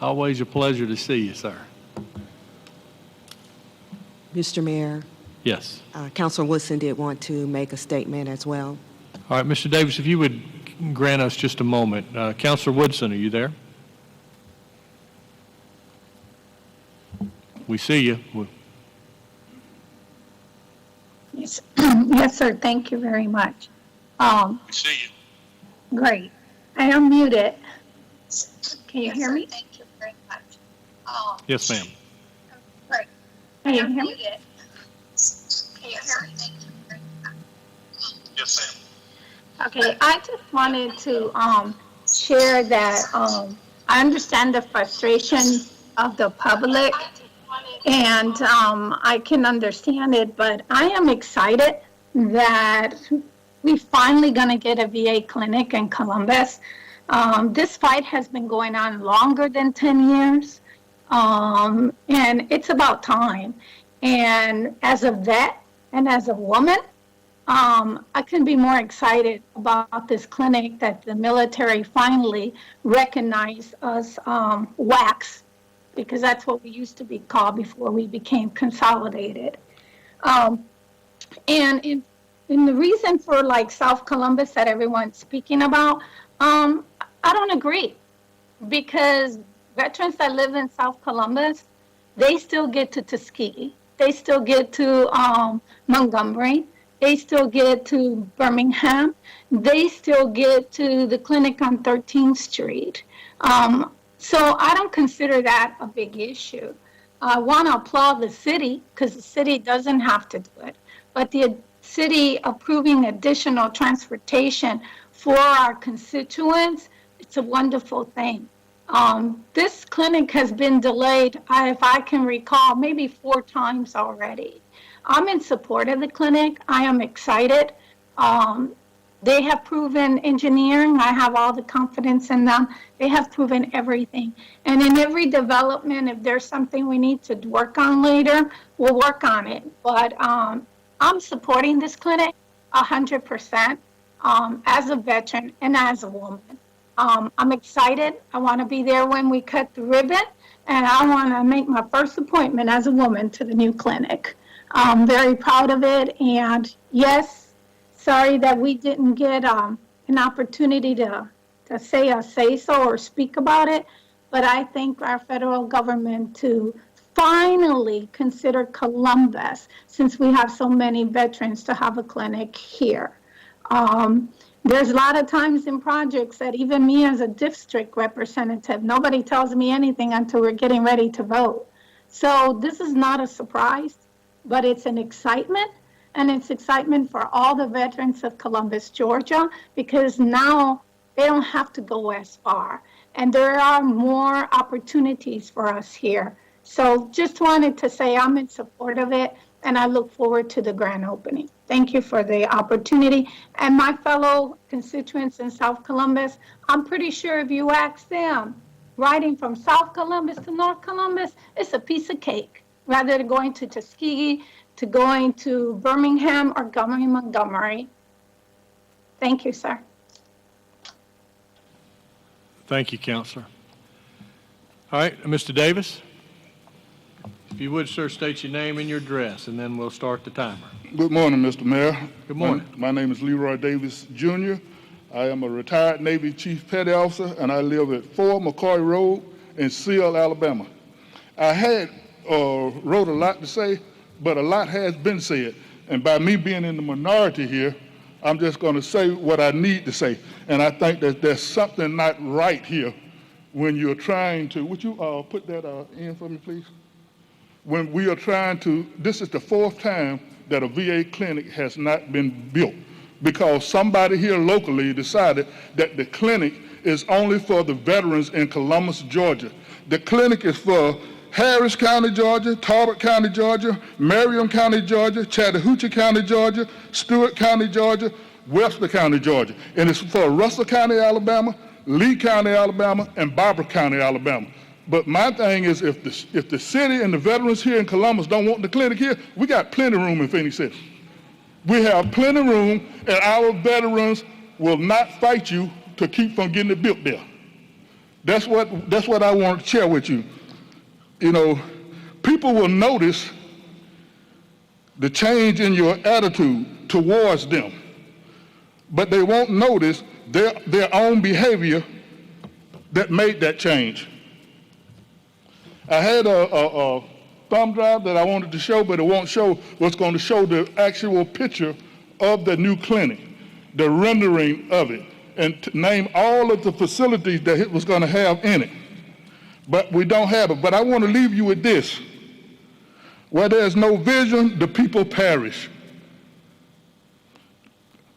Always a pleasure to see you, sir. Mr. Mayor, Yes. Councilor Woodson did want to make a statement as well. All right, Mr. Davis, if you would grant us just a moment. Councilor Woodson, are you there? We see you. Yes, yes, sir. Thank you very much. We see you. Great. I am muted. Can you hear me? Thank you very much. Yes, ma'am. Great. Can you hear me? Can you hear me? Thank you very much. Yes, ma'am. Okay, I just wanted to share that I understand the frustration of the public, and I can understand it, but I am excited that we finally going to get a VA clinic in Columbus. This fight has been going on longer than 10 years, and it's about time. And as a vet and as a woman, I couldn't be more excited about this clinic that the military finally recognized us WACs, because that's what we used to be called before we became consolidated. And in the reason for like South Columbus that everyone's speaking about, I don't agree, because veterans that live in South Columbus, they still get to Tuskegee, they still get to Montgomery, they still get to Birmingham, they still get to the clinic on 13th Street. So I don't consider that a big issue. I want to applaud the city, because the city doesn't have to do it, but the city approving additional transportation for our constituents, it's a wonderful thing. This clinic has been delayed, if I can recall, maybe 4 times already. I'm in support of the clinic. I am excited. They have proven engineering. I have all the confidence in them. They have proven everything. And in every development, if there's something we need to work on later, we'll work on it. But I'm supporting this clinic 100% as a veteran and as a woman. I'm excited. I want to be there when we cut the ribbon, and I want to make my first appointment as a woman to the new clinic. I'm very proud of it, and yes, sorry that we didn't get an opportunity to say so or speak about it, but I thank our federal government to finally consider Columbus, since we have so many veterans, to have a clinic here. There's a lot of times in projects that even me as a district representative, nobody tells me anything until we're getting ready to vote. So this is not a surprise, but it's an excitement, and it's excitement for all the veterans of Columbus, Georgia, because now they don't have to go as far, and there are more opportunities for us here. So just wanted to say I'm in support of it, and I look forward to the grand opening. Thank you for the opportunity. And my fellow constituents in South Columbus, I'm pretty sure if you ask them, riding from South Columbus to North Columbus, it's a piece of cake, rather than going to Tuskegee, to going to Birmingham or Montgomery. Thank you, sir. Thank you, Counselor. All right, Mr. Davis, if you would, sir, state your name and your address, and then we'll start the timer. Good morning, Mr. Mayor. Good morning. My name is Leroy Davis, Jr. I am a retired Navy Chief Petty Officer, and I live at 4 McCoy Road in Seal, Alabama. I had wrote a lot to say, but a lot has been said. And by me being in the minority here, I'm just going to say what I need to say. And I think that there's something not right here when you're trying to, would you put that in for me, please? When we are trying to, this is the 4th time that a VA clinic has not been built, because somebody here locally decided that the clinic is only for the veterans in Columbus, Georgia. The clinic is for Harris County, Georgia, Talbot County, Georgia, Marion County, Georgia, Chattahoochee County, Georgia, Stewart County, Georgia, Webster County, Georgia. And it's for Russell County, Alabama, Lee County, Alabama, and Barber County, Alabama. But my thing is, if the city and the veterans here in Columbus don't want the clinic here, we got plenty of room in Phoenix City. We have plenty of room, and our veterans will not fight you to keep from getting it built there. That's what I want to share with you. You know, people will notice the change in your attitude towards them, but they won't notice their own behavior that made that change. I had a thumb drive that I wanted to show, but it won't show what's going to show the actual picture of the new clinic, the rendering of it, and to name all of the facilities that it was going to have in it. But we don't have it. But I want to leave you with this. Where there's no vision, the people perish.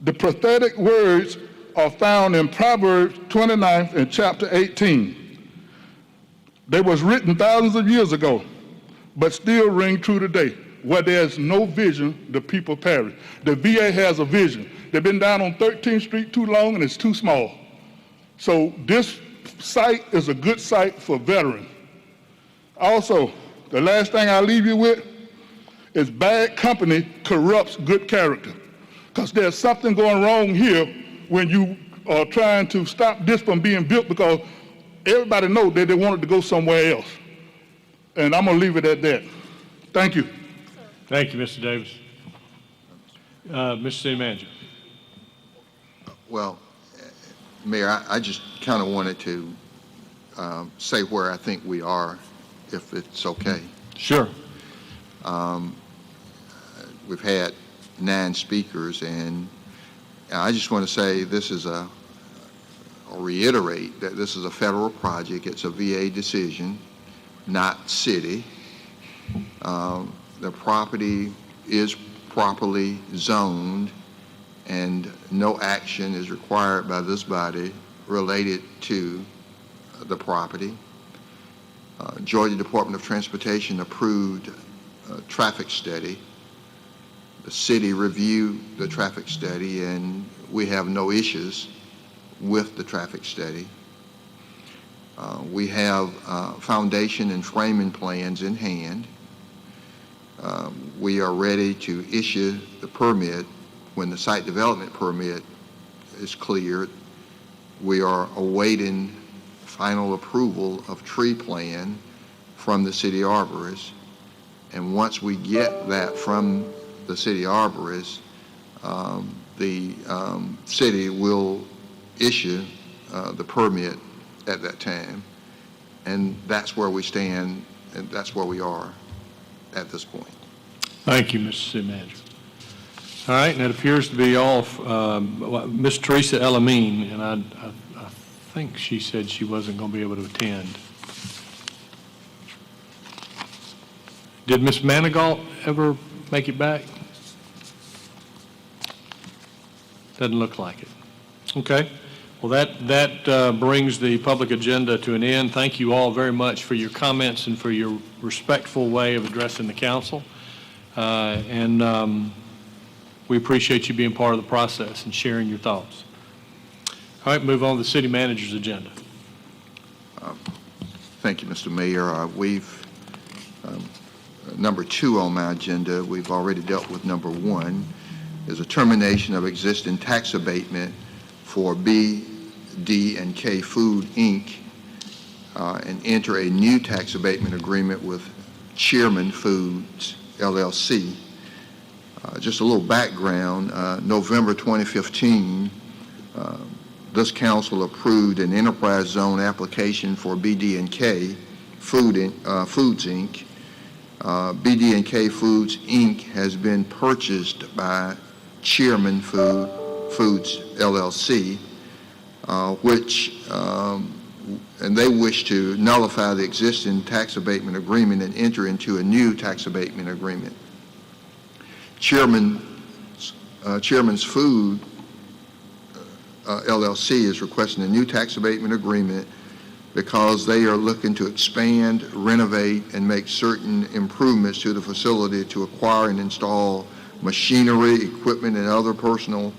The prophetic words are found in Proverbs 29 and chapter 18. They was written thousands of years ago, but still ring true today. Where there's no vision, the people perish. The VA has a vision. They've been down on 13th Street too long and it's too small. So this site is a good site for veterans. Also, the last thing I'll leave you with is bad company corrupts good character. Because there's something going wrong here when you are trying to stop this from being built, because everybody knows that they wanted to go somewhere else. And I'm going to leave it at that. Thank you. Thank you, Mr. Davis. Mr. City Manager. Well, Mayor, I just kind of wanted to say where I think we are, if it's okay. Sure. We've had 9 speakers, and I just want to say this is or reiterate that this is a federal project. It's a VA decision, not city. The property is properly zoned, and no action is required by this body related to the property. Georgia Department of Transportation approved a traffic study. The city reviewed the traffic study, and we have no issues with the traffic study. We have foundation and framing plans in hand. We are ready to issue the permit when the site development permit is cleared. We are awaiting final approval of tree plan from the city arborist. And once we get that from the city arborist, the city will issue the permit at that time. And that's where we stand, and that's where we are at this point. Thank you, Mr. City Manager. All right, and it appears to be all Ms. Teresa Elamine, and I think she said she wasn't going to be able to attend. Did Ms. Manigault ever make it back? Doesn't look like it. Okay. Well, that brings the public agenda to an end. Thank you all very much for your comments and for your respectful way of addressing the council. We appreciate you being part of the process and sharing your thoughts. All right, move on to the city manager's agenda. Thank you, Mr. Mayor. We've number 2 on my agenda. We've already dealt with number 1. Is a termination of existing tax abatement for B, D, and K Food, Inc., and enter a new tax abatement agreement with Chairman Foods, LLC. Just a little background, November 2015, this council approved an enterprise zone application for BD&K Foods, Inc. BD&K Foods, Inc. has been purchased by Chairman Foods, LLC, and they wish to nullify the existing tax abatement agreement and enter into a new tax abatement agreement. Chairman's Food, LLC is requesting a new tax abatement agreement because they are looking to expand, renovate, and make certain improvements to the facility to acquire and install machinery, equipment, and other personal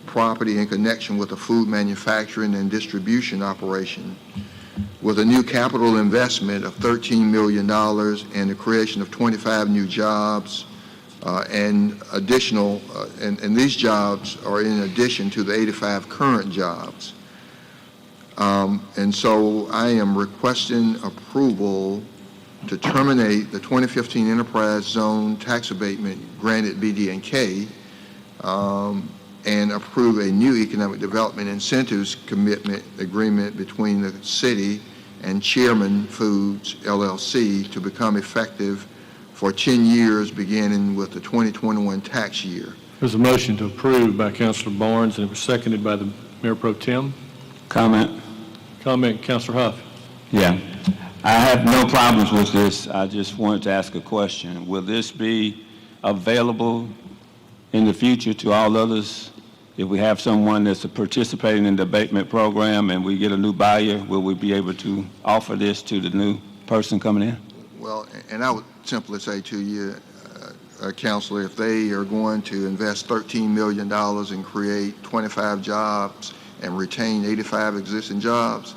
property in connection with the food manufacturing and distribution operation, with a new capital investment of $13 million and the creation of 25 new jobs, and additional, and these jobs are in addition to the 85 current jobs. And so I am requesting approval to terminate the 2015 Enterprise Zone tax abatement granted BD&K and approve a new economic development incentives commitment agreement between the city and Chairman Foods, LLC, to become effective for 10 years, beginning with the 2021 tax year. There's a motion to approve by Councilor Barnes, and it was seconded by the Mayor Pro Tem. Comment? Comment, Councilor Huff. Yeah. I have no problems with this. I just wanted to ask a question. Will this be available in the future to all others? If we have someone that's participating in the abatement program and we get a new buyer, will we be able to offer this to the new person coming in? Well, and I would simply say to you, Councilor, if they are going to invest $13 million and create 25 jobs and retain 85 existing jobs,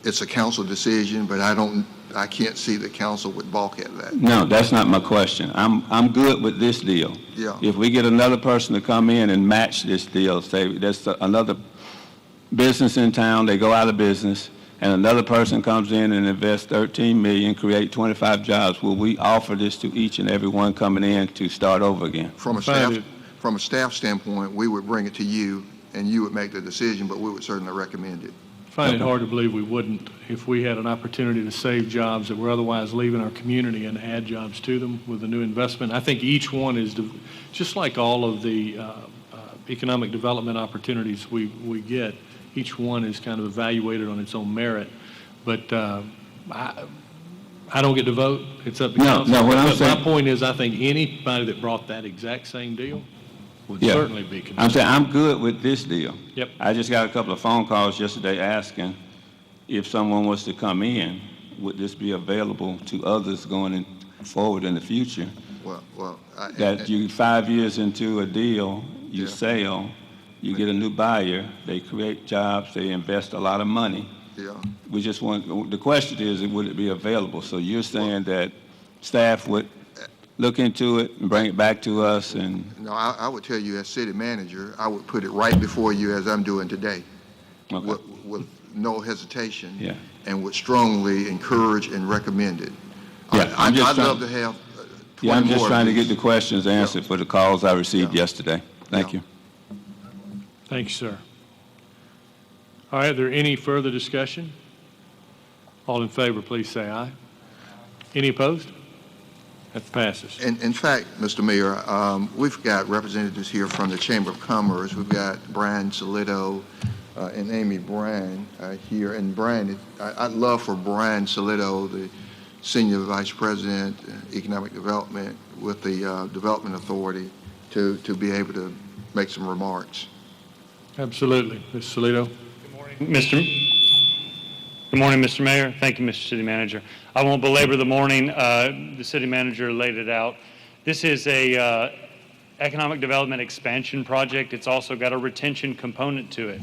it's a council decision, but I can't see the council would balk at that. No, that's not my question. I'm good with this deal. Yeah. If we get another person to come in and match this deal, say that's another business in town, they go out of business, and another person comes in and invests $13 million, create 25 jobs, will we offer this to each and every one coming in to start over again? From a staff standpoint, we would bring it to you, and you would make the decision, but we would certainly recommend it. I find it hard to believe we wouldn't if we had an opportunity to save jobs that were otherwise leaving our community and add jobs to them with a new investment. I think each one is, just like all of the economic development opportunities we get, each one is kind of evaluated on its own merit. But I don't get to vote. It's up to council. No, what I'm But saying, my point is, I think anybody that brought that exact same deal would certainly be considered. I'm saying I'm good with this deal. Yep. I just got a couple of phone calls yesterday asking if someone was to come in, would this be available to others going forward in the future? That you 5 years into a deal, you sell, you get a new buyer, they create jobs, they invest a lot of money. Yeah. We just want, the question is, would it be available? So you're saying that staff would look into it and bring it back to us and... No, I would tell you as city manager, I would put it right before you as I'm doing today. Okay. With no hesitation. Yeah. And would strongly encourage and recommend it. Yeah, I'd love to have 20 Yeah, I'm just more trying to of get these. the questions answered for the calls I received yesterday. Thank you. Thank you, sir. All right, are there any further discussion? All in favor, please say aye. Any opposed? That passes. In fact, Mr. Mayor, we've got representatives here from the Chamber of Commerce. We've got Brian Solito and Amy Bryan here. And Brian, I'd love for Brian Solito, the Senior Vice President, Economic Development with the Development Authority, to be able to make some remarks. Absolutely. Ms. Solito. Good morning, Mr. Mayor. Thank you, Mr. City Manager. I won't belabor the morning. The City Manager laid it out. This is a economic development expansion project. It's also got a retention component to it.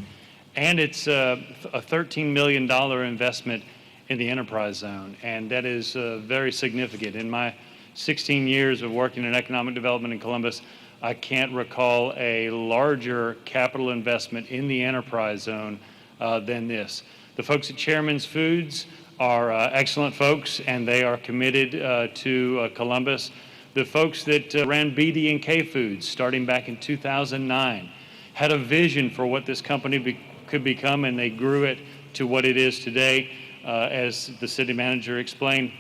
And it's a $13 million investment in the enterprise zone. And that is very significant. In my 16 years of working in economic development in Columbus, I can't recall a larger capital investment in the enterprise zone than this. The folks at Chairman's Foods are excellent folks, and they are committed to Columbus. The folks that ran BD&K Foods starting back in 2009 had a vision for what this company could become, and they grew it to what it is today. As the city manager explained,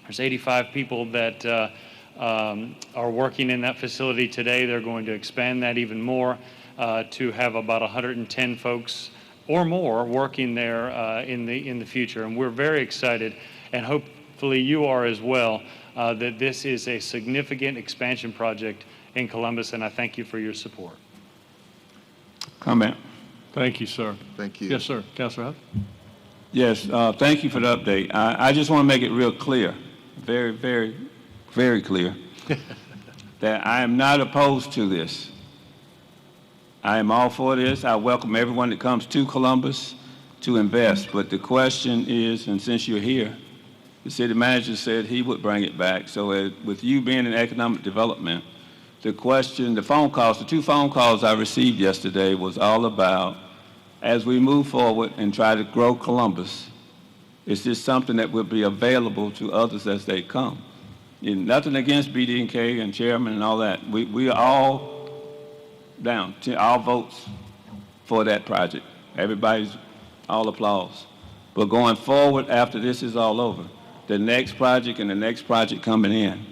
there's 85 people that are working in that facility today. They're going to expand that even more to have about 110 folks or more working there in the future. And we're very excited, and hopefully you are as well, that this is a significant expansion project in Columbus, and I thank you for your support. Comment. Thank you, sir. Thank you. Yes, sir. Councilor Huff? Yes, thank you for the update. I just want to make it real clear, very, very, very clear, that I am not opposed to this. I am all for this. I welcome everyone that comes to Columbus to invest. But the question is, and since you're here, the city manager said he would bring it back. So with you being in economic development, the question, the two phone calls I received yesterday was all about as we move forward and try to grow Columbus, it's just something that will be available to others as they come. Nothing against BD&K and chairman and all that. We are all down to all votes for that project. Everybody's all applause. But going forward after this is all over, the next project and the next project coming in,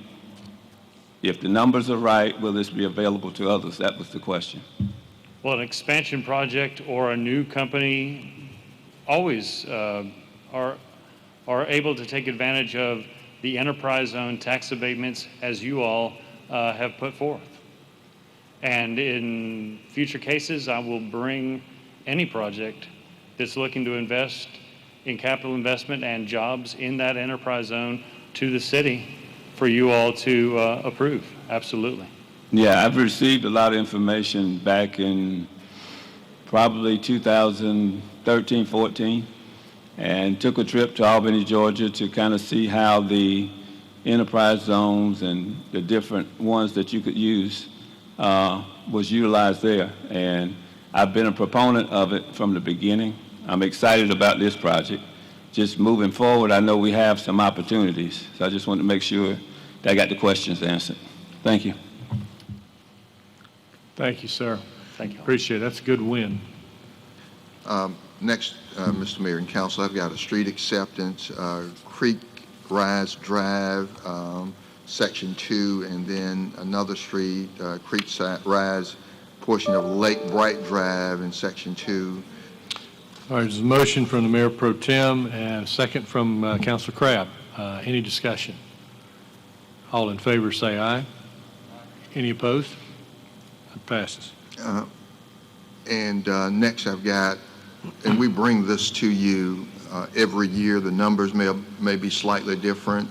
if the numbers are right, will this be available to others? That was the question. Well, an expansion project or a new company always are able to take advantage of the enterprise zone tax abatements as you all have put forth. And in future cases, I will bring any project that's looking to invest in capital investment and jobs in that enterprise zone to the city for you all to approve. Absolutely. Yeah, I've received a lot of information back in probably 2013, 14, and took a trip to Albany, Georgia to kind of see how the enterprise zones and the different ones that you could use was utilized there. And I've been a proponent of it from the beginning. I'm excited about this project. Just moving forward, I know we have some opportunities. So I just want to make sure that I got the questions answered. Thank you. Thank you, sir. Thank you. Appreciate it. That's a good win. Next, Mr. Mayor and Council, I've got a street acceptance, Creek Rise Drive, Section 2, and then another street, Creek Rise, portion of Lake Bright Drive in Section 2. All right, there's a motion from the Mayor Pro Tem and a second from Councilor Crabb. Any discussion? All in favor say aye. Any opposed? It passes. And next I've got, and we bring this to you every year. The numbers may be slightly different,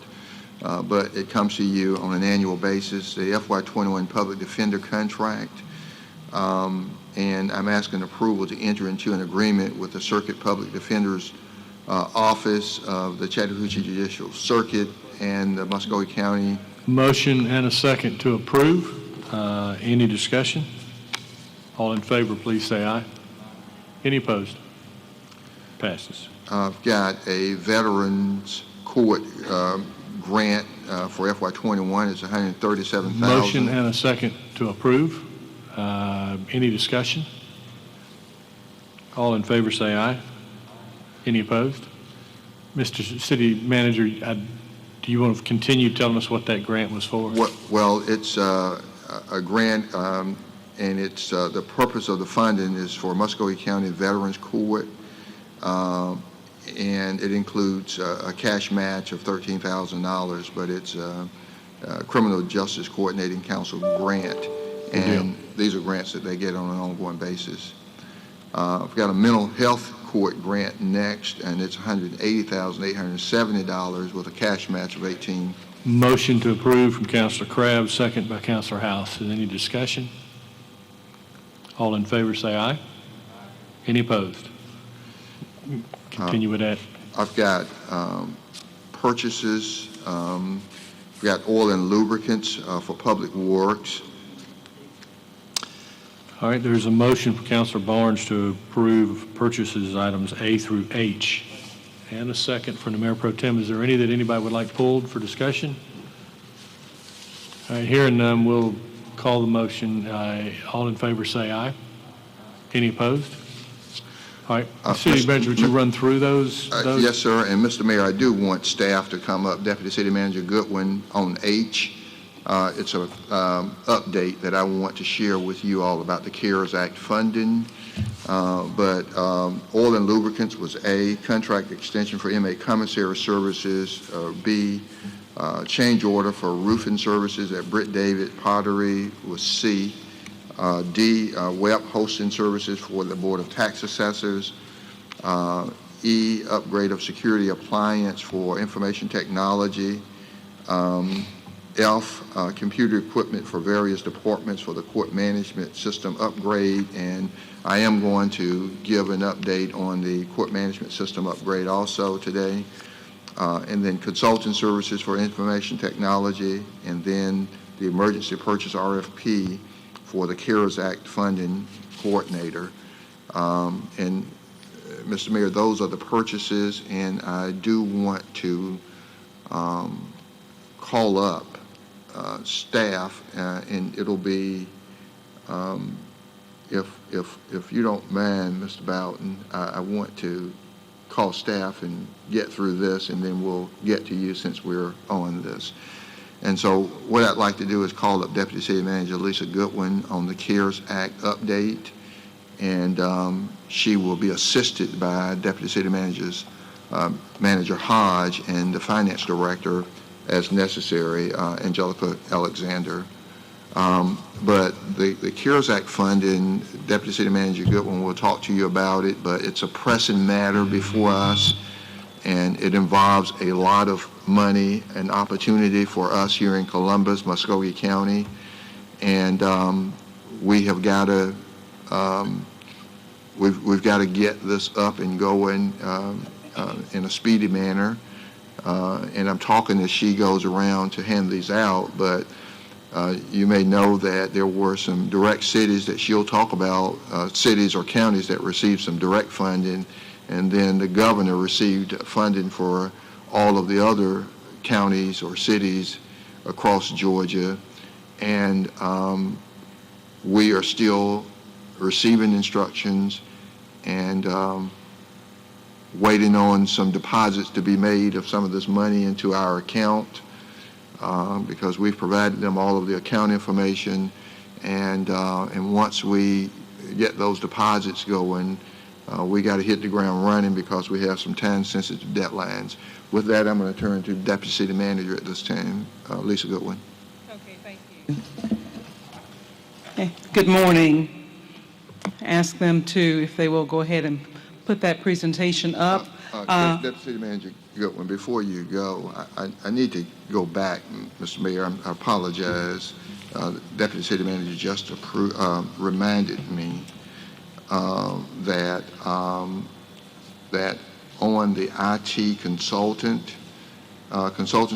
but it comes to you on an annual basis. The FY21 Public Defender contract, and I'm asking approval to enter into an agreement with the Circuit Public Defender's Office of the Chattahoochee Judicial Circuit and the Muscogee County. Motion and a second to approve. Any discussion? All in favor, please say aye. Any opposed? Passes. I've got a Veterans Court grant for FY21. It's $137,000. Motion and a second to approve. Any discussion? All in favor say aye. Any opposed? Mr. City Manager, do you want to continue telling us what that grant was for? Well, it's a grant, and it's the purpose of the funding is for Muscogee County Veterans Court, and it includes a cash match of $13,000, but it's a Criminal Justice Coordinating Council grant, and these are grants that they get on an ongoing basis. I've got a mental health court grant next, and it's $180,870 with a cash match of $18,000. Motion to approve from Councilor Crabb, second by Councilor House. Is any discussion? All in favor say aye. Any opposed? Continue with that. I've got purchases. We've got oil and lubricants for public works. All right, there's a motion for Councilor Barnes to approve purchases items A through H. And a second from the Mayor Pro Tem. Is there any that anybody would like pulled for discussion? All right, hearing none, we'll call the motion. All in favor say aye. Any opposed? All right, City Manager, would you run through those? Yes, sir. And Mr. Mayor, I do want staff to come up. Deputy City Manager Goodwin on H. It's an update that I want to share with you all about the CARES Act funding. But oil and lubricants was A, contract extension for inmate commissary services, B, change order for roofing services at Britt David Pottery was C, D, web hosting services for the Board of Tax Assessors, E, upgrade of security appliance for information technology, F, computer equipment for various departments for the court management system upgrade, and I am going to give an update on the court management system upgrade also today, and then consulting services for information technology, and then the emergency purchase RFP for the CARES Act funding coordinator. And Mr. Mayor, those are the purchases, and I do want to call up staff, and it'll be, if you don't mind, Mr. Boughton, I want to call staff and get through this, and then we'll get to you since we're on this. And so what I'd like to do is call up Deputy City Manager Lisa Goodwin on the CARES Act update, and she will be assisted by Deputy City Manager Hodge and the Finance Director as necessary, Angelica Alexander. But the CARES Act funding, Deputy City Manager Goodwin will talk to you about it, but it's a pressing matter before us, and it involves a lot of money and opportunity for us here in Columbus, Muskogee County, and we have got to we've got to get this up and going in a speedy manner. And I'm talking as she goes around to hand these out, but you may know that there were some direct cities that she'll talk about, cities or counties that received some direct funding, and then the governor received funding for all of the other counties or cities across Georgia, and we are still receiving instructions and waiting on some deposits to be made of some of this money into our account, because we've provided them all of the account information, and once we get those deposits going, we got to hit the ground running because we have some time-sensitive deadlines. With that, I'm going to turn to Deputy City Manager at this time, Lisa Goodwin. Okay, thank you. Okay, good morning. Ask them to, if they will, go ahead and put that presentation up. Deputy City Manager Goodwin, before you go, I need to go back, Mr. Mayor. I apologize. Deputy City Manager just reminded me that on the IT consultant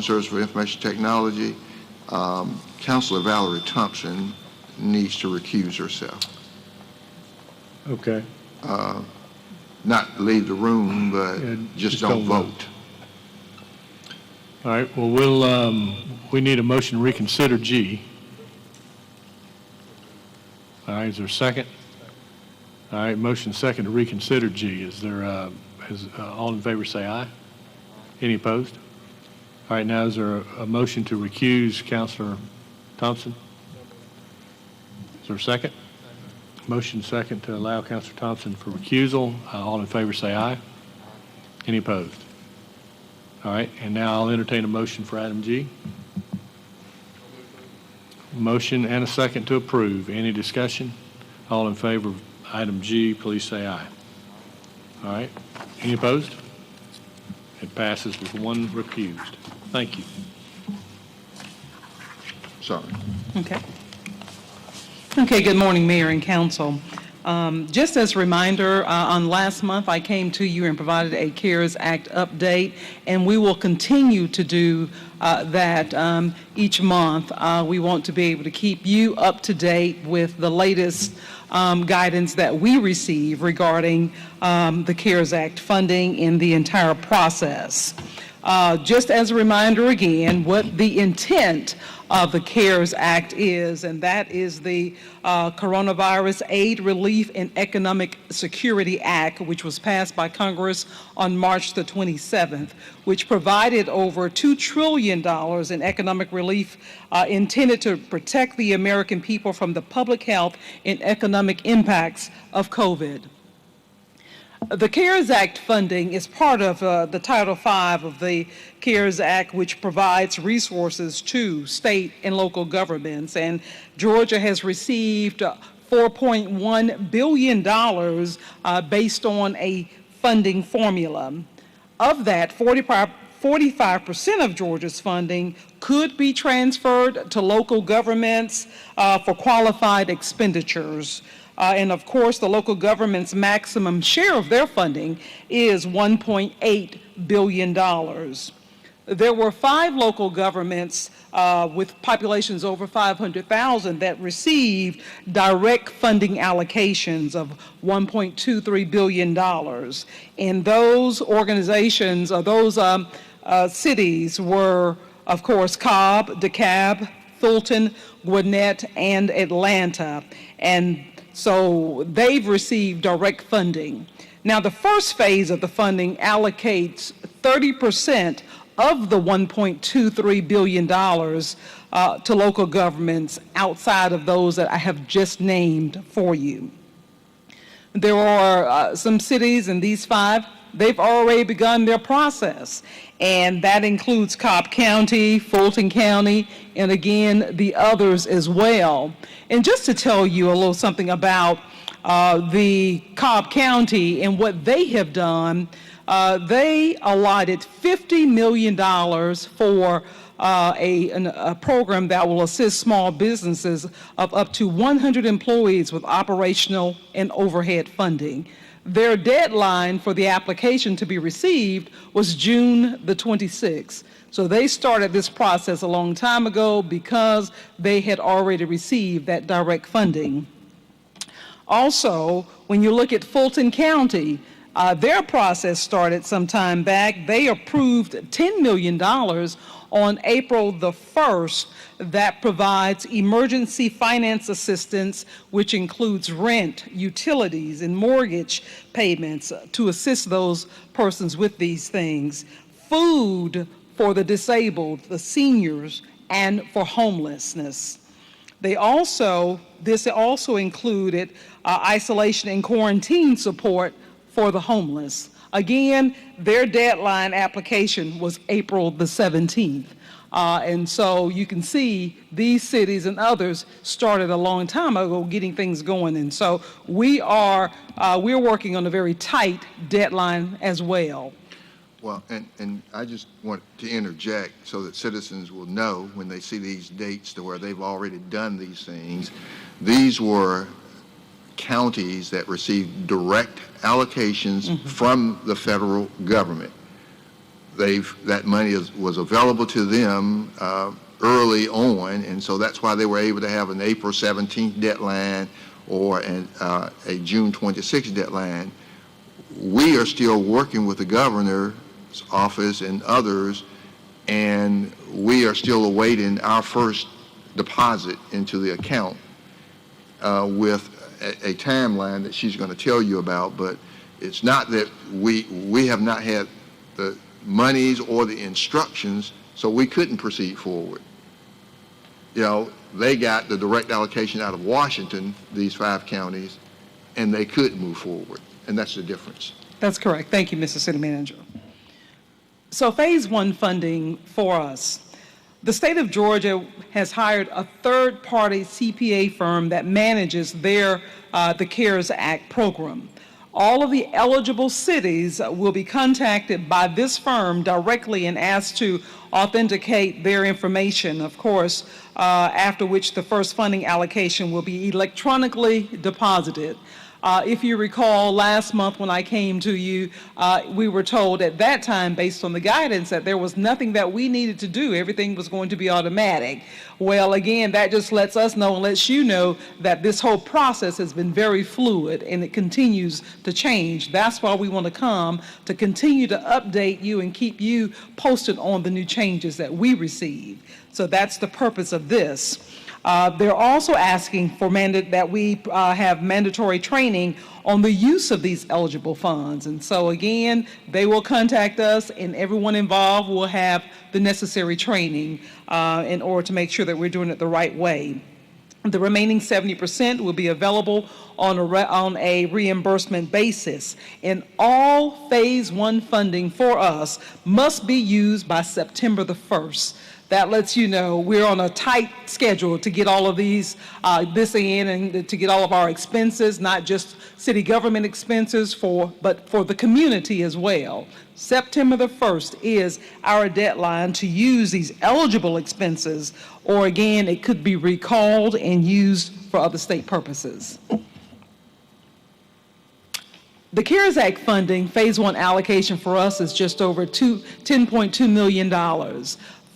service for information technology, Councilor Valerie Thompson needs to recuse herself. Okay. Not leave the room, but just don't vote. All right, well, we need a motion to reconsider G. All right, is there a second? All right, motion second to reconsider G. Is there, all in favor say aye? Any opposed? All right, now is there a motion to recuse Councilor Thompson? Is there a second? Motion second to allow Councilor Thompson for recusal. All in favor say aye. Any opposed? All right, and now I'll entertain a motion for item G. Motion and a second to approve. Any discussion? All in favor of item G, please say aye. All right, any opposed? It passes with one recused. Thank you. Sorry. Okay. Okay, good morning, Mayor and Council. Just as a reminder, on last month I came to you and provided a CARES Act update, and we will continue to do that each month. We want to be able to keep you up to date with the latest guidance that we receive regarding the CARES Act funding in the entire process. Just as a reminder again, what the intent of the CARES Act is, and that is the Coronavirus Aid, Relief, and Economic Security Act, which was passed by Congress on March the 27th, which provided over $2 trillion in economic relief intended to protect the American people from the public health and economic impacts of COVID. The CARES Act funding is part of the Title V of the CARES Act, which provides resources to state and local governments. And Georgia has received $4.1 billion based on a funding formula. Of that, 45% of Georgia's funding could be transferred to local governments for qualified expenditures. And of course, the local government's maximum share of their funding is $1.8 billion. There were 5 local governments with populations over 500,000 that received direct funding allocations of $1.23 billion. And those organizations, or those cities were, of course, Cobb, DeKalb, Fulton, Gwinnett, and Atlanta. And so they've received direct funding. Now, the first phase of the funding allocates 30% of the $1.23 billion to local governments outside of those that I have just named for you. There are some cities, and these 5, they've already begun their process, and that includes Cobb County, Fulton County, and again, the others as well. And just to tell you a little something about the Cobb County and what they have done, they allotted $50 million for a program that will assist small businesses of up to 100 employees with operational and overhead funding. Their deadline for the application to be received was June the 26th. So they started this process a long time ago because they had already received that direct funding. Also, when you look at Fulton County, their process started some time back. They approved $10 million on April the 1st that provides emergency finance assistance, which includes rent, utilities, and mortgage payments to assist those persons with these things, food for the disabled, the seniors, and for homelessness. This also included isolation and quarantine support for the homeless. Again, their deadline application was April the 17th. And so you can see these cities and others started a long time ago getting things going. And so we're working on a very tight deadline as well. Well, and I just want to interject so that citizens will know when they see these dates to where they've already done these things. These were counties that received direct allocations from the federal government. That money was available to them early on, and so that's why they were able to have an April 17th deadline or a June 26th deadline. We are still working with the governor's office and others, and we are still awaiting our first deposit into the account with a timeline that she's going to tell you about. But it's not that we have not had the monies or the instructions, so we couldn't proceed forward. You know, they got the direct allocation out of Washington, these 5 counties, and they could move forward, and that's the difference. That's correct. Thank you, Mr. City Manager. So phase 1 funding for us. The state of Georgia has hired a third-party CPA firm that manages the CARES Act program. All of the eligible cities will be contacted by this firm directly and asked to authenticate their information, of course, after which the first funding allocation will be electronically deposited. If you recall, last month when I came to you, we were told at that time, based on the guidance, that there was nothing that we needed to do. Everything was going to be automatic. Well, again, that just lets us know and lets you know that this whole process has been very fluid and it continues to change. That's why we want to come to continue to update you and keep you posted on the new changes that we receive. So that's the purpose of this. They're also asking for that we have mandatory training on the use of these eligible funds. And so again, they will contact us and everyone involved will have the necessary training in order to make sure that we're doing it the right way. The remaining 70% will be available on a reimbursement basis. And all phase 1 funding for us must be used by September the 1st. That lets you know we're on a tight schedule to get all of this in and to get all of our expenses, not just city government expenses, but for the community as well. September the 1st is our deadline to use these eligible expenses, or again, it could be recalled and used for other state purposes. The CARES Act funding, phase 1 allocation for us is just over $10.2 million.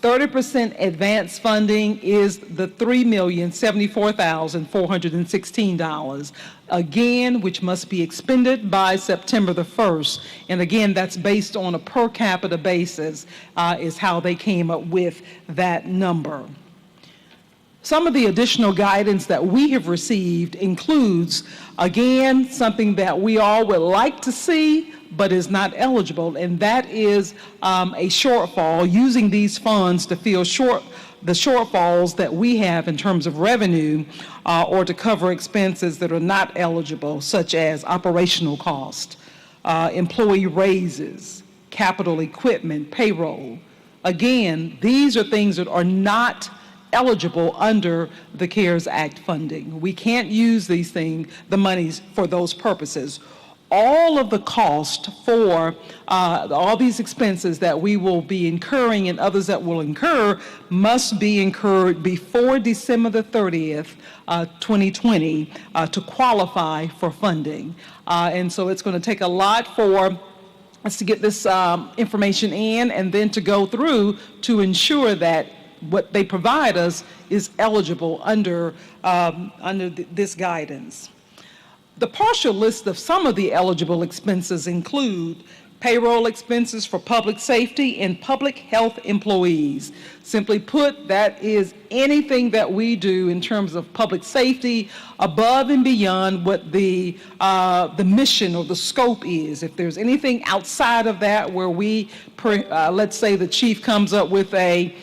30% advance funding is the $3,074,416, again, which must be expended by September the 1st. And again, that's based on a per capita basis, is how they came up with that number. Some of the additional guidance that we have received includes, again, something that we all would like to see, but is not eligible, and that is a shortfall, using these funds to fill the shortfalls that we have in terms of revenue or to cover expenses that are not eligible, such as operational cost, employee raises, capital equipment, payroll. Again, these are things that are not eligible under the CARES Act funding. We can't use these things, the monies, for those purposes. All of the cost for all these expenses that we will be incurring and others that will incur must be incurred before December the 30th, 2020 to qualify for funding. And so it's going to take a lot for us to get this information in and then to go through to ensure that what they provide us is eligible under this guidance. The partial list of some of the eligible expenses include payroll expenses for public safety and public health employees. Simply put, that is anything that we do in terms of public safety above and beyond what the mission or the scope is. If there's anything outside of that where we, let's say the chief comes up with a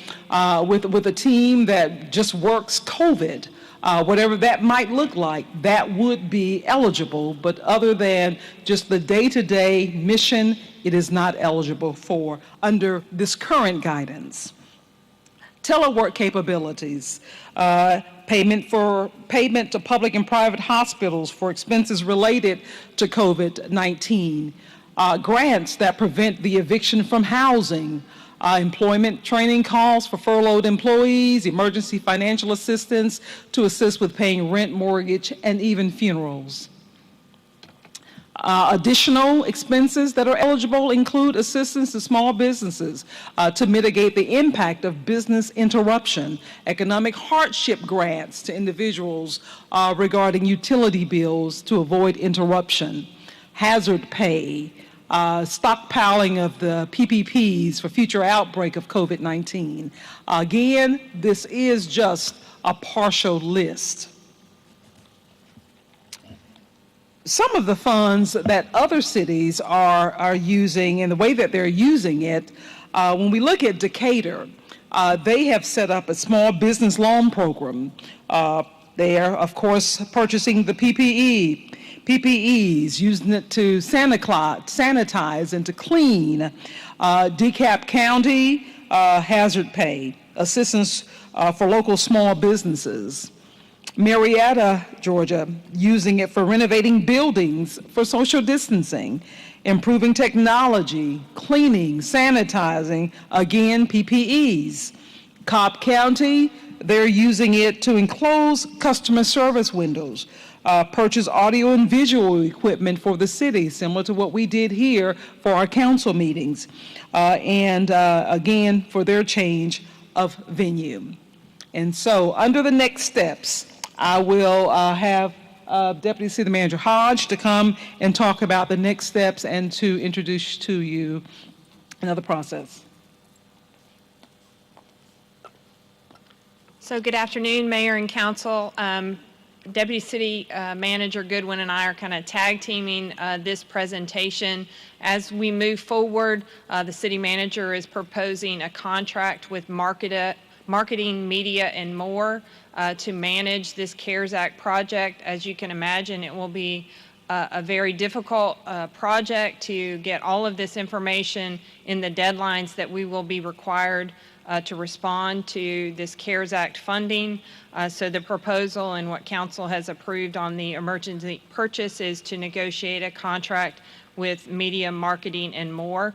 team that just works COVID, whatever that might look like, that would be eligible, but other than just the day-to-day mission, it is not eligible for under this current guidance. Telework capabilities, payment to public and private hospitals for expenses related to COVID-19, grants that prevent the eviction from housing, employment training calls for furloughed employees, emergency financial assistance to assist with paying rent, mortgage, and even funerals. Additional expenses that are eligible include assistance to small businesses to mitigate the impact of business interruption, economic hardship grants to individuals regarding utility bills to avoid interruption, hazard pay, stockpiling of the PPPs for future outbreak of COVID-19. Again, this is just a partial list. Some of the funds that other cities are using and the way that they're using it, when we look at Decatur, they have set up a small business loan program. They are, of course, purchasing the PPEs, using it to sanitize and to clean. DeKalb County, hazard pay, assistance for local small businesses. Marietta, Georgia, using it for renovating buildings for social distancing, improving technology, cleaning, sanitizing, again, PPEs. Cobb County, they're using it to enclose customer service windows, purchase audio and visual equipment for the city, similar to what we did here for our council meetings, and again, for their change of venue. And so, under the next steps, I will have Deputy City Manager Hodge to come and talk about the next steps and to introduce to you another process. So good afternoon, Mayor and Council. Deputy City Manager Goodwin and I are kind of tag teaming this presentation. As we move forward, the City Manager is proposing a contract with Marketing, Media, and More to manage this CARES Act project. As you can imagine, it will be a very difficult project to get all of this information in the deadlines that we will be required to respond to this CARES Act funding. So the proposal and what Council has approved on the emergency purchase is to negotiate a contract with Media, Marketing, and More.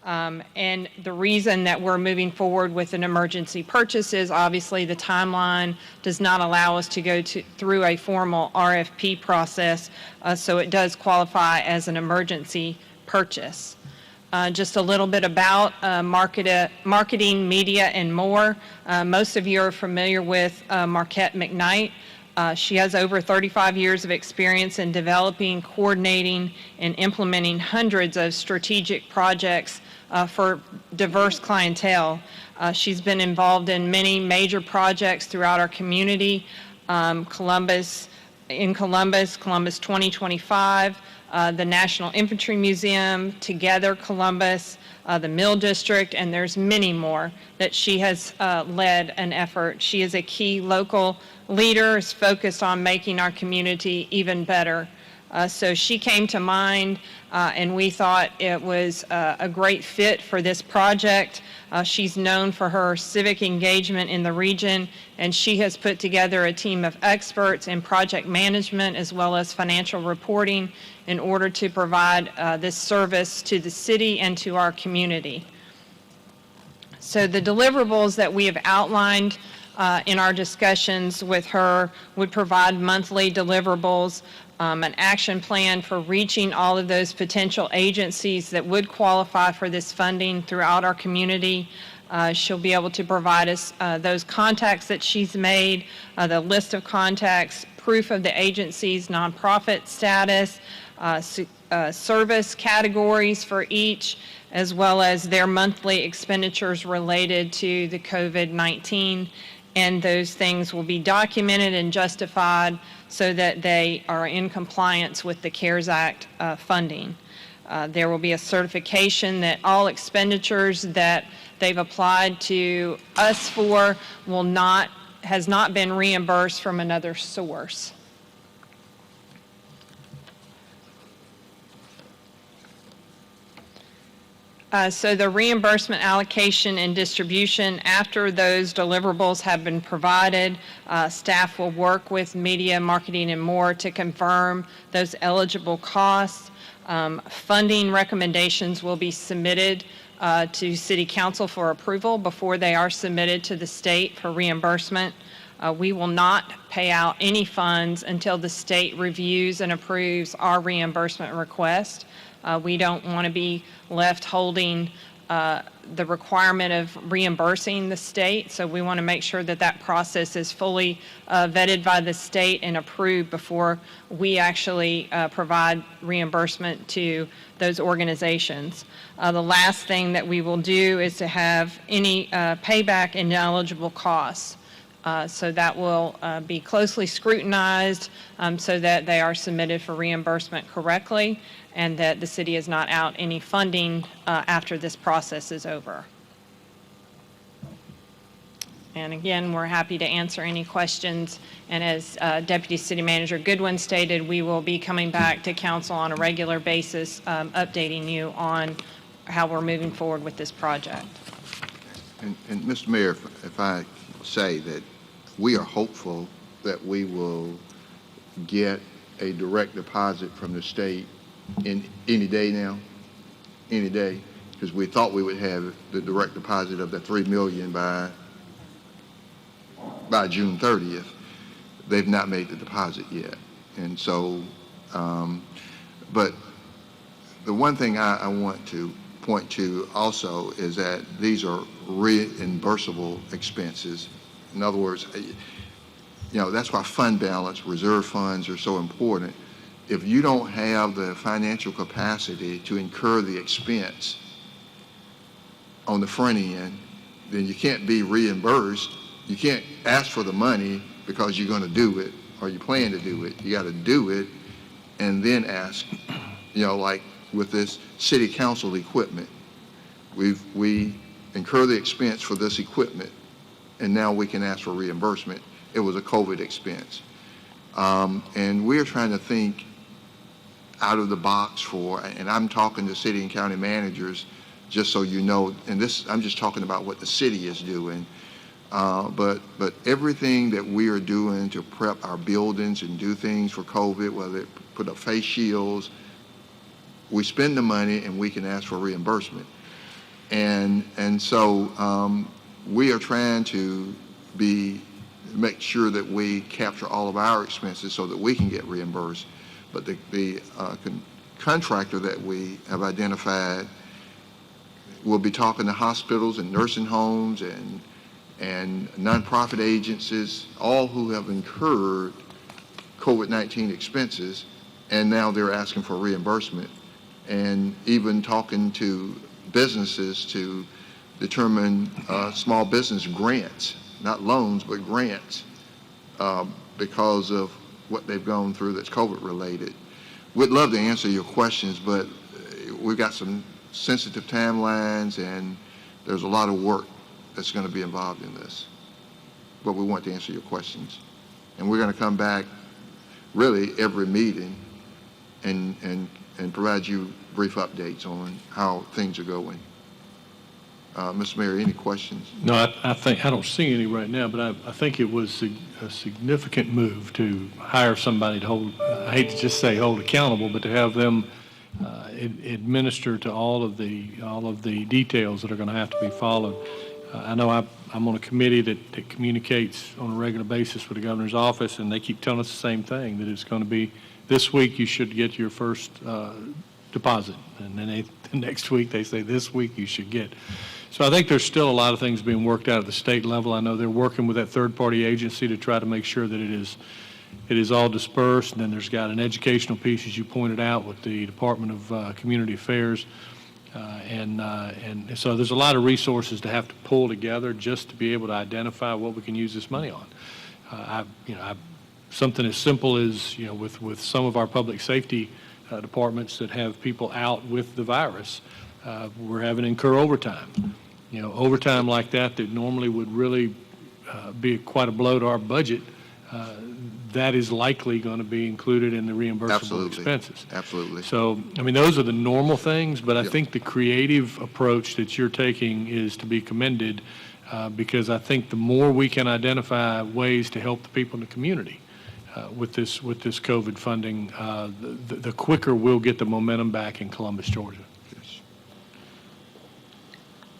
And the reason that we're moving forward with an emergency purchase is obviously the timeline does not allow us to go through a formal RFP process, so it does qualify as an emergency purchase. Just a little bit about marketing, media, and more. Most of you are familiar with Marquette McKnight. She has over 35 years of experience in developing, coordinating, and implementing hundreds of strategic projects for diverse clientele. She's been involved in many major projects throughout our community. Columbus 2025, the National Infantry Museum, Together Columbus, the Mill District, and there's many more that she has led an effort. She is a key local leader, is focused on making our community even better. So she came to mind, and we thought it was a great fit for this project. She's known for her civic engagement in the region, and she has put together a team of experts in project management as well as financial reporting in order to provide this service to the city and to our community. So the deliverables that we have outlined in our discussions with her would provide monthly deliverables, an action plan for reaching all of those potential agencies that would qualify for this funding throughout our community. She'll be able to provide us those contacts that she's made, the list of contacts, proof of the agency's nonprofit status, service categories for each, as well as their monthly expenditures related to the COVID-19. And those things will be documented and justified so that they are in compliance with the CARES Act funding. There will be a certification that all expenditures that they've applied to us for has not been reimbursed from another source. So the reimbursement, allocation, and distribution, after those deliverables have been provided, staff will work with media, marketing, and more to confirm those eligible costs. Funding recommendations will be submitted to City Council for approval before they are submitted to the state for reimbursement. We will not pay out any funds until the state reviews and approves our reimbursement request. We don't want to be left holding the requirement of reimbursing the state, so we want to make sure that that process is fully vetted by the state and approved before we actually provide reimbursement to those organizations. The last thing that we will do is to have any payback in eligible costs. So that will be closely scrutinized so that they are submitted for reimbursement correctly and that the city is not out any funding after this process is over. And again, we're happy to answer any questions. And as Deputy City Manager Goodwin stated, we will be coming back to council on a regular basis, updating you on how we're moving forward with this project. And Mr. Mayor, if I say that we are hopeful that we will get a direct deposit from the state in any day now, any day, because we thought we would have the direct deposit of the $3 million by June 30th. They've not made the deposit yet. And so, but the one thing I want to point to also is that these are reimbursable expenses. In other words, you know, that's why fund balance, reserve funds are so important. If you don't have the financial capacity to incur the expense on the front end, then you can't be reimbursed. You can't ask for the money because you're going to do it or you plan to do it. You got to do it and then ask, you know, like with this city council equipment, we incur the expense for this equipment and now we can ask for reimbursement. It was a COVID expense. And we're trying to think out of the box for, and I'm talking to city and county managers, just so you know, and this, I'm just talking about what the city is doing, but everything that we are doing to prep our buildings and do things for COVID, whether it put up face shields, we spend the money and we can ask for reimbursement. And so we are trying to make sure that we capture all of our expenses so that we can get reimbursed. But the contractor that we have identified we'll be talking to hospitals and nursing homes and nonprofit agencies, all who have incurred COVID-19 expenses, and now they're asking for reimbursement, and even talking to businesses to determine small business grants, not loans, but grants, because of what they've gone through that's COVID related. We'd love to answer your questions, but we've got some sensitive timelines and there's a lot of work that's going to be involved in this. But we want to answer your questions. And we're going to come back really every meeting and provide you brief updates on how things are going. Mr. Mayor, any questions? No, I don't see any right now, but I think it was a significant move to hire somebody to hold, I hate to just say hold accountable, but to have them administer to all of the details that are going to have to be followed. I know I'm on a committee that communicates on a regular basis with the governor's office, and they keep telling us the same thing, that it's going to be this week you should get your first deposit, and then the next week they say this week you should get. So I think there's still a lot of things being worked out at the state level. I know they're working with that third-party agency to try to make sure that it is all dispersed. And then there's got an educational piece, as you pointed out, with the Department of Community Affairs. And so there's a lot of resources to have to pull together just to be able to identify what we can use this money on. Something as simple as, with some of our public safety departments that have people out with the virus, we're having to incur overtime. Overtime like that normally would really be quite a blow to our budget. That is likely going to be included in the reimbursable expenses. Absolutely. So, those are the normal things, but I think the creative approach that you're taking is to be commended, because I think the more we can identify ways to help the people in the community with this COVID funding, the quicker we'll get the momentum back in Columbus, Georgia.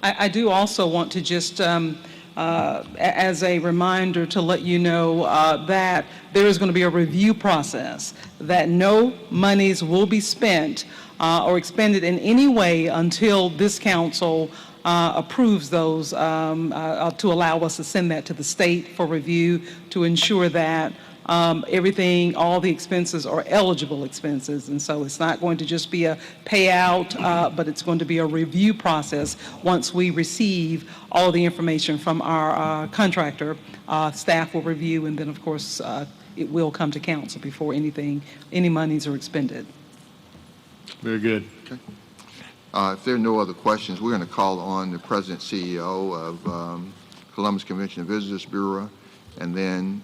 I do also want to just, as a reminder, to let you know that there is going to be a review process, that no monies will be spent or expended in any way until this council approves those, to allow us to send that to the state for review to ensure that everything, all the expenses are eligible expenses. And so it's not going to just be a payout, but it's going to be a review process once we receive all the information from our contractor. Staff will review, and then, of course, it will come to council before any monies are expended. Very good. Okay. If there are no other questions, we're going to call on the President CEO of Columbus Convention and Visitors Bureau, and then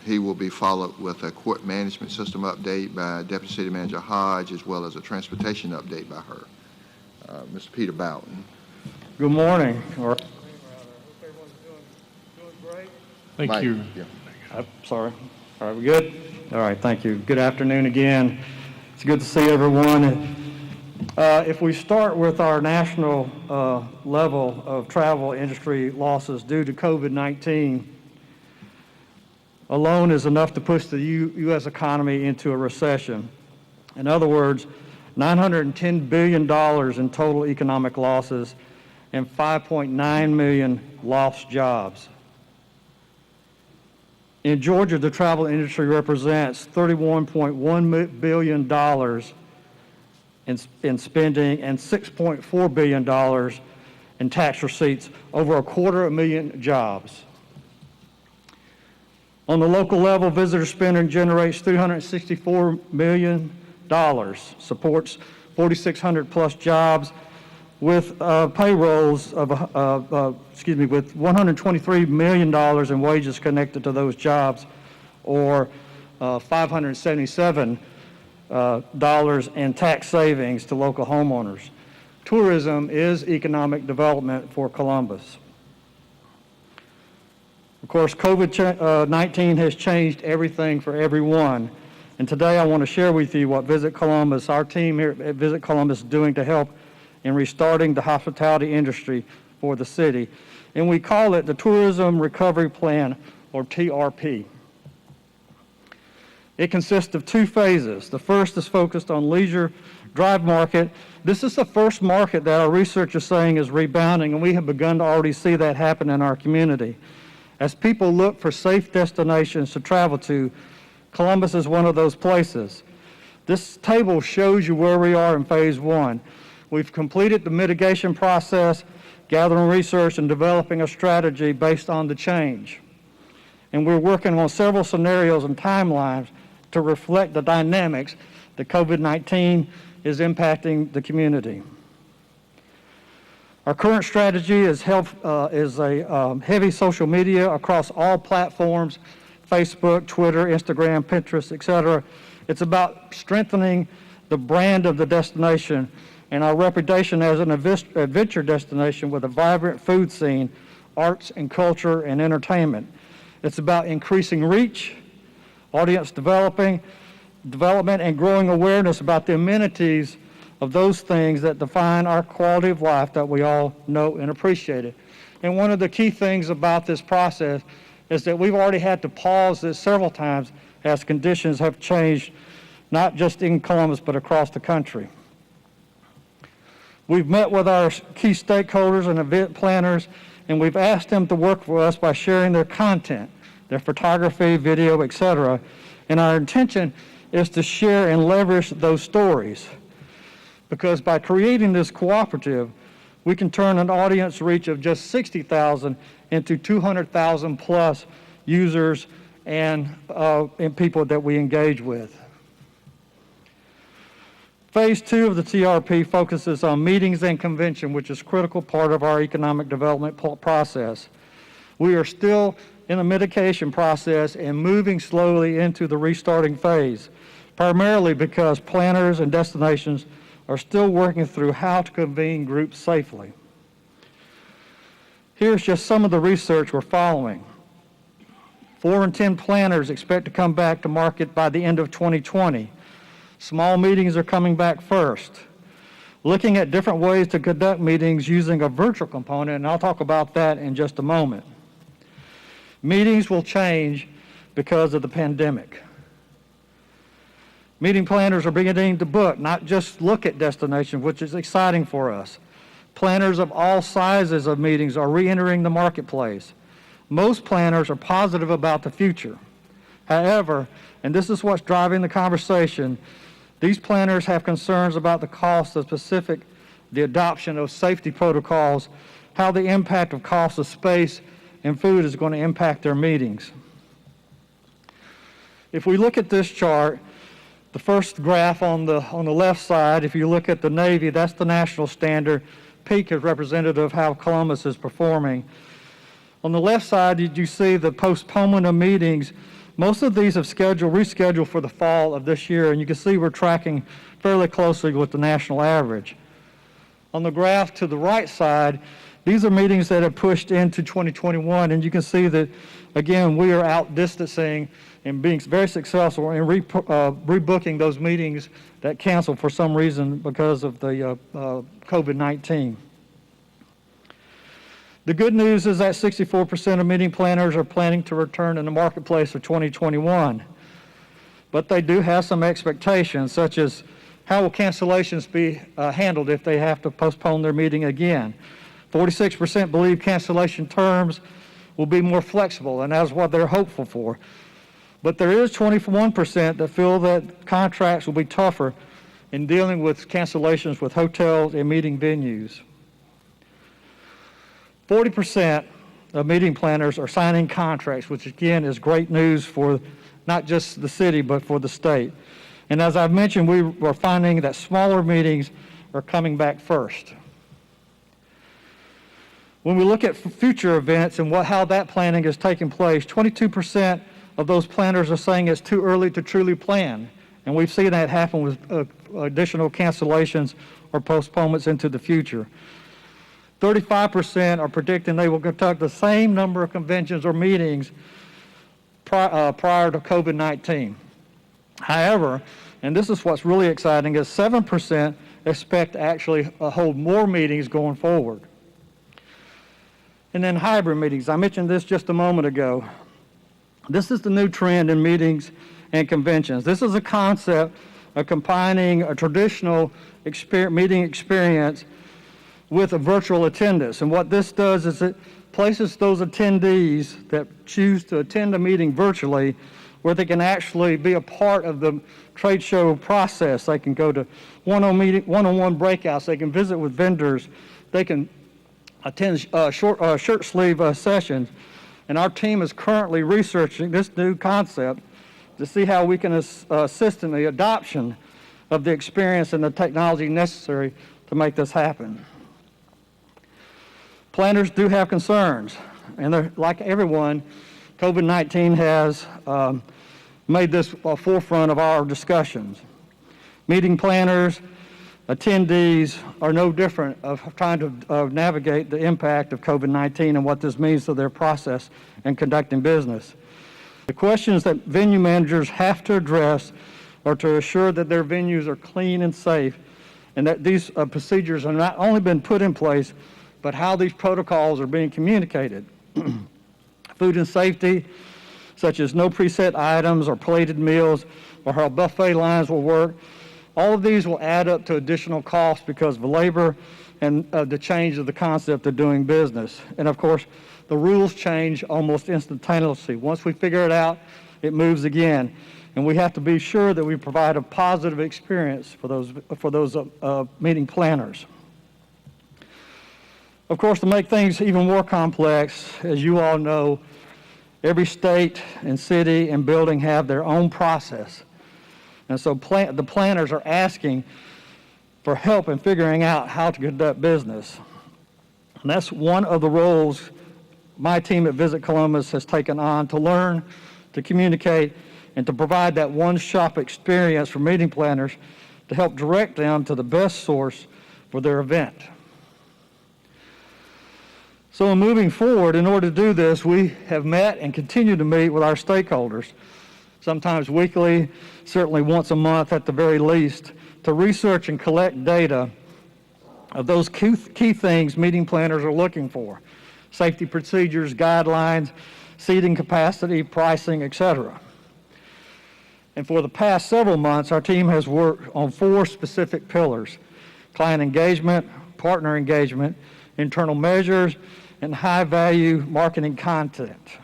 he will be followed with a court management system update by Deputy City Manager Hodge, as well as a transportation update by her. Mr. Peter Bowden. Good morning. All right. Thank Mike, you. Yeah. Sorry. All right, we good? All right, thank you. Good afternoon again. It's good to see everyone. If we start with our national level of travel industry losses due to COVID-19, alone is enough to push the U.S. economy into a recession. In other words, $910 billion in total economic losses and 5.9 million lost jobs. In Georgia, the travel industry represents $31.1 billion in spending and $6.4 billion in tax receipts, over 250,000 jobs. On the local level, visitor spending generates $364 million, supports 4,600 plus jobs, with payrolls of, with $123 million in wages connected to those jobs, or $577 in tax savings to local homeowners. Tourism is economic development for Columbus. Of course, COVID-19 has changed everything for everyone. And today I want to share with you what Visit Columbus, our team here at Visit Columbus, is doing to help in restarting the hospitality industry for the city. And we call it the Tourism Recovery Plan, or TRP. It consists of two phases. The first is focused on leisure Drive market. This is the first market that our research is saying is rebounding, and we have begun to already see that happen in our community. As people look for safe destinations to travel to, Columbus is one of those places. This table shows you where we are in phase one. We've completed the mitigation process, gathering research and developing a strategy based on the change. And we're working on several scenarios and timelines to reflect the dynamics that COVID-19 is impacting the community. Our current strategy is heavy social media across all platforms, Facebook, Twitter, Instagram, Pinterest, etc. It's about strengthening the brand of the destination and our reputation as an adventure destination with a vibrant food scene, arts and culture and entertainment. It's about increasing reach, audience development, and growing awareness about the amenities of those things that define our quality of life that we all know and appreciate it. And one of the key things about this process is that we've already had to pause this several times as conditions have changed, not just in Columbus, but across the country. We've met with our key stakeholders and event planners, and we've asked them to work with us by sharing their content, their photography, video, etc. And our intention is to share and leverage those stories, because by creating this cooperative, we can turn an audience reach of just 60,000 into 200,000 plus users and people that we engage with. Phase 2 of the TRP focuses on meetings and convention, which is a critical part of our economic development process. We are still in the mitigation process and moving slowly into the restarting phase, primarily because planners and destinations are still working through how to convene groups safely. Here's just some of the research we're following. 4 in 10 planners expect to come back to market by the end of 2020. Small meetings are coming back first. Looking at different ways to conduct meetings using a virtual component, and I'll talk about that in just a moment. Meetings will change because of the pandemic. Meeting planners are beginning to book, not just look at destinations, which is exciting for us. Planners of all sizes of meetings are re-entering the marketplace. Most planners are positive about the future. However, and this is what's driving the conversation, these planners have concerns about the cost of the adoption of safety protocols, how the impact of cost of space and food is going to impact their meetings. If we look at this chart, the first graph on the left side, if you look at the Navy, that's the national standard. Peak is representative of how Columbus is performing. On the left side, did you see the postponement of meetings? Most of these have rescheduled for the fall of this year, and you can see we're tracking fairly closely with the national average. On the graph to the right side, these are meetings that have pushed into 2021, and you can see that, again, we are outdistancing and being very successful in rebooking those meetings that canceled for some reason because of the COVID-19. The good news is that 64% of meeting planners are planning to return in the marketplace for 2021. But they do have some expectations, such as how will cancellations be handled if they have to postpone their meeting again. 46% believe cancellation terms will be more flexible, and that's what they're hopeful for. But there is 21% that feel that contracts will be tougher in dealing with cancellations with hotels and meeting venues. 40% of meeting planners are signing contracts, which again is great news for not just the city, but for the state. And as I've mentioned, we're finding that smaller meetings are coming back first. When we look at future events and how that planning is taking place, 22% of those planners are saying it's too early to truly plan. And we've seen that happen with additional cancellations or postponements into the future. 35% are predicting they will conduct the same number of conventions or meetings prior to COVID-19. However, and this is what's really exciting, is 7% expect to actually hold more meetings going forward. And then hybrid meetings. I mentioned this just a moment ago. This is the new trend in meetings and conventions. This is a concept of combining a traditional meeting experience with a virtual attendance. And what this does is it places those attendees that choose to attend a meeting virtually where they can actually be a part of the trade show process. They can go to one-on-one breakouts. They can visit with vendors. They can attend shirt sleeve sessions. And our team is currently researching this new concept to see how we can assist in the adoption of the experience and the technology necessary to make this happen. Planners do have concerns, and like everyone, COVID-19 has made this a forefront of our discussions. Meeting planners, attendees are no different of trying to navigate the impact of COVID-19 and what this means to their process in conducting business. The questions that venue managers have to address are to assure that their venues are clean and safe, and that these procedures have not only been put in place, but how these protocols are being communicated. Food and safety, such as no preset items or plated meals, or how buffet lines will work, all of these will add up to additional costs because of labor and the change of the concept of doing business. And of course, the rules change almost instantaneously. Once we figure it out, it moves again. And we have to be sure that we provide a positive experience for those meeting planners. Of course, to make things even more complex, as you all know, every state and city and building have their own process. And so the planners are asking for help in figuring out how to conduct business. And that's one of the roles my team at Visit Columbus has taken on, to learn, to communicate, and to provide that one-shop experience for meeting planners to help direct them to the best source for their event. So in moving forward, in order to do this, we have met and continue to meet with our stakeholders, sometimes weekly, certainly once a month at the very least, to research and collect data of those key things meeting planners are looking for: safety procedures, guidelines, seating capacity, pricing, etc. And for the past several months, our team has worked on 4 specific pillars: client engagement, partner engagement, internal measures, and high-value marketing content.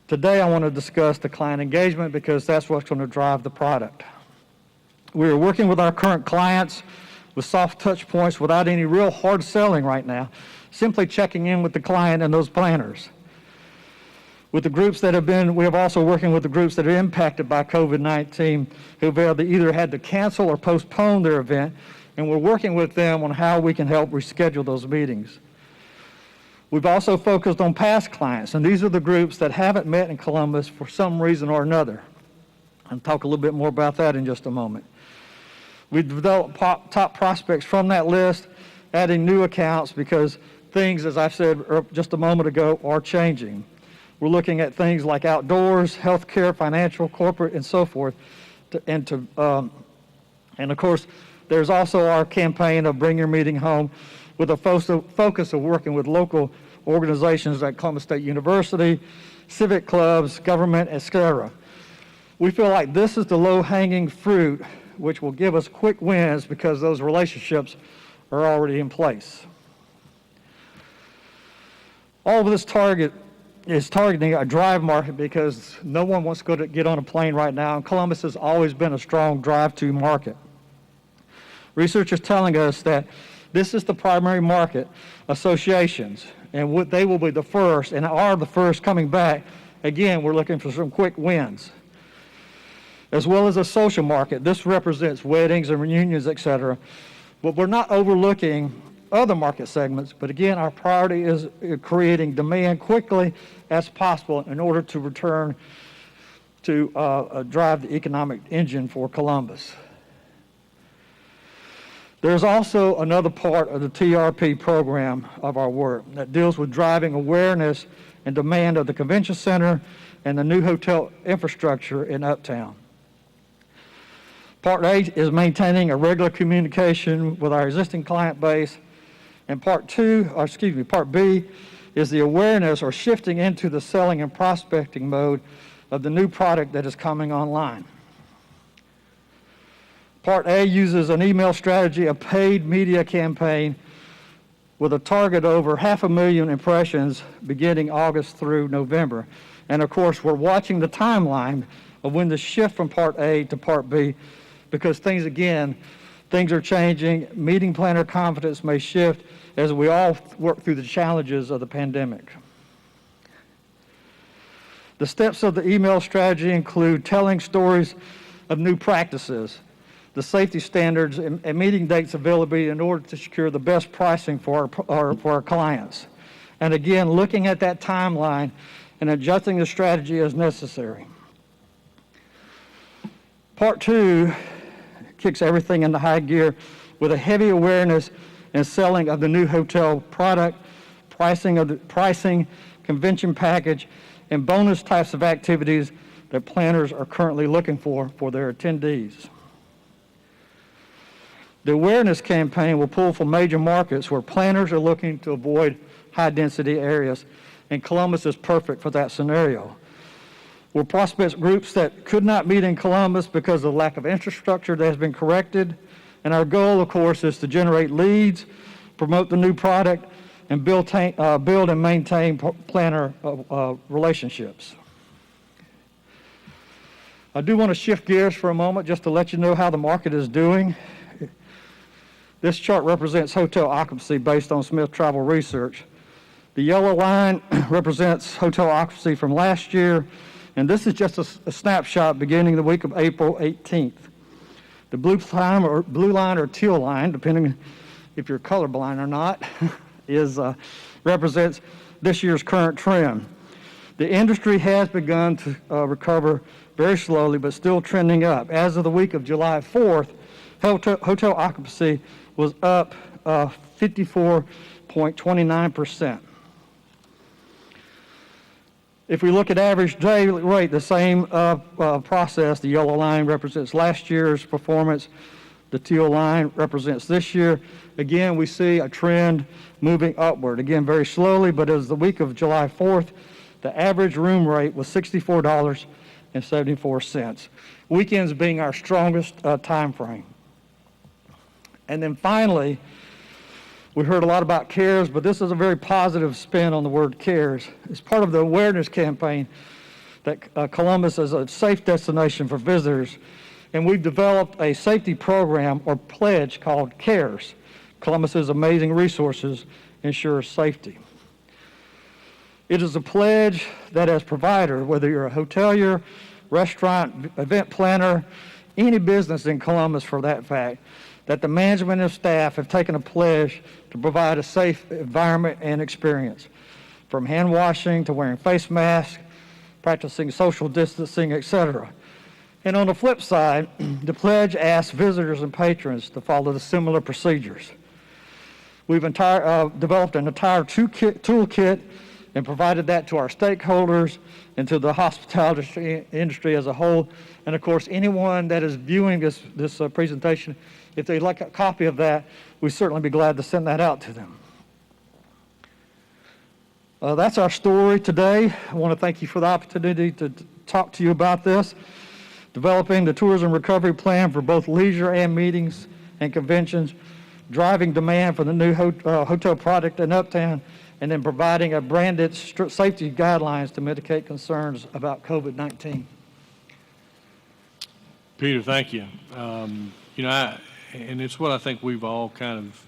Today, I want to discuss the client engagement because that's what's going to drive the product. We are working with our current clients with soft touch points without any real hard selling right now, simply checking in with the client and those planners. With the groups that we have also working with the groups that are impacted by COVID-19, who've either had to cancel or postpone their event, and we're working with them on how we can help reschedule those meetings. We've also focused on past clients, and these are the groups that haven't met in Columbus for some reason or another. I'll talk a little bit more about that in just a moment. We've developed top prospects from that list, adding new accounts because things, as I said just a moment ago, are changing. We're looking at things like outdoors, healthcare, financial, corporate, and so forth. And of course, there's also our campaign of Bring Your Meeting Home, with a focus of working with local organizations like Columbus State University, civic clubs, government, etc. We feel like this is the low-hanging fruit, which will give us quick wins because those relationships are already in place. All of this target is targeting a drive market because no one wants to get on a plane right now, and Columbus has always been a strong drive-to market. Research is telling us that this is the primary market, associations, and they will be the first and are the first coming back. Again, we're looking for some quick wins. As well as a social market, this represents weddings and reunions, etc. But we're not overlooking other market segments, but again, our priority is creating demand quickly as possible in order to return to drive the economic engine for Columbus. There's also another part of the TRP program of our work that deals with driving awareness and demand of the convention center and the new hotel infrastructure in Uptown. Part A is maintaining a regular communication with our existing client base, and Part B is the awareness or shifting into the selling and prospecting mode of the new product that is coming online. Part A uses an email strategy, a paid media campaign with a target over 500,000 impressions beginning August through November. And of course, we're watching the timeline of when the shift from Part A to Part B, because things are changing. Meeting planner confidence may shift as we all work through the challenges of the pandemic. The steps of the email strategy include telling stories of new practices, the safety standards, and meeting dates availability in order to secure the best pricing for our clients. And again, looking at that timeline and adjusting the strategy as necessary. Part 2 kicks everything into high gear with a heavy awareness and selling of the new hotel product, pricing, convention package, and bonus types of activities that planners are currently looking for their attendees. The awareness campaign will pull from major markets where planners are looking to avoid high-density areas, and Columbus is perfect for that scenario. We'll prospect groups that could not meet in Columbus because of lack of infrastructure that has been corrected, and our goal, of course, is to generate leads, promote the new product, and build and maintain planner relationships. I do want to shift gears for a moment just to let you know how the market is doing. This chart represents hotel occupancy based on Smith Travel Research. The yellow line represents hotel occupancy from last year, and this is just a snapshot beginning the week of April 18th. The blue line or teal line, depending if you're colorblind or not, represents this year's current trend. The industry has begun to recover very slowly, but still trending up. As of the week of July 4th, hotel occupancy was up 54.29%. If we look at average daily rate, the same process. The yellow line represents last year's performance. The teal line represents this year. Again, we see a trend moving upward. Again, very slowly, but as the week of July 4th, the average room rate was $64.74. Weekends being our strongest time frame. And then finally, we heard a lot about CARES, but this is a very positive spin on the word CARES. It's part of the awareness campaign that Columbus is a safe destination for visitors, and we've developed a safety program or pledge called CARES. Columbus's amazing resources ensure safety. It is a pledge that as provider, whether you're a hotelier, restaurant, event planner, any business in Columbus for that fact, that the management and staff have taken a pledge to provide a safe environment and experience, from hand washing to wearing face masks, practicing social distancing, etc. And on the flip side, the pledge asks visitors and patrons to follow the similar procedures. We've developed an entire toolkit and provided that to our stakeholders and to the hospitality industry as a whole. And of course, anyone that is viewing this presentation, if they'd like a copy of that, we'd certainly be glad to send that out to them. That's our story today. I want to thank you for the opportunity to talk to you about this. Developing the tourism recovery plan for both leisure and meetings and conventions, driving demand for the new hotel product in Uptown, and then providing a branded safety guidelines to mitigate concerns about COVID-19. Peter, thank you. And it's what I think we've all kind of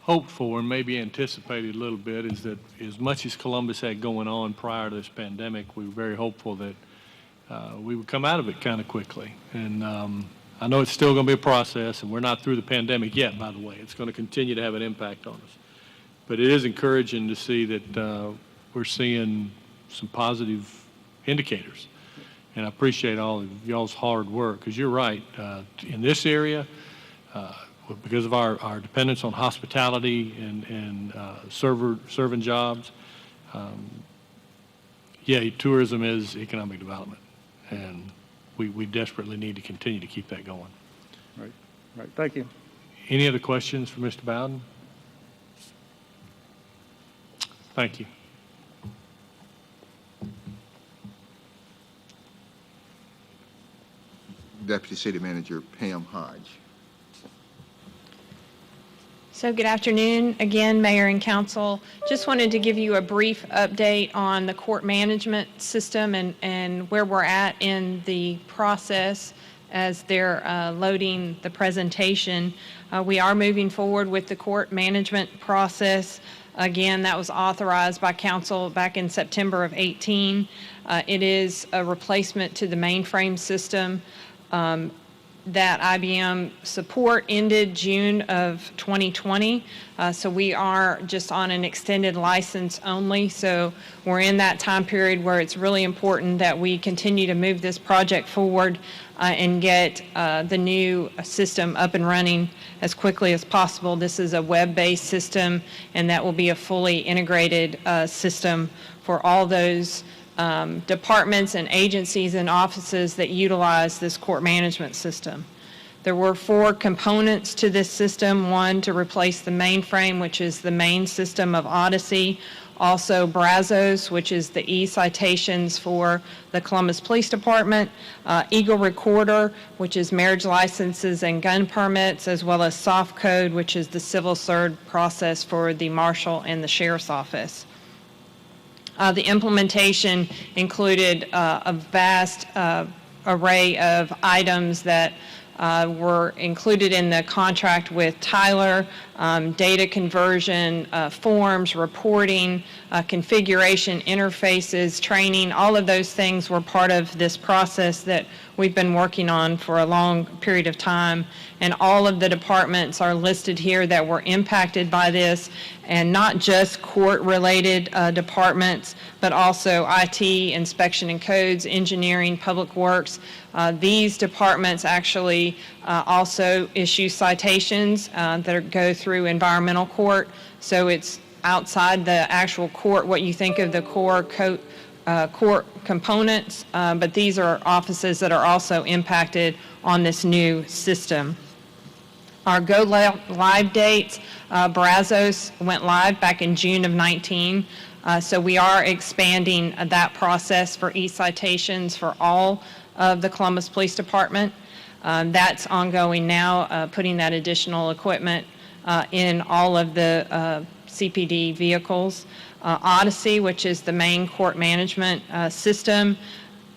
hoped for and maybe anticipated a little bit, is that as much as Columbus had going on prior to this pandemic, we were very hopeful that we would come out of it kind of quickly. And I know it's still going to be a process, and we're not through the pandemic yet, by the way. It's going to continue to have an impact on us. But it is encouraging to see that we're seeing some positive indicators. And I appreciate all of y'all's hard work, because you're right. In this area, because of our dependence on hospitality and serving jobs, tourism is economic development, and we desperately need to continue to keep that going. Right. Thank you. Any other questions for Mr. Bowden? Thank you. Deputy City Manager Pam Hodge. So good afternoon again, Mayor and Council. Just wanted to give you a brief update on the court management system and where we're at in the process as they're loading the presentation. We are moving forward with the court management process. Again, that was authorized by Council back in September of 18. It is a replacement to the mainframe system. That IBM support ended June of 2020, so we are just on an extended license only. So we're in that time period where it's really important that we continue to move this project forward and get the new system up and running as quickly as possible. This is a web-based system, and that will be a fully integrated system for all those departments and agencies and offices that utilize this court management system. There were 4 components to this system. 1, to replace the mainframe, which is the main system of Odyssey. Also Brazos, which is the e-citations for the Columbus Police Department. Eagle Recorder, which is marriage licenses and gun permits, as well as Soft Code, which is the civil cert process for the Marshal and the Sheriff's Office. The implementation included a vast array of items that were included in the contract with Tyler, data conversion, forms, reporting, configuration, interfaces, training. All of those things were part of this process that we've been working on for a long period of time. And all of the departments are listed here that were impacted by this, and not just court-related departments, but also IT, inspection and codes, engineering, public works. These departments actually also issue citations that go through environmental court. So it's outside the actual court, what you think of the core court components, but these are offices that are also impacted on this new system. Our go live dates, Brazos went live back in June of 19. So we are expanding that process for e-citations for all of the Columbus Police Department. That's ongoing now, putting that additional equipment in all of the CPD vehicles. Odyssey, which is the main court management system.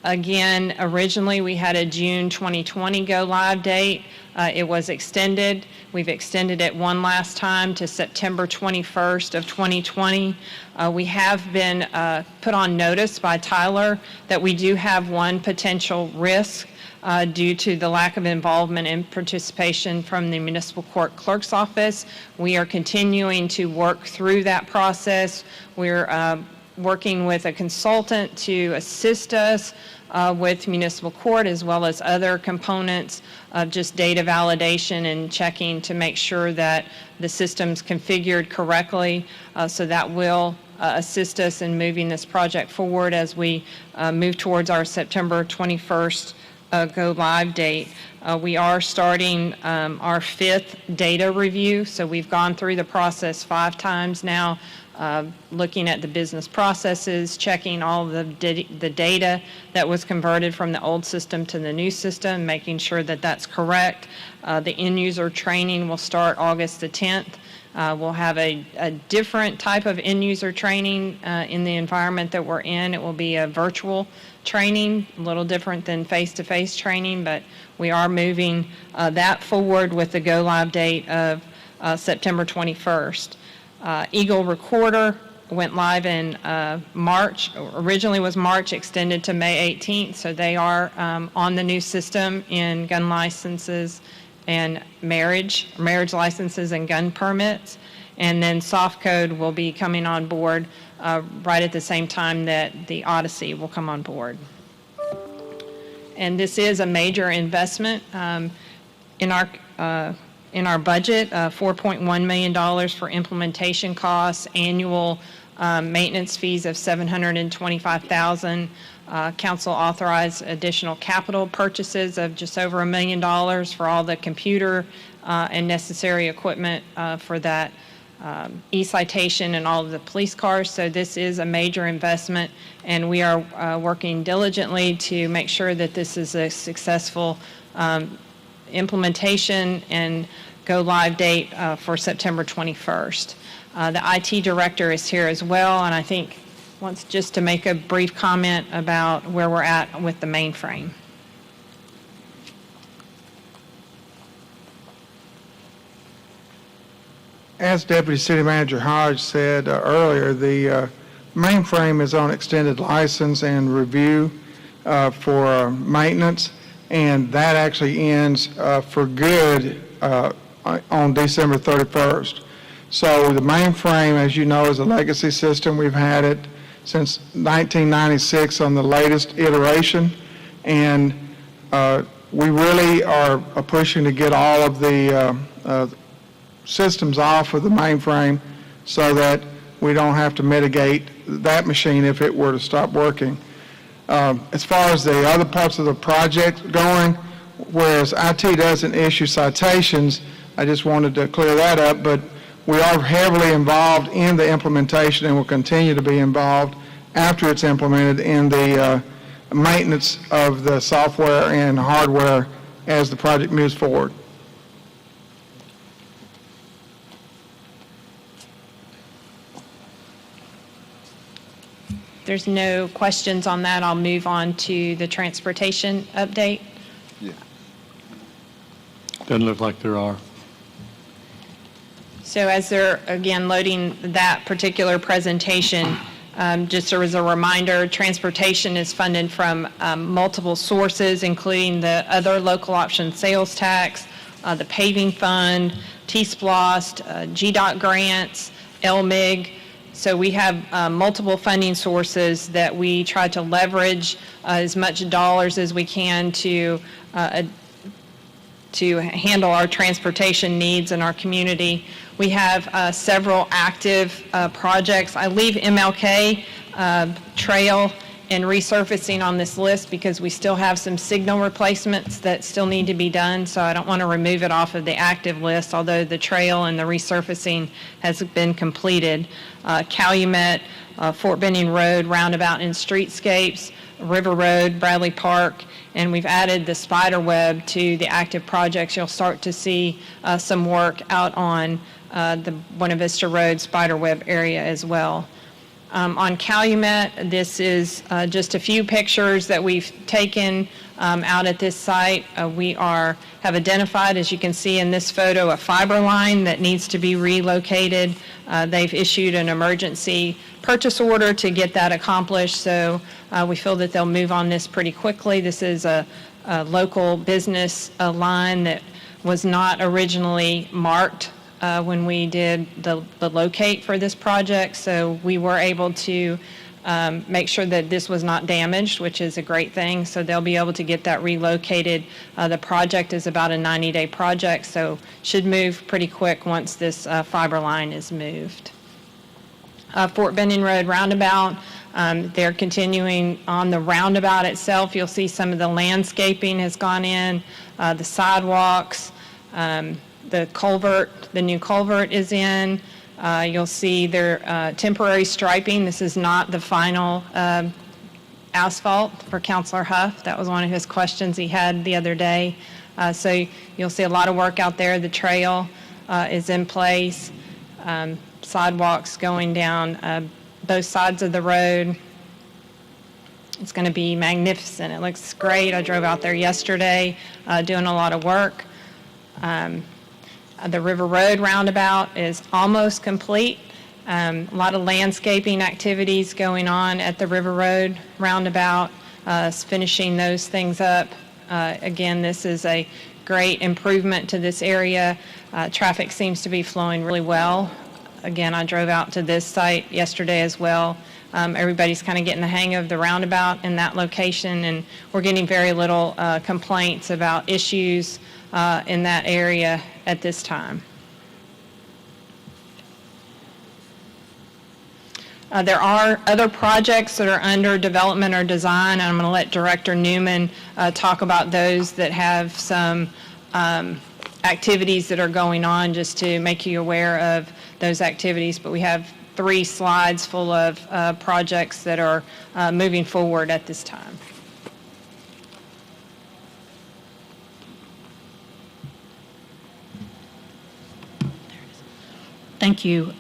Again, originally we had a June 2020 go live date. It was extended. We've extended it one last time to September 21st of 2020. We have been put on notice by Tyler that we do have one potential risk due to the lack of involvement and participation from the Municipal Court Clerk's Office. We are continuing to work through that process. We're working with a consultant to assist us with municipal court, as well as other components of just data validation and checking to make sure that the system's configured correctly. So that will assist us in moving this project forward as we move towards our September 21st go live date. We are starting our 5th data review. So we've gone through the process 5 times now, looking at the business processes, checking all the data that was converted from the old system to the new system, making sure that that's correct. The end user training will start August the 10th. We'll have a different type of end user training in the environment that we're in. It will be a virtual training, a little different than face-to-face training, but we are moving that forward with the go live date of September 21st. Eagle Recorder went live in March. Originally was March, extended to May 18th, so they are on the new system in gun licenses and marriage licenses and gun permits. And then Soft Code will be coming on board right at the same time that the Odyssey will come on board. And this is a major investment in our budget, $4.1 million for implementation costs, annual maintenance fees of $725,000. Council authorized additional capital purchases of just over $1 million for all the computer and necessary equipment for that e-citation and all of the police cars. So this is a major investment, and we are working diligently to make sure that this is a successful implementation and go live date for September 21st. The IT director is here as well, and I think wants just to make a brief comment about where we're at with the mainframe. As Deputy City Manager Hodge said earlier, the mainframe is on extended license and review for maintenance, and that actually ends for good on December 31st. So the mainframe, as you know, is a legacy system. We've had it since 1996 on the latest iteration, and we really are pushing to get all of the systems off of the mainframe so that we don't have to mitigate that machine if it were to stop working. As far as the other parts of the project going, whereas IT doesn't issue citations, I just wanted to clear that up, but we are heavily involved in the implementation and will continue to be involved after it's implemented in the maintenance of the software and hardware as the project moves forward. There's no questions on that. I'll move on to the transportation update. Yeah. Doesn't look like there are. So as they're, again, loading that particular presentation, just as a reminder, transportation is funded from multiple sources, including the other local option sales tax, the paving fund, T-SPLOST, GDOT grants, LMIG. So we have multiple funding sources that we try to leverage as much dollars as we can to handle our transportation needs in our community. We have several active projects. I leave MLK Trail and resurfacing on this list because we still have some signal replacements that still need to be done, so I don't want to remove it off of the active list, although the trail and the resurfacing has been completed. Calumet, Fort Benning Road, Roundabout and Streetscapes, River Road, Bradley Park, and we've added the spider web to the active projects. You'll start to see some work out on the Buena Vista Road spider web area as well. On Calumet, this is just a few pictures that we've taken out at this site. We have identified, as you can see in this photo, a fiber line that needs to be relocated. They've issued an emergency purchase order to get that accomplished, so we feel that they'll move on this pretty quickly. This is a local business line that was not originally marked when we did the locate for this project, so we were able to make sure that this was not damaged, which is a great thing, so they'll be able to get that relocated. The project is about a 90-day project, so should move pretty quick once this fiber line is moved. Fort Benning Road Roundabout, they're continuing on the roundabout itself. You'll see some of the landscaping has gone in, the sidewalks, the culvert, the new culvert is in. You'll see their temporary striping. This is not the final asphalt for Councilor Huff. That was one of his questions he had the other day. So you'll see a lot of work out there. The trail is in place. Sidewalks going down both sides of the road. It's going to be magnificent. It looks great. I drove out there yesterday doing a lot of work. The River Road roundabout is almost complete. A lot of landscaping activities going on at the River Road roundabout, finishing those things up. Again, this is a great improvement to this area. Traffic seems to be flowing really well. Again, I drove out to this site yesterday as well. Everybody's kind of getting the hang of the roundabout in that location, and we're getting very little complaints about issues in that area at this time. There are other projects that are under development or design, and I'm going to let Director Newman talk about those that have some activities that are going on, just to make you aware of those activities. But we have 3 slides full of projects that are moving forward at this time. Thank you.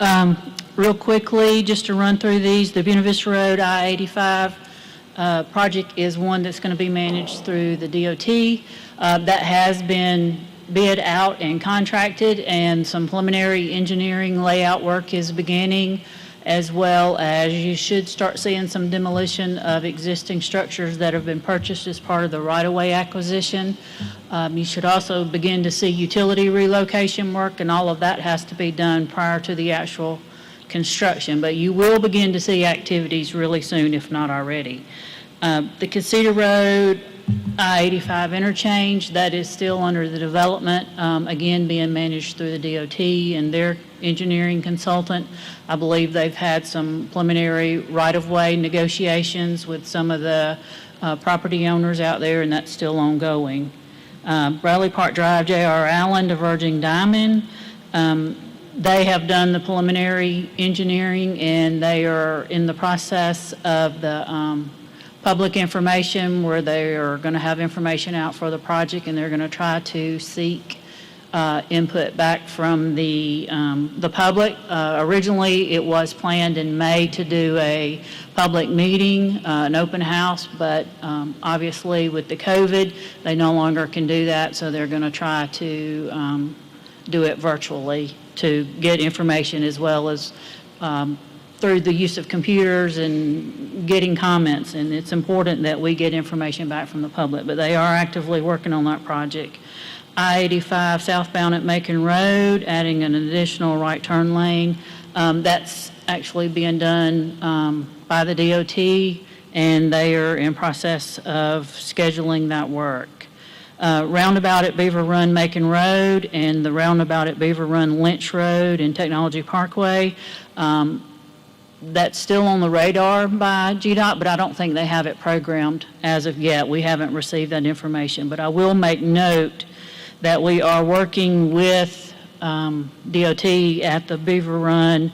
Real quickly, just to run through these, the Buena Vista Road I-85 project is one that's going to be managed through the DOT. That has been bid out and contracted, and some preliminary engineering layout work is beginning, as well as you should start seeing some demolition of existing structures that have been purchased as part of the right-of-way acquisition. You should also begin to see utility relocation work, and all of that has to be done prior to the actual construction. But you will begin to see activities really soon, if not already. The Casita Road I-85 interchange, that is still under the development, again being managed through the DOT and their engineering consultant. I believe they've had some preliminary right-of-way negotiations with some of the property owners out there, and that's still ongoing. Bradley Park Drive, J.R. Allen, diverging diamond. They have done the preliminary engineering, and they are in the process of the public information, where they are going to have information out for the project, and they're going to try to seek input back from the public. Originally, it was planned in May to do a public meeting, an open house, but obviously with the COVID, they no longer can do that, so they're going to try to do it virtually to get information, as well as through the use of computers and getting comments. And it's important that we get information back from the public, but they are actively working on that project. I-85 southbound at Macon Road, adding an additional right turn lane. That's actually being done by the DOT, and they are in process of scheduling that work. Roundabout at Beaver Run Macon Road, and the roundabout at Beaver Run Lynch Road and Technology Parkway. That's still on the radar by GDOT, but I don't think they have it programmed as of yet. We haven't received that information, but I will make note that we are working with DOT at the Beaver Run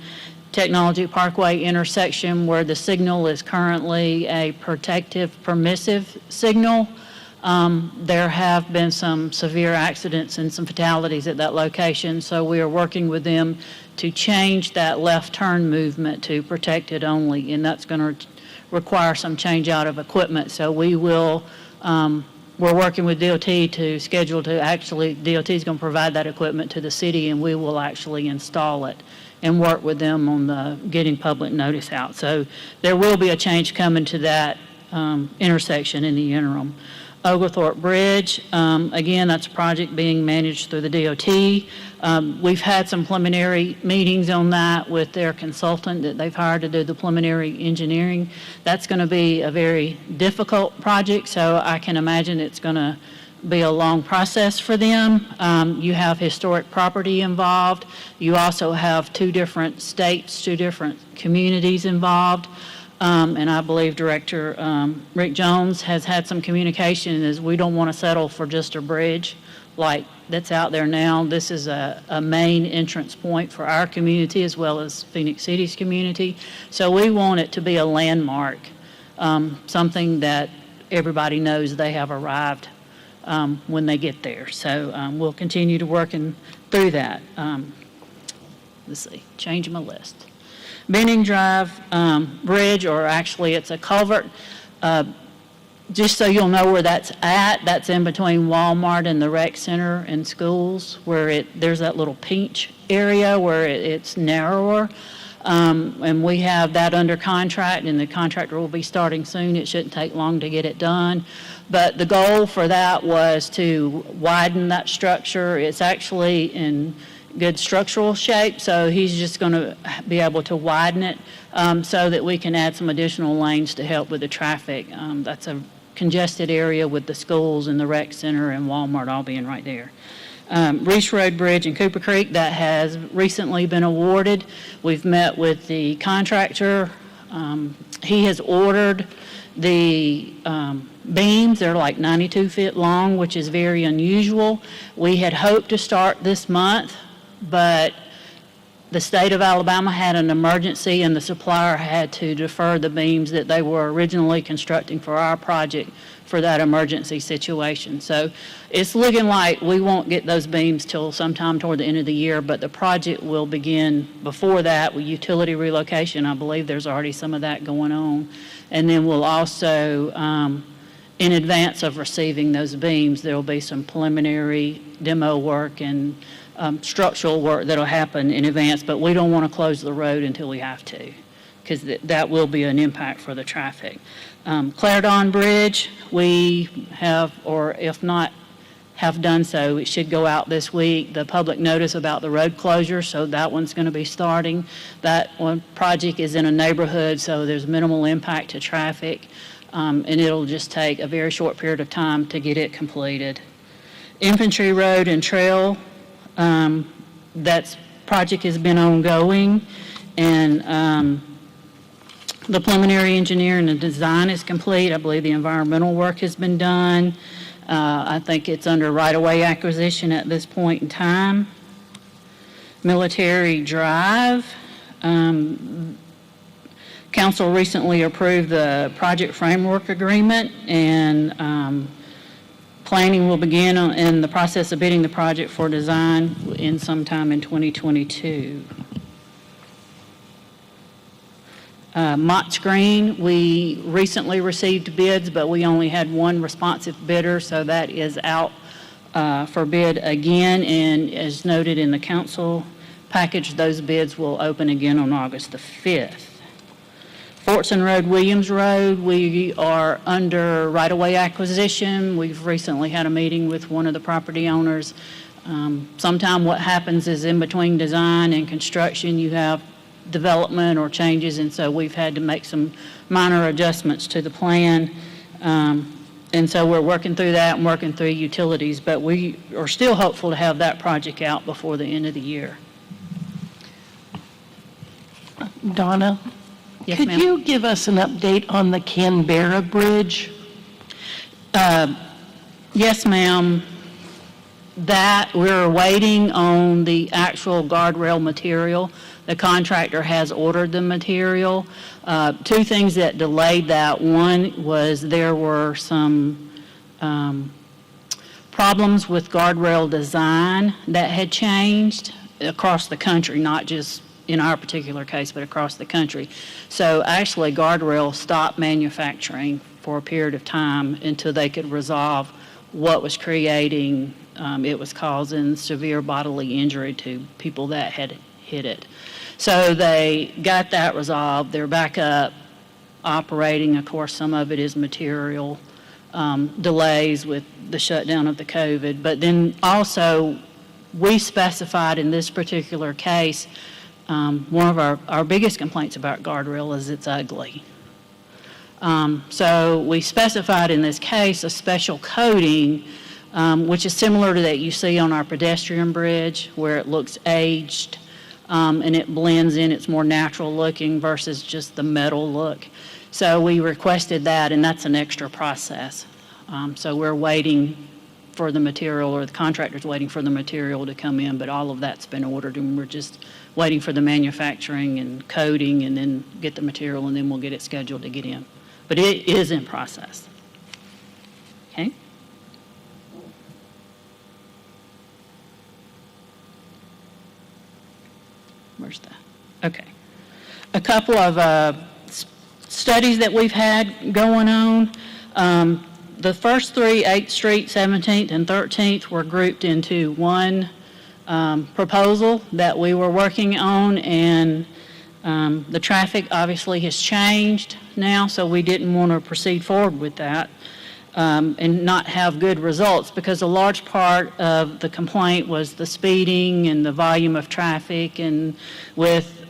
Technology Parkway intersection, where the signal is currently a protective permissive signal. There have been some severe accidents and some fatalities at that location, so we are working with them to change that left turn movement to protected only, and that's going to require some change out of equipment. So we will, we're working with DOT to schedule to actually, DOT is going to provide that equipment to the city, and we will actually install it and work with them on the getting public notice out. So there will be a change coming to that intersection in the interim. Oglethorpe Bridge, again, that's a project being managed through the DOT. We've had some preliminary meetings on that with their consultant that they've hired to do the preliminary engineering. That's going to be a very difficult project, so I can imagine it's going to be a long process for them. You have historic property involved. You also have two different states, two different communities involved. And I believe Director Rick Jones has had some communication, as we don't want to settle for just a bridge like that's out there now. This is a main entrance point for our community as well as Phoenix City's community. So we want it to be a landmark, something that everybody knows they have arrived when they get there. So we'll continue to work through that. Let's see, change my list. Benning Drive Bridge, or actually it's a culvert. Just so you'll know where that's at, that's in between Walmart and the rec center and schools, where there's that little pinch area where it's narrower. And we have that under contract, and the contractor will be starting soon. It shouldn't take long to get it done. But the goal for that was to widen that structure. It's actually in good structural shape, so he's just going to be able to widen it so that we can add some additional lanes to help with the traffic. That's a congested area with the schools and the rec center and Walmart all being right there. Reese Road Bridge in Cooper Creek, that has recently been awarded. We've met with the contractor. He has ordered the beams. They're like 92 feet long, which is very unusual. We had hoped to start this month, but the state of Alabama had an emergency and the supplier had to defer the beams that they were originally constructing for our project for that emergency situation. So it's looking like we won't get those beams till sometime toward the end of the year, but the project will begin before that with utility relocation. I believe there's already some of that going on. And then we'll also, in advance of receiving those beams, there will be some preliminary demo work and structural work that'll happen in advance, but we don't want to close the road until we have to, because that will be an impact for the traffic. Clarendon Bridge, we have, or if not have done so, it should go out this week, the public notice about the road closure, so that one's going to be starting. That one project is in a neighborhood, so there's minimal impact to traffic, and it'll just take a very short period of time to get it completed. Infantry Road and Trail, that project has been ongoing, and the preliminary engineering and design is complete. I believe the environmental work has been done. I think it's under right-of-way acquisition at this point in time. Military Drive, council recently approved the project framework agreement, and planning will begin in the process of bidding the project for design in sometime in 2022. Mott's Green, we recently received bids, but we only had one responsive bidder, so that is out for bid again. And as noted in the council package, those bids will open again on August the 5th. Fortson Road, Williams Road, we are under right-of-way acquisition. We've recently had a meeting with one of the property owners. Sometime what happens is in between design and construction, you have development or changes, and so we've had to make some minor adjustments to the plan. And so we're working through that and working through utilities, but we are still hopeful to have that project out before the end of the year. Donna? Yes, Could ma'am. you give us an update on the Canberra Bridge? Yes, ma'am. That we're waiting on the actual guardrail material. The contractor has ordered the material. Two things that delayed that. One was there were some problems with guardrail design that had changed across the country, not just in our particular case, but across the country. So actually, guardrail stopped manufacturing for a period of time until they could resolve what was creating, it was causing severe bodily injury to people that had hit it. So they got that resolved. They're back up operating. Of course, some of it is material delays with the shutdown of the COVID. But then also, we specified in this particular case, one of our biggest complaints about guardrail is it's ugly. So we specified in this case a special coating, which is similar to that you see on our pedestrian bridge, where it looks aged and it blends in. It's more natural looking versus just the metal look. So we requested that, and that's an extra process. So we're waiting for the material, or the contractor's waiting for the material to come in, but all of that's been ordered, and we're just waiting for the manufacturing and coding, and then get the material, and then we'll get it scheduled to get in. But it is in process. Okay? Where's that? Okay. A couple of studies that we've had going on. The first three, 8th Street, 17th, and 13th, were grouped into one proposal that we were working on, and the traffic obviously has changed now, so we didn't want to proceed forward with that and not have good results, because a large part of the complaint was the speeding and the volume of traffic, and with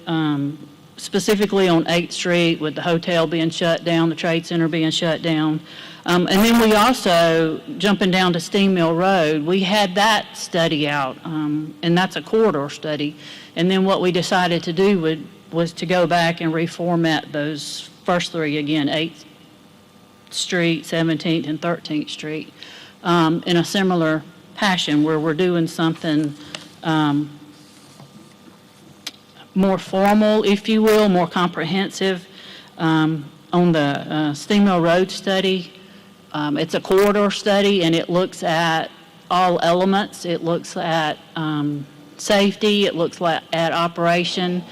specifically on 8th Street with the hotel being shut down, the Trade Center being shut down. And then we also, jumping down to Steam Mill Road, we had that study out, and that's a corridor study. And then what we decided to do was to go back and reformat those first three again, 8th Street, 17th, and 13th Street, in a similar passion, where we're doing something more formal, if you will, more comprehensive. On the Steam Mill Road study, it's a corridor study, and it looks at all elements. It looks at safety, it looks at operation,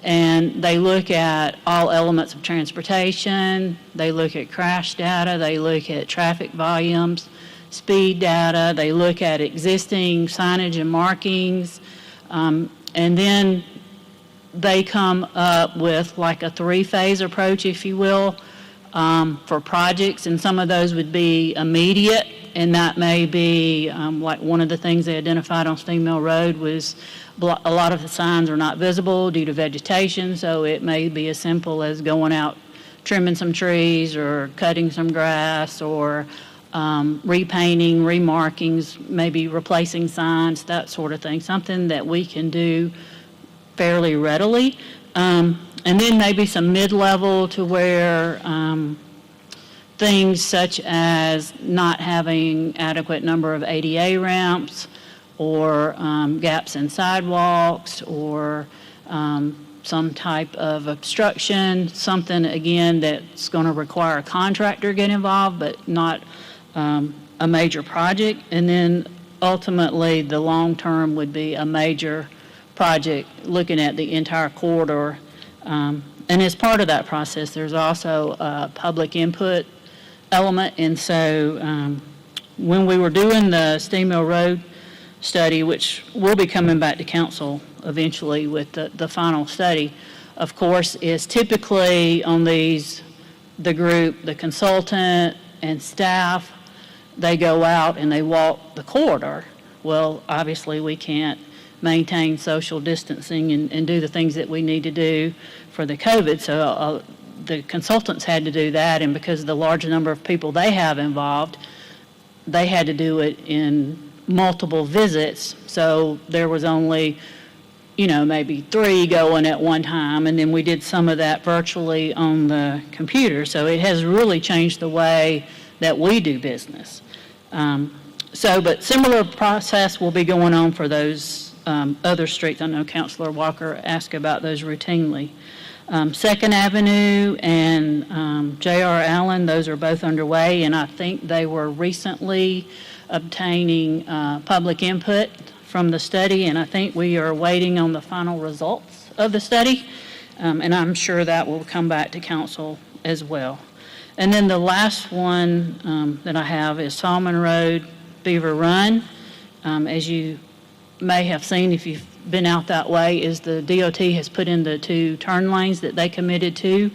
and they look at all elements of transportation. They look at crash data, they look at traffic volumes, speed data, they look at existing signage and markings, and then they come up with like a three-phase approach, if you will, for projects, and some of those would be immediate, and that may be like one of the things they identified on Steam Mill Road was a lot of the signs are not visible due to vegetation, so it may be as simple as going out, trimming some trees or cutting some grass or repainting, remarkings, maybe replacing signs, that sort of thing, something that we can do fairly readily. And then maybe some mid-level to where things such as not having adequate number of ADA ramps or gaps in sidewalks or some type of obstruction, something, again, that's going to require a contractor to get involved, but not a major project. And then ultimately, the long term would be a major project looking at the entire corridor. And as part of that process, there's also a public input element. And so when we were doing the Steam Mill Road study, which will be coming back to council eventually with the final study, of course, is typically on these, the group, the consultant and staff, they go out and they walk the corridor. Well, obviously we can't maintain social distancing and do the things that we need to do for the COVID. So the consultants had to do that, and because of the large number of people they have involved, they had to do it in multiple visits. So there was only, maybe 3 going at one time, and then we did some of that virtually on the computer. So it has really changed the way that we do business. But similar process will be going on for those other streets. I know Councilor Walker asked about those routinely. Second Avenue and J.R. Allen, those are both underway, and I think they were recently obtaining public input from the study, and I think we are waiting on the final results of the study, and I'm sure that will come back to council as well. And then the last one that I have is Salmon Road, Beaver Run. As you may have seen if you've been out that way, is the DOT has put in the 2 turn lanes that they committed to.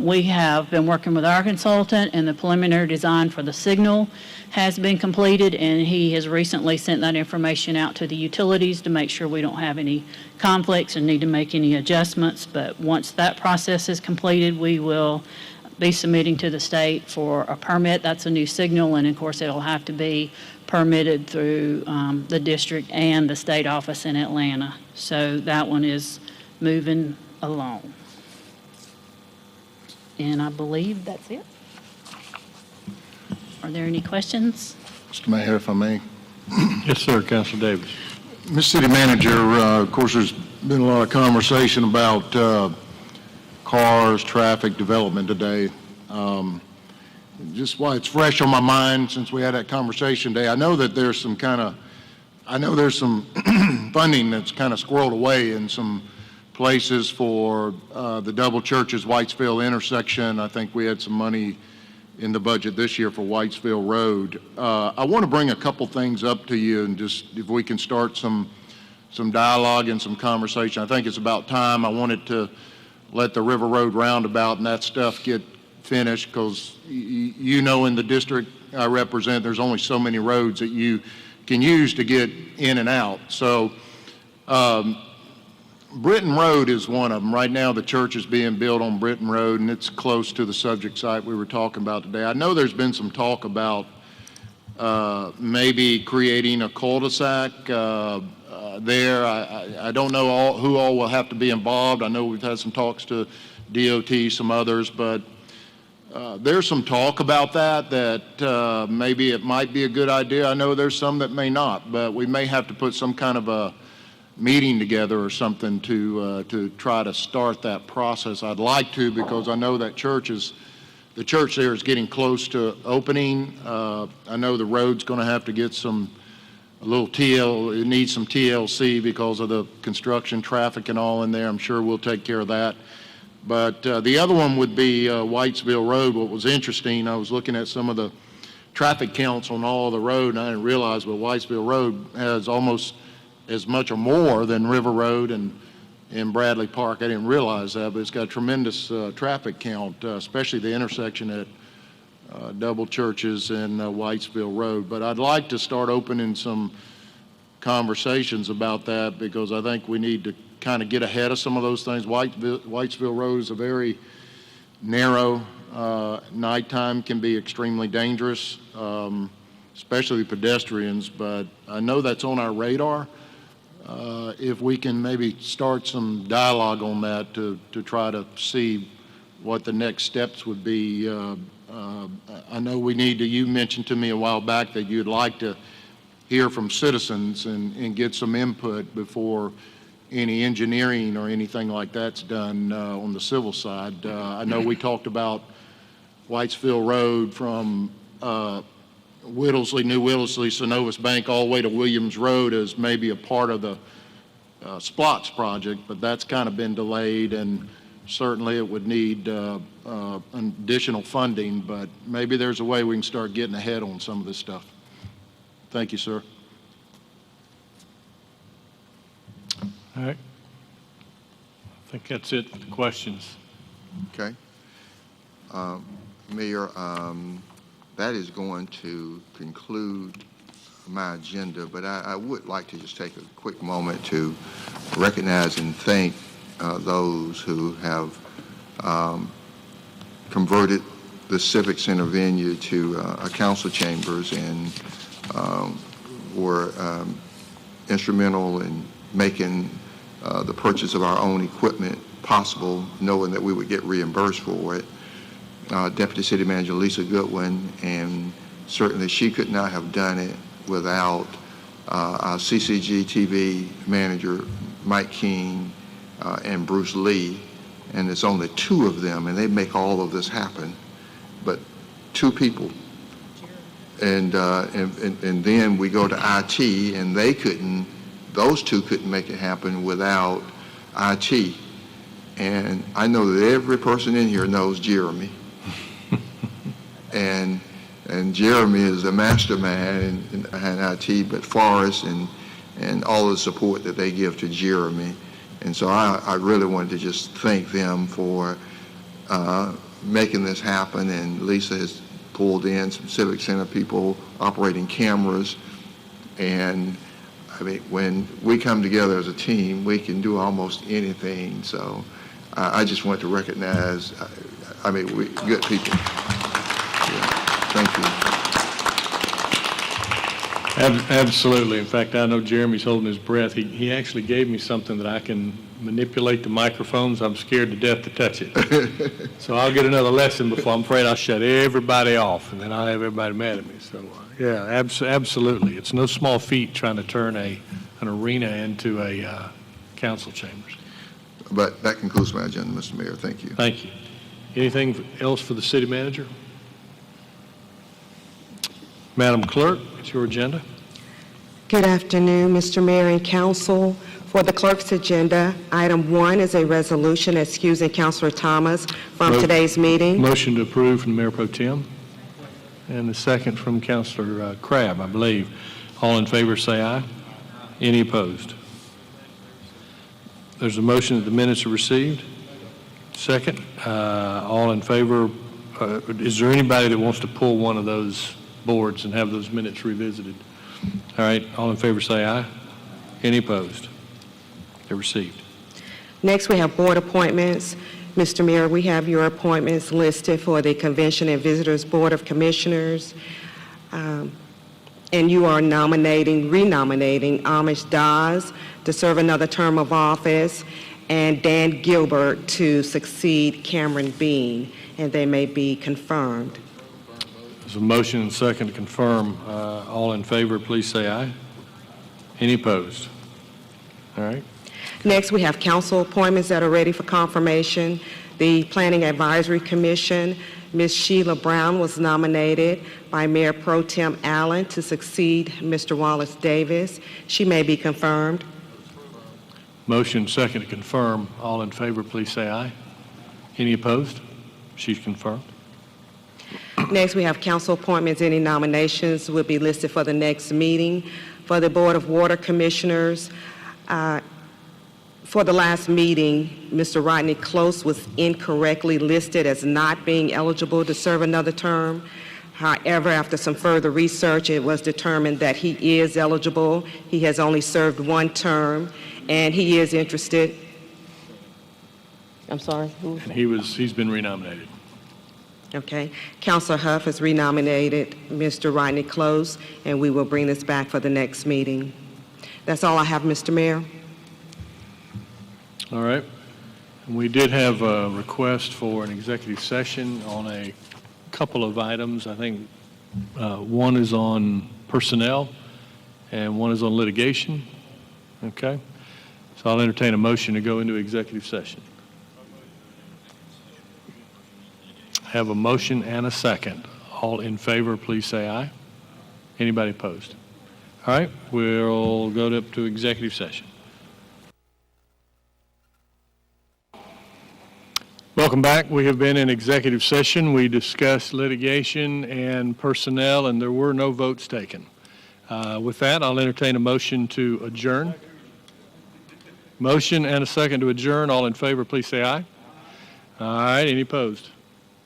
We have been working with our consultant, and the preliminary design for the signal has been completed, and he has recently sent that information out to the utilities to make sure we don't have any conflicts and need to make any adjustments. But once that process is completed, we will be submitting to the state for a permit. That's a new signal, and of course it'll have to be permitted through the district and the state office in Atlanta. So that one is moving along. And I believe that's it. Are there any questions? Mr. Mayor, if I may. Yes, sir, Councilor Davis. Mr. City Manager, of course, there's been a lot of conversation about cars, traffic development today. Just why it's fresh on my mind since we had that conversation today, I know that there's some funding that's kind of squirreled away in some places for the Double Churches Whitesville intersection. I think we had some money in the budget this year for Whitesville Road. I want to bring a couple things up to you, and just if we can start some dialogue and some conversation. I think it's about time. I wanted to let the River Road roundabout and that stuff get finished, because in the district I represent, there's only so many roads that you can use to get in and out. So Britton Road is one of them. Right now the church is being built on Britton Road, and it's close to the subject site we were talking about today. I know there's been some talk about maybe creating a cul-de-sac there. I don't know who all will have to be involved. I know we've had some talks to DOT, some others, but there's some talk about that maybe it might be a good idea. I know there's some that may not, but we may have to put some kind of meeting together or something to try to start that process. I'd like to, because I know that the church there is getting close to opening. I know the road's going to have to get it needs some TLC because of the construction traffic and all in there. I'm sure we'll take care of that. But the other one would be Whitesville Road. What was interesting, I was looking at some of the traffic counts on all of the road, and I didn't realize, but Whitesville Road has almost as much or more than River Road and in Bradley Park. I didn't realize that, but it's got tremendous traffic count, especially the intersection at Double Churches and Whitesville Road. But I'd like to start opening some conversations about that, because I think we need to kind of get ahead of some of those things. Whitesville Road is a very narrow, nighttime can be extremely dangerous, especially pedestrians, but I know that's on our radar. If we can maybe start some dialogue on that to try to see what the next steps would be. I know you mentioned to me a while back that you'd like to hear from citizens and get some input before any engineering or anything like that's done on the civil side. I know we talked about Whitesville Road from Whittlesey, New Whittlesey, Synovus Bank, all the way to Williams Road as maybe a part of the SPLOTS project, but that's kind of been delayed, and certainly it would need additional funding, but maybe there's a way we can start getting ahead on some of this stuff. Thank you, sir. All right. I think that's it for the questions. Okay. Mayor, that is going to conclude my agenda, but I would like to just take a quick moment to recognize and thank those who have converted the Civic Center venue to a council chambers and were instrumental in making the purchase of our own equipment possible, knowing that we would get reimbursed for it. Deputy City Manager Lisa Goodwin, and certainly she could not have done it without our CCG TV manager Mike King and Bruce Lee, and it's only two of them, and they make all of this happen. But two people, and then we go to IT, and those two couldn't make it happen without IT. And I know that every person in here knows Jeremy. and Jeremy is the mastermind in IT, but Forrest and all the support that they give to Jeremy. And so I really wanted to just thank them for making this happen. And Lisa has pulled in some Civic Center people operating cameras. And I mean, when we come together as a team, we can do almost anything. So I just want to recognize, we good people. Yeah, thank you. Absolutely. In fact, I know Jeremy's holding his breath. He actually gave me something that I can manipulate the microphones. I'm scared to death to touch it. So I'll get another lesson before I'm afraid I'll shut everybody off, and then I'll have everybody mad at me. So, yeah, absolutely. It's no small feat trying to turn an arena into a council chambers. But that concludes my agenda, Mr. Mayor. Thank you. Thank you. Anything else for the city manager? Madam Clerk, it's your agenda. Good afternoon, Mr. Mayor and Council. For the clerk's agenda, item 1 is a resolution excusing Councilor Thomas from today's meeting. Motion to approve from Mayor Pro Tem. And the second from Councilor Crabb, I believe. All in favor say aye. Any opposed? There's a motion that the minutes are received. Second, all in favor. Is there anybody that wants to pull one of those boards and have those minutes revisited? All right, all in favor say aye. Any opposed? They're received. Next, we have board appointments. Mr. Mayor, we have your appointments listed for the Convention and Visitors Board of Commissioners. And you are renominating Amish Dawes to serve another term of office, and Dan Gilbert to succeed Cameron Bean, and they may be confirmed. There's a motion and second to confirm. All in favor, please say aye. Any opposed? All right. Next, we have council appointments that are ready for confirmation. The Planning Advisory Commission, Ms. Sheila Brown was nominated by Mayor Pro Tem Allen to succeed Mr. Wallace Davis. She may be confirmed. Motion second to confirm. All in favor, please say aye. Any opposed? She's confirmed. Next, we have council appointments. Any nominations will be listed for the next meeting. For the Board of Water Commissioners, for the last meeting, Mr. Rodney Close was incorrectly listed as not being eligible to serve another term. However, after some further research, it was determined that he is eligible. He has only served one term, and he is interested. I'm sorry, who was that? He's been renominated. Okay. Councilor Huff has renominated Mr. Rodney Close, and we will bring this back for the next meeting. That's all I have, Mr. Mayor. All right. We did have a request for an executive session on a couple of items. I think one is on personnel and one is on litigation. Okay. So I'll entertain a motion to go into executive session. Have a motion and a second. All in favor, please say aye. Anybody opposed? All right, we'll go up to executive session. Welcome back. We have been in executive session. We discussed litigation and personnel, and there were no votes taken. With that, I'll entertain a motion to adjourn. Motion and a second to adjourn. All in favor, please say aye. All right, any opposed?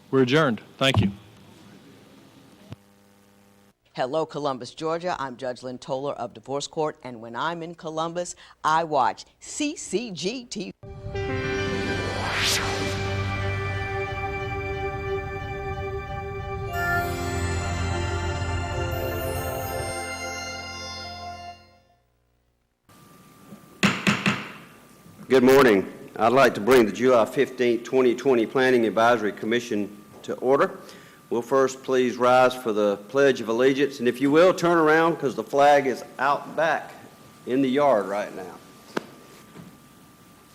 We're adjourned. Thank you. Hello, Columbus, Georgia. I'm Judge Lynn Toller of Divorce Court, and when I'm in Columbus, I watch CCG TV. Good morning. I'd like to bring the July 15, 2020 Planning Advisory Commission to order. We'll first please rise for the Pledge of Allegiance, and if you will, turn around because the flag is out back in the yard right now.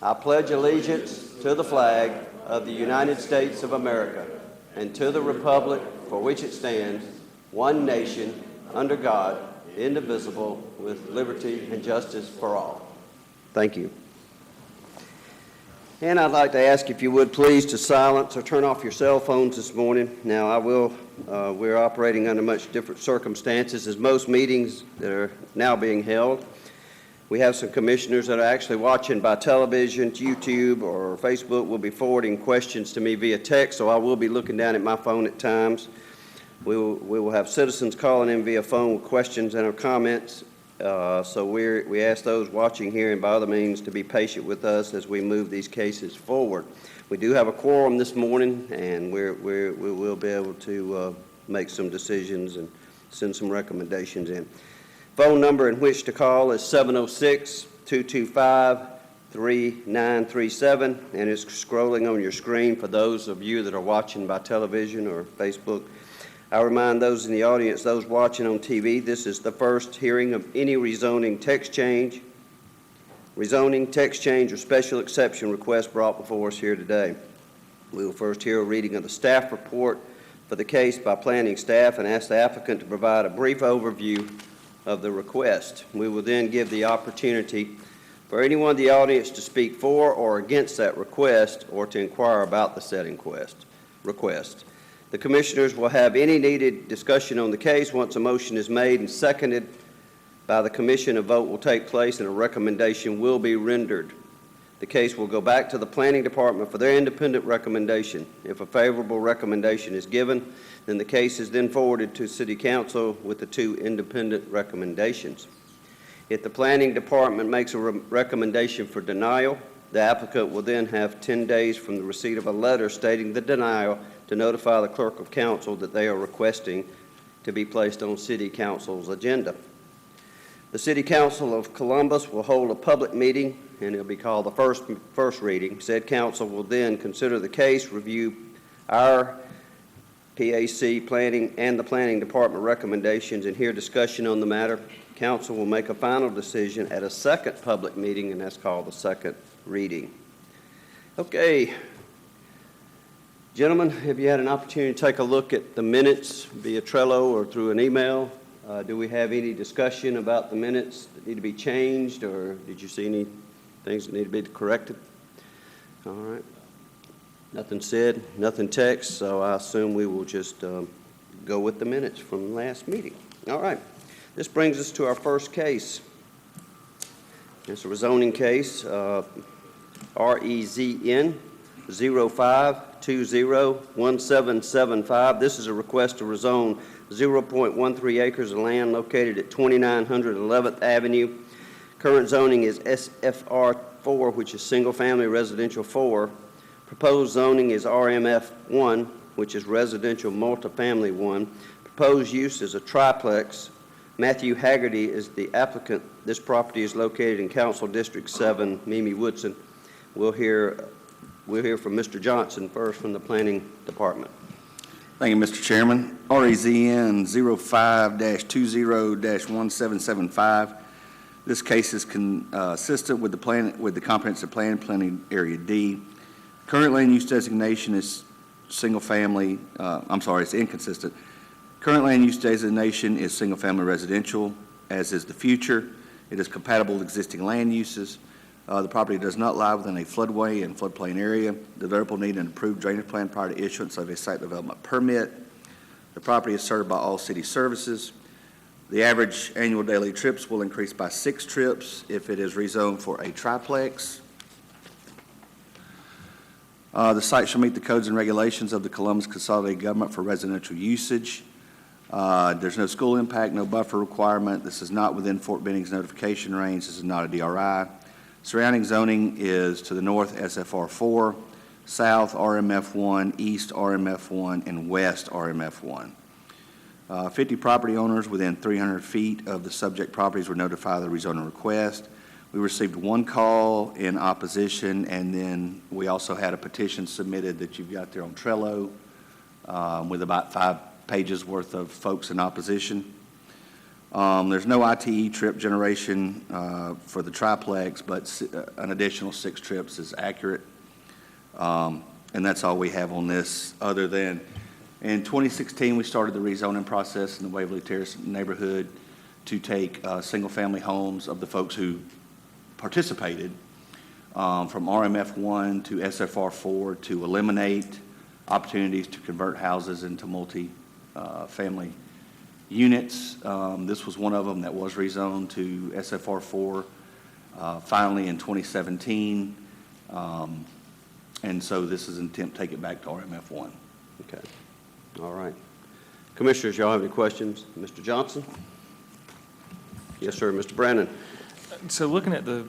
I pledge allegiance to the flag of the United States of America and to the republic for which it stands, one nation, under God, indivisible, with liberty and justice for all. Thank you. And I'd like to ask if you would please to silence or turn off your cell phones this morning. Now, we're operating under much different circumstances as most meetings that are now being held. We have some commissioners that are actually watching by television, YouTube, or Facebook will be forwarding questions to me via text, so I will be looking down at my phone at times. We will have citizens calling in via phone with questions and or comments. So we ask those watching here and by other means to be patient with us as we move these cases forward. We do have a quorum this morning, and we will be able to make some decisions and send some recommendations in. Phone number in which to call is 706-225-3937, and it's scrolling on your screen for those of you that are watching by television or Facebook. I remind those in the audience, those watching on TV, this is the first hearing of any rezoning, text change, or special exception request brought before us here today. We will first hear a reading of the staff report for the case by planning staff and ask the applicant to provide a brief overview of the request. We will then give the opportunity for anyone in the audience to speak for or against that request or to inquire about the said request. The commissioners will have any needed discussion on the case. Once a motion is made and seconded by the commission, a vote will take place and a recommendation will be rendered. The case will go back to the planning department for their independent recommendation. If a favorable recommendation is given, then the case is then forwarded to City Council with the two independent recommendations. If the planning department makes a recommendation for denial, the applicant will then have 10 days from the receipt of a letter stating the denial to notify the clerk of council that they are requesting to be placed on City Council's agenda. The City Council of Columbus will hold a public meeting, and it'll be called the first reading. Said council will then consider the case, review our PAC Planning and the Planning Department recommendations and hear discussion on the matter. Council will make a final decision at a second public meeting, and that's called the second reading. Okay. Gentlemen, have you had an opportunity to take a look at the minutes via Trello or through an email? Do we have any discussion about the minutes that need to be changed, or did you see any things that need to be corrected? All right. Nothing said, nothing text, so I assume we will just go with the minutes from the last meeting. All right. This brings us to our first case. It's a rezoning case, REZN 05201775. This is a request to rezone 0.13 acres of land located at 2900 11th Avenue. Current zoning is SFR 4, which is single family residential 4. Proposed zoning is RMF 1, which is residential multifamily 1. Proposed use is a triplex. Matthew Haggerty is the applicant. This property is located in Council District 7, Mimi Woodson. We'll hear from Mr. Johnson first from the Planning Department. Thank you, Mr. Chairman. REZN 05-20-1775. This case is consistent with the comprehensive plan, Planning Area D. Current land use designation is single family. It's inconsistent. Current land use designation is single family residential, as is the future. It is compatible with existing land uses. The property does not lie within a floodway and floodplain area. The developer will need an approved drainage plan prior to issuance of a site development permit. The property is served by all city services. The average annual daily trips will increase by 6 trips if it is rezoned for a triplex. The site shall meet the codes and regulations of the Columbus Consolidated Government for residential usage. There's no school impact, no buffer requirement. This is not within Fort Benning's notification range. This is not a DRI. Surrounding zoning is to the north SFR 4, south RMF 1, east RMF 1, and west RMF 1. 50 property owners within 300 feet of the subject properties were notified of the rezoning request. We received 1 call in opposition, and then we also had a petition submitted that you've got there on Trello with about 5 pages worth of folks in opposition. There's no ITE trip generation for the triplex, but an additional 6 trips is accurate. And that's all we have on this, other than in 2016, we started the rezoning process in the Waverly Terrace neighborhood to take single-family homes of the folks who participated from RMF 1 to SFR 4 to eliminate opportunities to convert houses into multi-family units. This was one of them that was rezoned to SFR 4 finally in 2017. And so this is an attempt to take it back to RMF 1. Okay. All right. Commissioners, y'all have any questions? Mr. Johnson? Yes, sir. Mr. Brandon? So looking at the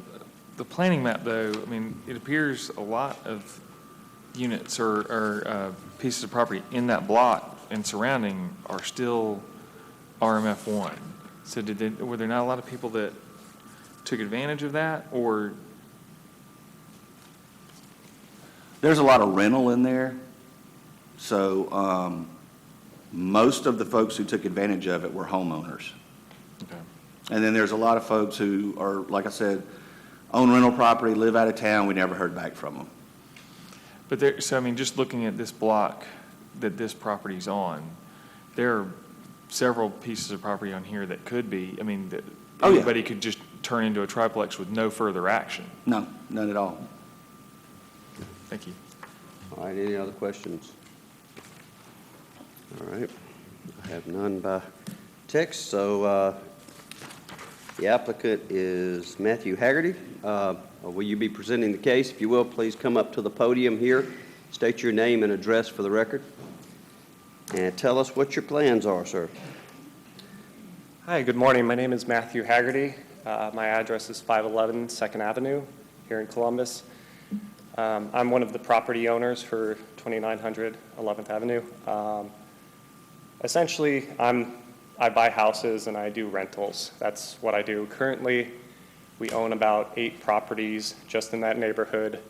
planning map, though, I mean, it appears a lot of units or pieces of property in that block and surrounding are still RMF 1. So were there not a lot of people that took advantage of that, or? There's a lot of rental in there. So most of the folks who took advantage of it were homeowners. Okay. And then there's a lot of folks who are, like I said, own rental property, live out of town. We never heard back from them. But so I mean, just looking at this block that this property's on, there are several pieces of property on here that could be, I mean, that anybody could just turn into a triplex with no further action. No, none at all. Thank you. All right, any other questions? All right, I have none by text, so the applicant is Matthew Haggerty. Will you be presenting the case? If you will, please come up to the podium here, state your name and address for the record, and tell us what your plans are, sir. Hi, good morning. My name is Matthew Haggerty. My address is 511 2nd Avenue here in Columbus. I'm one of the property owners for 2900 11th Avenue. Essentially, I buy houses and I do rentals. That's what I do. Currently, we own about 8 properties just in that neighborhood.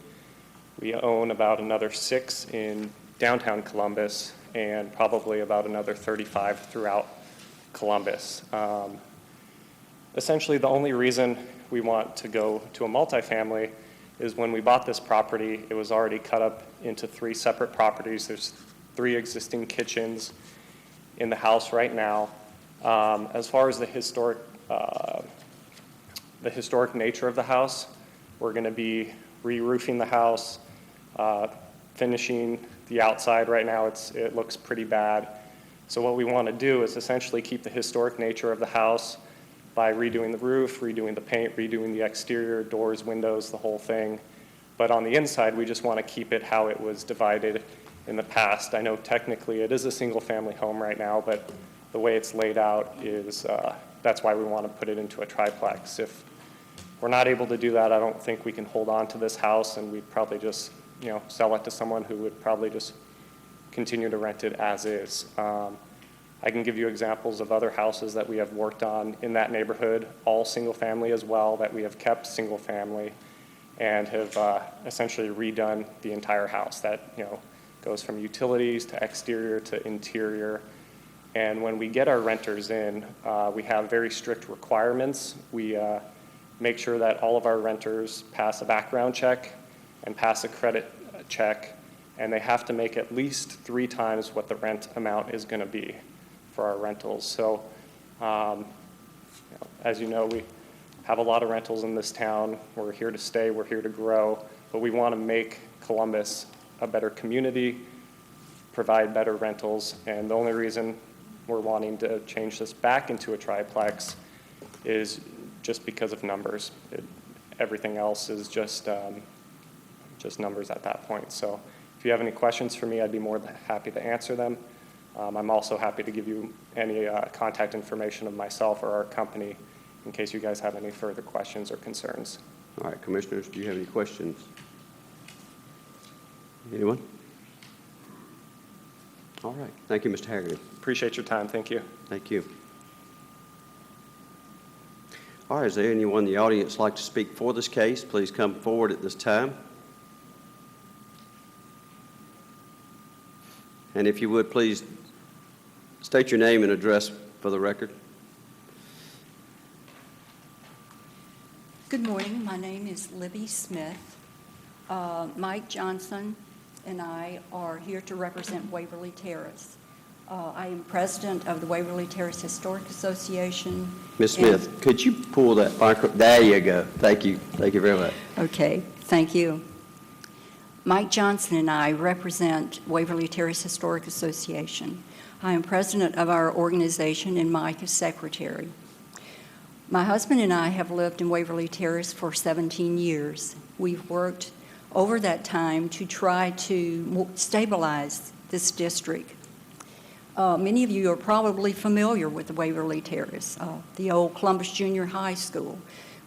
We own about another 6 in downtown Columbus, and probably about another 35 throughout Columbus. Essentially, the only reason we want to go to a multifamily is when we bought this property, it was already cut up into 3 separate properties. There's 3 existing kitchens in the house right now. As far as the historic nature of the house, we're going to be re-roofing the house, finishing the outside. Right now it looks pretty bad. So what we want to do is essentially keep the historic nature of the house by redoing the roof, redoing the paint, redoing the exterior, doors, windows, the whole thing. But on the inside, we just want to keep it how it was divided in the past. I know technically it is a single-family home right now, but the way it's laid out is, that's why we want to put it into a triplex. If we're not able to do that, I don't think we can hold on to this house, and we'd probably just, sell it to someone who would probably just continue to rent it as is. I can give you examples of other houses that we have worked on in that neighborhood, all single family as well, that we have kept single family and have essentially redone the entire house. That goes from utilities to exterior to interior. And when we get our renters in, we have very strict requirements. We make sure that all of our renters pass a background check and pass a credit check, and they have to make at least 3 times what the rent amount is going to be for our rentals. So, as you know, we have a lot of rentals in this town. We're here to stay, we're here to grow, but we want to make Columbus a better community, provide better rentals, and the only reason we're wanting to change this back into a triplex is just because of numbers. Everything else is just numbers at that point. So if you have any questions for me, I'd be more than happy to answer them. I'm also happy to give you any contact information of myself or our company in case you guys have any further questions or concerns. All right, Commissioners, do you have any questions? Anyone? All right. Thank you, Mr. Haggerty. Appreciate your time. Thank you. Thank you. All right, is there anyone in the audience like to speak for this case? Please come forward at this time. And if you would, please state your name and address for the record. Good morning. My name is Libby Smith. Mike Johnson and I are here to represent Waverly Terrace. I am president of the Waverly Terrace Historic Association. Ms. Smith, could you pull that microphone? There you go. Thank you. Thank you very much. Okay. Thank you. Mike Johnson and I represent Waverly Terrace Historic Association. I am president of our organization and Mike is secretary. My husband and I have lived in Waverly Terrace for 17 years. We've worked over that time to try to stabilize this district. Many of you are probably familiar with Waverly Terrace, the old Columbus Junior High School.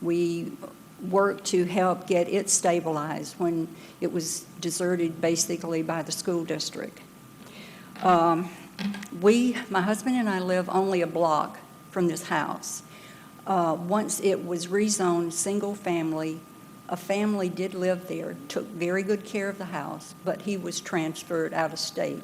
We worked to help get it stabilized when it was deserted basically by the school district. My husband and I live only a block from this house. Once it was rezoned single family, a family did live there, took very good care of the house, but he was transferred out of state.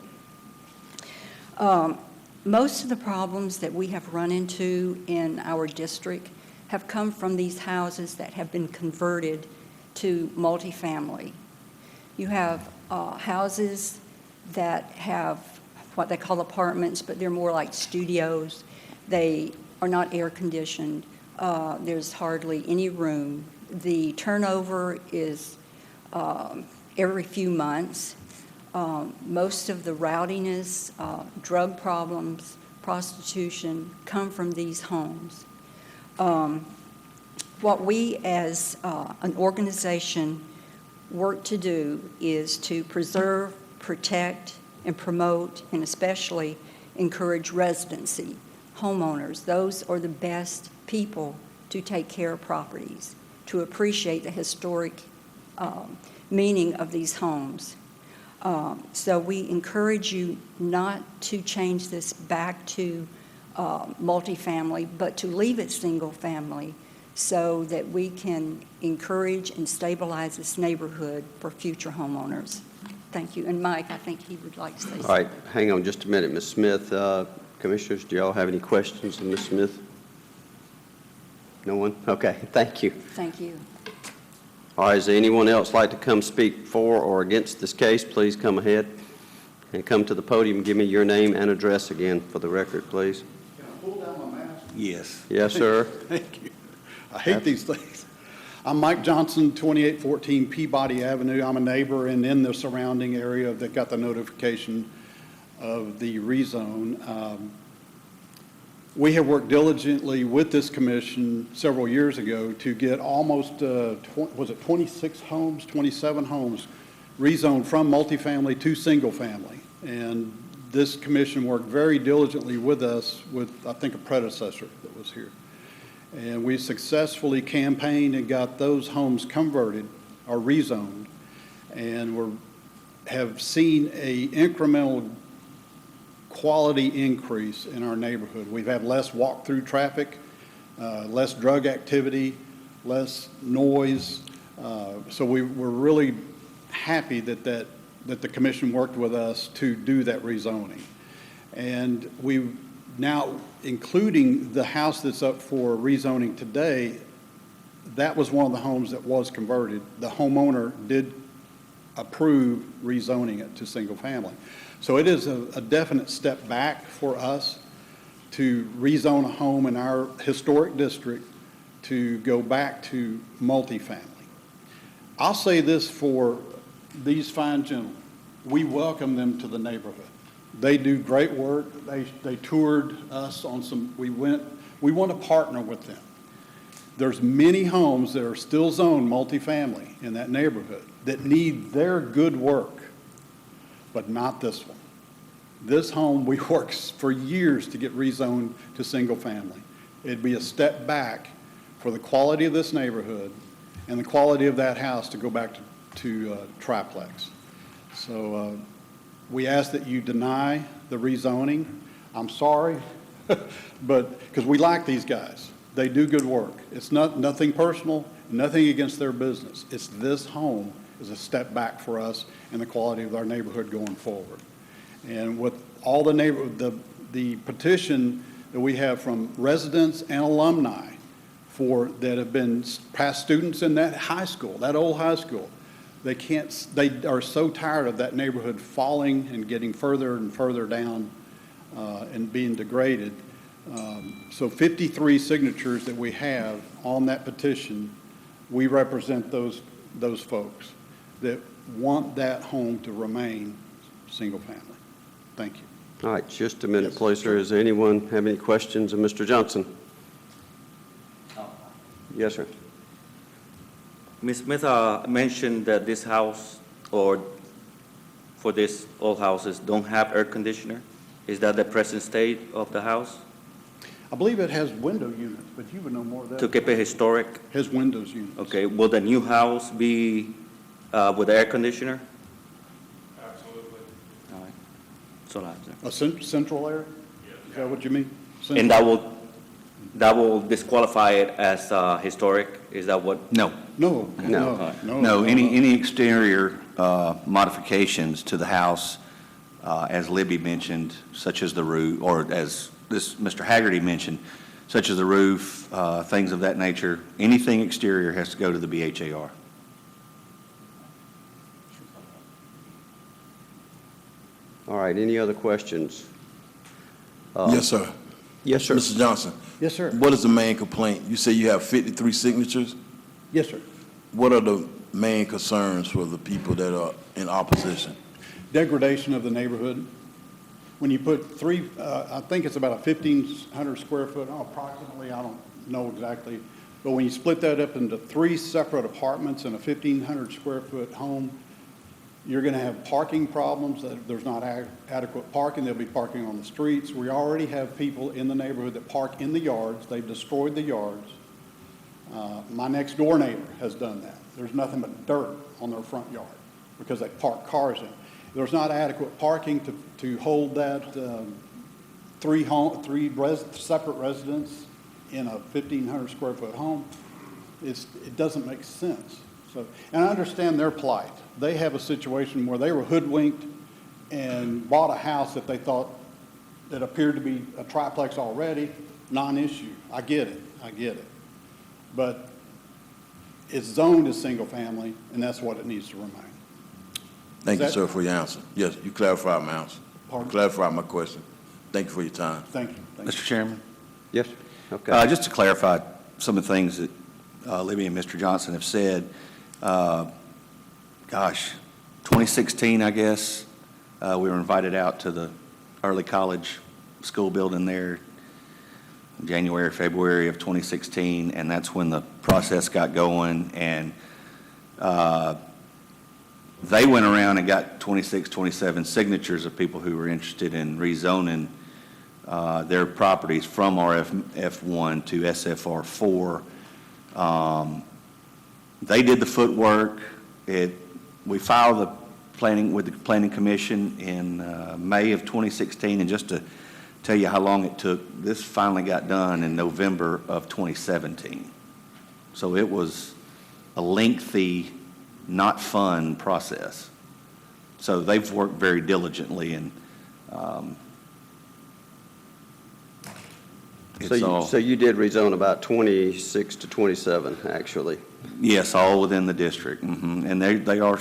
Most of the problems that we have run into in our district have come from these houses that have been converted to multifamily. You have houses that have what they call apartments, but they're more like studios. They are not air conditioned. There's hardly any room. The turnover is every few months. Most of the rowdiness, drug problems, prostitution come from these homes. What we as an organization work to do is to preserve, protect, and promote, and especially encourage residency. Homeowners, those are the best people to take care of properties, to appreciate the historic meaning of these homes. So we encourage you not to change this back to multifamily, but to leave it single family so that we can encourage and stabilize this neighborhood for future homeowners. Thank you. And Mike, I think he would like to say something. All right, hang on just a minute, Ms. Smith. Commissioners, do y'all have any questions of Ms. Smith? No one? Okay, thank you. Thank you. All right, is there anyone else like to come speak for or against this case? Please come ahead and come to the podium and give me your name and address again for the record, please. Can I pull down my mask? Yes. Yes, sir. Thank you. I hate these things. I'm Mike Johnson, 2814 Peabody Avenue. I'm a neighbor and in the surrounding area that got the notification of the rezone. We have worked diligently with this commission several years ago to get almost, was it 26 homes, 27 homes rezoned from multifamily to single family. And this commission worked very diligently with us with, I think, a predecessor that was here. And we successfully campaigned and got those homes converted or rezoned, and have seen a incremental quality increase in our neighborhood. We've had less walk-through traffic, less drug activity, less noise. So we're really happy that the commission worked with us to do that rezoning. And we now, including the house that's up for rezoning today, that was one of the homes that was converted. The homeowner did approve rezoning it to single family. So it is a definite step back for us to rezone a home in our historic district to go back to multifamily. I'll say this for these fine gentlemen. We welcome them to the neighborhood. They do great work. They toured us on some, we want to partner with them. There's many homes that are still zoned multifamily in that neighborhood that need their good work, but not this one. This home, we worked for years to get rezoned to single family. It'd be a step back for the quality of this neighborhood and the quality of that house to go back to triplex. So we ask that you deny the rezoning. I'm sorry, but because we like these guys. They do good work. It's nothing personal, nothing against their business. It's this home is a step back for us and the quality of our neighborhood going forward. And with all the petition that we have from residents and alumni that have been past students in that high school, that old high school, they are so tired of that neighborhood falling and getting further and further down and being degraded. So 53 signatures that we have on that petition, we represent those folks that want that home to remain single family. Thank you. All right, just a minute, please, sir. Does anyone have any questions of Mr. Johnson? Yes, sir. Ms. Smith mentioned that this house, or for this, all houses, don't have air conditioner. Is that the present state of the house? I believe it has window units, but you would know more of that. To keep it historic? Has windows units. Okay, will the new house be with air conditioner? Absolutely. All right. That's all I have, sir. A central air? Is that what you mean? Central? And that will disqualify it as historic? Is that what? No. No. Any exterior modifications to the house, as Libby mentioned, such as the roof, or as Mr. Haggerty mentioned, such as the roof, things of that nature, anything exterior has to go to the BHAR. All right, any other questions? Yes, sir. Yes, sir. Mr. Johnson. Yes, sir. What is the main complaint? You say you have 53 signatures? Yes, sir. What are the main concerns for the people that are in opposition? Degradation of the neighborhood. When you put I think it's about a 1,500 square foot, approximately, I don't know exactly, but when you split that up into 3 separate apartments in a 1,500 square foot home, you're going to have parking problems. There's not adequate parking. They'll be parking on the streets. We already have people in the neighborhood that park in the yards. They've destroyed the yards. My next door neighbor has done that. There's nothing but dirt on their front yard because they park cars in. There's not adequate parking to hold that three separate residents in a 1,500 square foot home. It doesn't make sense. So, and I understand their plight. They have a situation where they were hoodwinked and bought a house that they thought that appeared to be a triplex already, non-issue. I get it. But it's zoned as single family, and that's what it needs to remain. Thank you, sir, for your answer. Yes, you clarified my answer. Pardon? You clarified my question. Thank you for your time. Thank you. Mr. Chairman? Yes, okay. Just to clarify some of the things that Libby and Mr. Johnson have said, 2016, I guess, we were invited out to the early college school building there in January, February of 2016, and that's when the process got going, and they went around and got 26, 27 signatures of people who were interested in rezoning their properties from RF1 to SFR4. They did the footwork. We filed the planning with the Planning Commission in May of 2016, and just to tell you how long it took, this finally got done in November of 2017. So it was a lengthy, not fun process. So they've worked very diligently, and So you did rezone about 26 to 27, actually. Yes, all within the district. And they are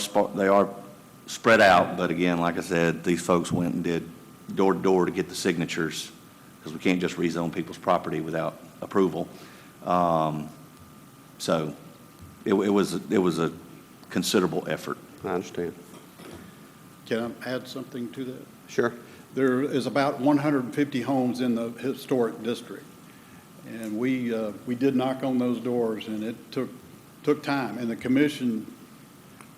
spread out, but again, like I said, these folks went and did door to door to get the signatures, because we can't just rezone people's property without approval. So it was a considerable effort. I understand. Can I add something to that? Sure. There is about 150 homes in the historic district, and we did knock on those doors, and it took time, and the commission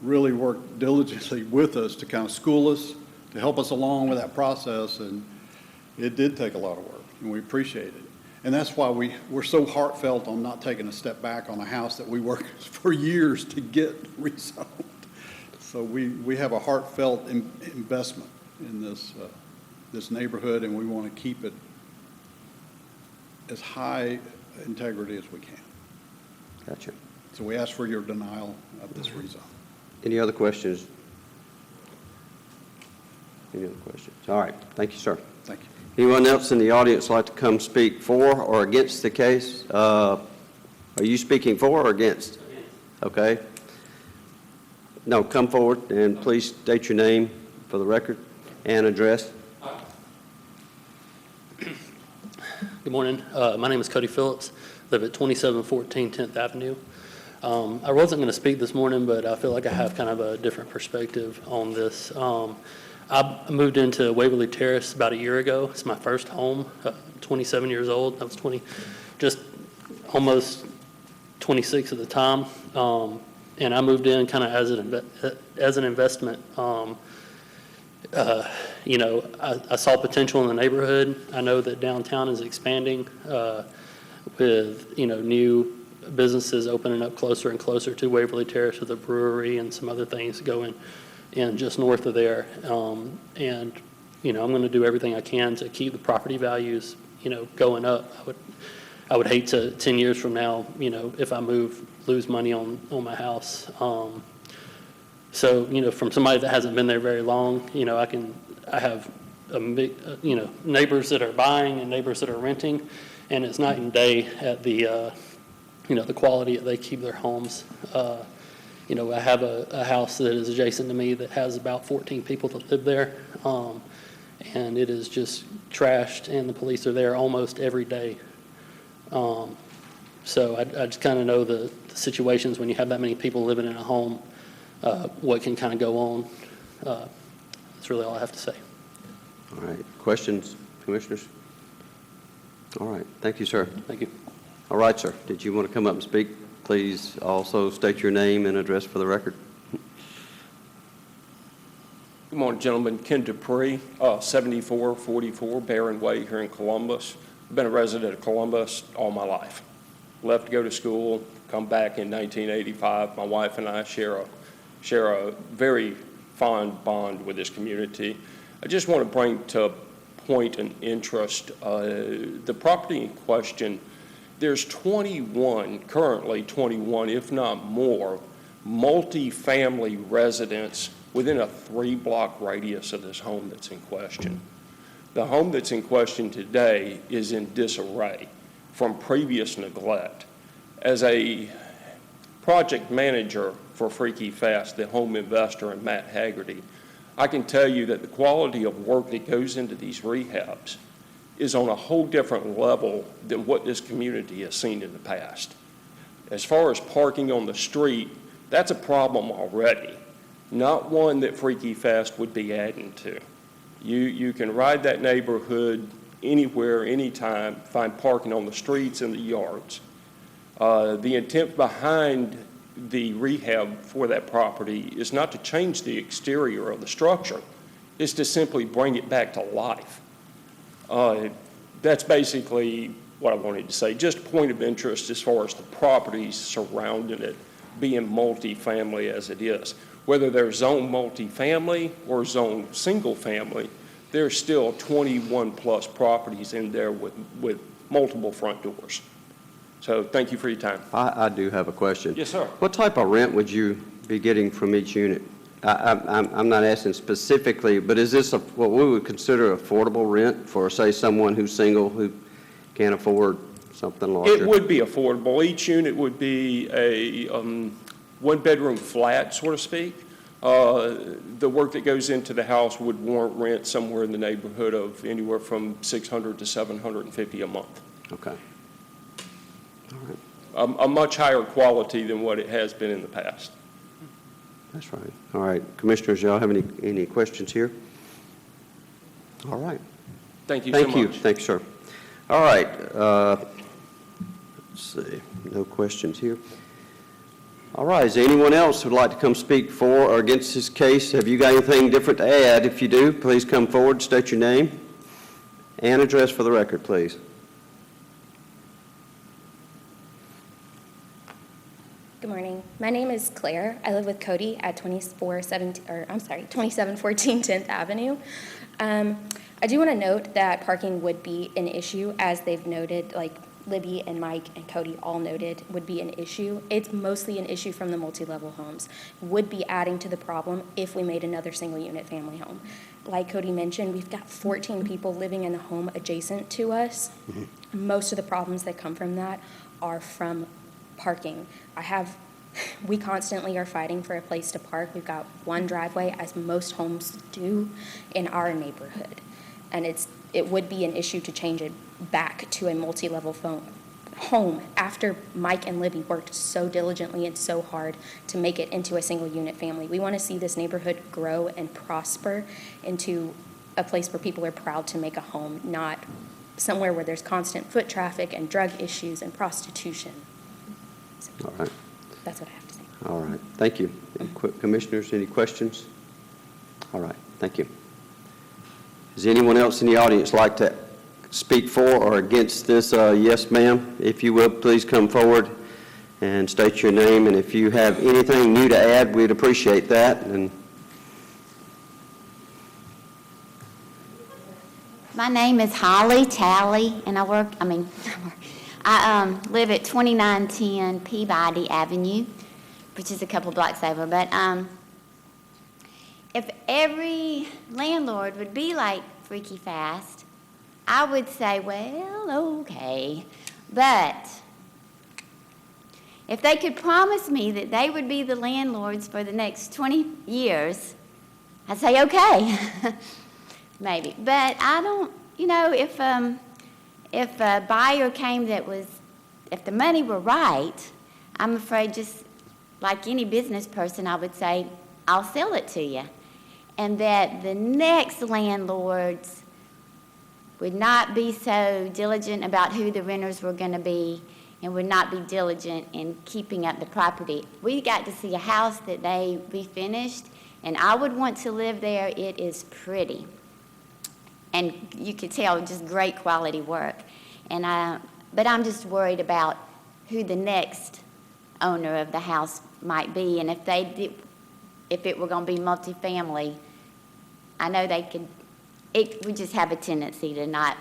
really worked diligently with us to kind of school us, to help us along with that process, and it did take a lot of work, and we appreciate it. And that's why we're so heartfelt on not taking a step back on a house that we worked for years to get rezoned. So we have a heartfelt investment in this neighborhood, and we want to keep it as high integrity as we can. Gotcha. So we ask for your denial of this rezone. Any other questions? Any other questions? All right. Thank you, sir. Thank you. Anyone else in the audience like to come speak for or against the case? Are you speaking for or against? Okay. No, come forward and please state your name for the record and address. Good morning. My name is Cody Phillips. I live at 2714 10th Avenue. I wasn't going to speak this morning, but I feel like I have kind of a different perspective on this. I moved into Waverly Terrace about a year ago. It's my first home, 27 years old. I was just almost 26 at the time. And I moved in kind of as an investment. You know, I saw potential in the neighborhood. I know that downtown is expanding with, you know, new businesses opening up closer and closer to Waverly Terrace with a brewery and some other things going in just north of there. And, you know, I'm going to do everything I can to keep the property values, you know, going up. I would hate to 10 years from now, you know, if I lose money on my house. So, you know, from somebody that hasn't been there very long, you know, I have you know, neighbors that are buying and neighbors that are renting, and it's night and day at the, you know, the quality that they keep their homes. You know, I have a house that is adjacent to me that has about 14 people that live there, and it is just trashed, and the police are there almost every day. So I just kind of know the situations when you have that many people living in a home, what can kind of go on. That's really all I have to say. All right. Questions, commissioners? All right. Thank you, sir. Thank you. All right, sir. Did you want to come up and speak? Please also state your name and address for the record. Good morning, gentlemen. Ken Dupree, 7444 Barron Way here in Columbus. I've been a resident of Columbus all my life. Left to go to school, come back in 1985. My wife and I share a very fond bond with this community. I just want to bring to point and interest the property in question. There's currently 21, if not more, multifamily residents within a 3-block radius of this home that's in question. The home that's in question today is in disarray from previous neglect. As a project manager for Freaky Fast, the home investor, and Matt Haggerty, I can tell you that the quality of work that goes into these rehabs is on a whole different level than what this community has seen in the past. As far as parking on the street, that's a problem already, not one that Freaky Fast would be adding to. You can ride that neighborhood anywhere, anytime, find parking on the streets and the yards. The intent behind the rehab for that property is not to change the exterior of the structure. It's to simply bring it back to life. That's basically what I wanted to say. Just a point of interest as far as the properties surrounding it being multifamily as it is. Whether they're zone multifamily or zone single family, there's still 21 plus properties in there with multiple front doors. So thank you for your time. I do have a question. Yes, sir. What type of rent would you be getting from each unit? I'm not asking specifically, but is this what we would consider affordable rent for, say, someone who's single who can't afford something larger? It would be affordable. Each unit would be a one-bedroom flat, so to speak. The work that goes into the house would warrant rent somewhere in the neighborhood of anywhere from $600 to $750 a month. Okay. A much higher quality than what it has been in the past. That's right. All right. Commissioners, y'all have any questions here? All right. Thank you so much. Thank you. Thanks, sir. All right. Let's see. No questions here. All right. Is there anyone else who would like to come speak for or against this case? Have you got anything different to add? If you do, please come forward, state your name and address for the record, please. Good morning. My name is Claire. I live with Cody at 2714 10th Avenue. I do want to note that parking would be an issue, as they've noted, like Libby and Mike and Cody all noted, would be an issue. It's mostly an issue from the multi-level homes. Would be adding to the problem if we made another single-unit family home. Like Cody mentioned, we've got 14 people living in a home adjacent to us. Mm-hmm. Most of the problems that come from that are from parking. We constantly are fighting for a place to park. We've got one driveway, as most homes do in our neighborhood. And it would be an issue to change it back to a multi-level home after Mike and Libby worked so diligently and so hard to make it into a single unit family. We want to see this neighborhood grow and prosper into a place where people are proud to make a home, not somewhere where there's constant foot traffic and drug issues and prostitution. All right. That's what I have to say. All right. Thank you. Commissioners, any questions? All right. Thank you. Does anyone else in the audience like to speak for or against this? Yes, ma'am. If you will, please come forward and state your name. And if you have anything new to add, we'd appreciate that. And my name is Holly Talley, and I live at 2910 Peabody Avenue, which is a couple blocks over. But if every landlord would be like Freaky Fast, I would say, well, okay. But if they could promise me that they would be the landlords for the next 20 years, I'd say, okay, maybe. But I don't, if a buyer came if the money were right, I'm afraid, just like any business person, I would say, I'll sell it to you. And that the next landlords would not be so diligent about who the renters were going to be and would not be diligent in keeping up the property. We got to see a house that they refinished, and I would want to live there. It is pretty. And you could tell just great quality work. But I'm just worried about who the next owner of the house might be, and if it were going to be multifamily, I know it would just have a tendency to not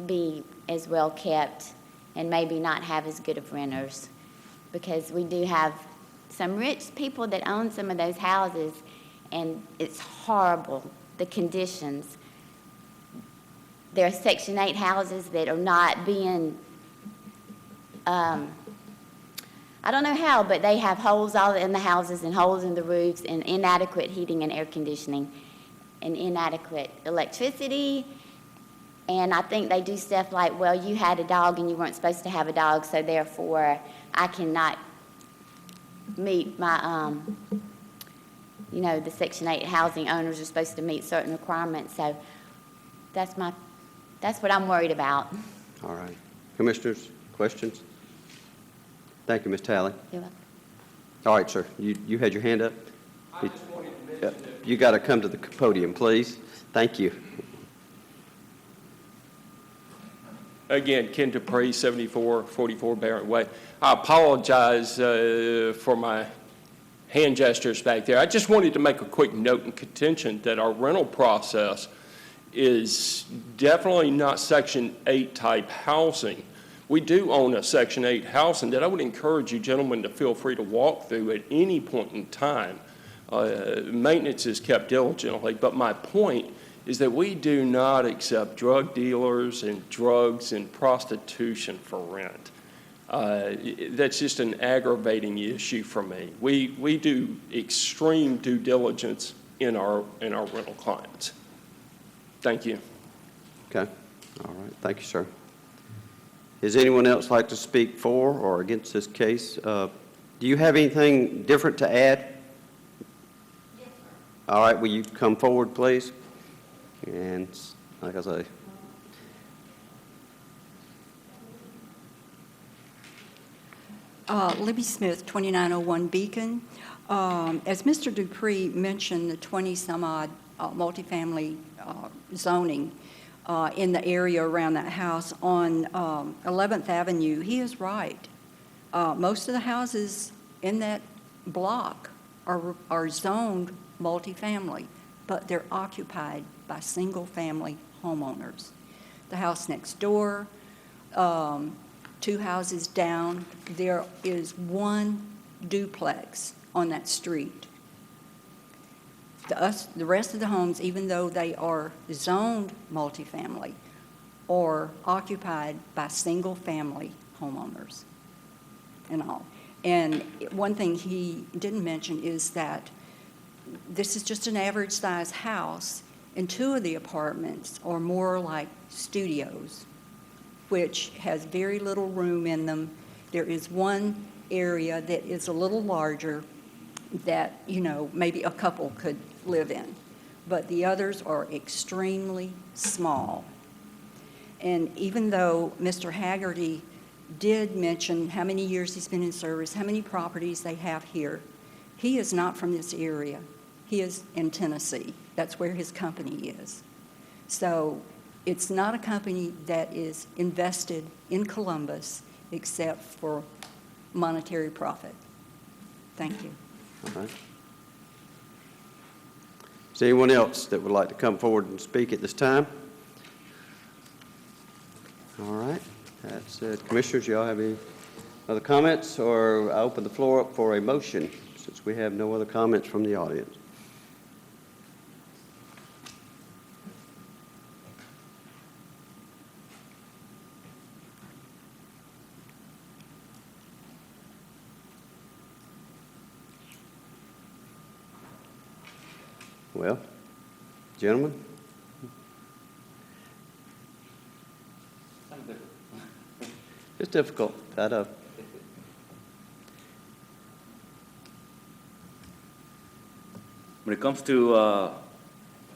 be as well kept and maybe not have as good of renters, because we do have some rich people that own some of those houses, and it's horrible, the conditions. There are Section 8 houses that are not being, I don't know how, but they have holes all in the houses and holes in the roofs and inadequate heating and air conditioning and inadequate electricity. And I think they do stuff like, well, you had a dog and you weren't supposed to have a dog, so therefore I cannot meet my, you know, the Section 8 housing owners are supposed to meet certain requirements. So that's what I'm worried about. All right. Commissioners, questions? Thank you, Ms. Talley. You're welcome. All right, sir. You had your hand up? I just wanted to mention that You got to come to the podium, please. Thank you. again, Ken Dupree, 7444 Barrett Way. I apologize for my hand gestures back there. I just wanted to make a quick note and contention that our rental process is definitely not Section 8 type housing. We do own a Section 8 housing that I would encourage you gentlemen to feel free to walk through at any point in time. Maintenance is kept diligently, but my point is that we do not accept drug dealers and drugs and prostitution for rent. That's just an aggravating issue for me. We do extreme due diligence in our rental clients. Thank you. Okay. All right. Thank you, sir. Does anyone else like to speak for or against this case? Do you have anything different to add? Yes, sir. All right. Will you come forward, please? And like I say, Libby Smith, 2901 Beacon. As Mr. Dupree mentioned, the 20-some-odd multifamily zoning in the area around that house on 11th Avenue, he is right. Most of the houses in that block are zoned multifamily, but they're occupied by single-family homeowners. The house next door, 2 houses down, there is one duplex on that street. The rest of the homes, even though they are zoned multifamily, are occupied by single-family homeowners and all. And one thing he didn't mention is that this is just an average-size house, and 2 of the apartments are more like studios, which has very little room in them. There is one area that is a little larger that, you know, maybe a couple could live in, but the others are extremely small. And even though Mr. Haggerty did mention how many years he's been in service, how many properties they have here, he is not from this area. He is in Tennessee. That's where his company is. So it's not a company that is invested in Columbus except for monetary profit. Thank you. all right. Is there anyone else that would like to come forward and speak at this time? All right. That's it. Commissioners, y'all have any other comments, or I open the floor up for a motion since we have no other comments from the audience. Well, gentlemen? It's difficult, I know. When it comes to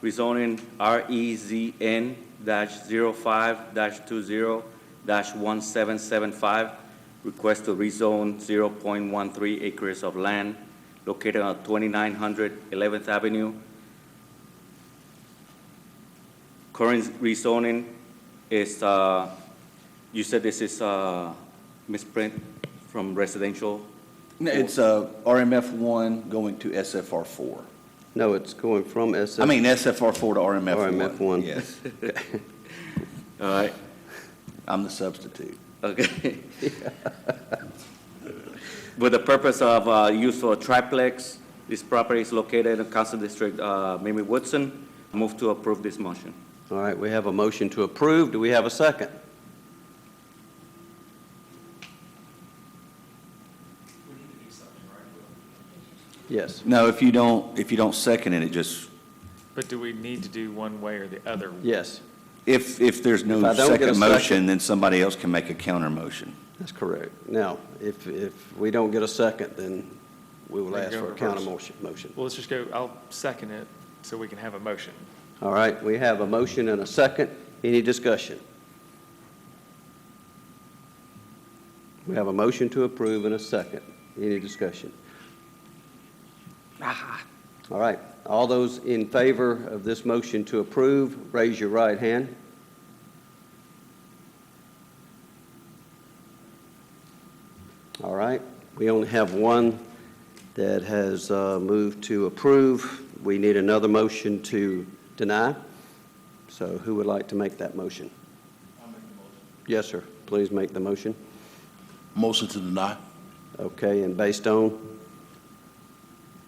rezoning REZN-05-20-1775, request to rezone 0.13 acres of land located on 2900 11th Avenue. Current rezoning is, you said this is misprint from residential? No, it's RMF1 going to SFR4. No, it's going from SFR4 to RMF1. RMF1. Yes. All right. I'm the substitute. Okay. with the purpose of use for a triplex. This property is located in Council District Mimi Woodson. Move to approve this motion. All right, we have a motion to approve. Do we have a second? Yes. No, if you don't second it, it just, But do we need to do one way or the other? Yes. if there's If I no don't get a second second- motion, then somebody else can make a counter motion. That's correct. Now, if we don't get a second, then we will We can ask go for a reverse. counter motion. Well, let's just go, I'll second it so we can have a motion. All right, we have a motion and a second. Any discussion? We have a motion to approve and a second. Any discussion? All right, all those in favor of this motion to approve, raise your right hand. All right, we only have one that has moved to approve. We need another motion to deny. So who would like to make that motion? I'll make the motion. Yes, sir. Please make the motion. Motion to deny. Okay, and based on?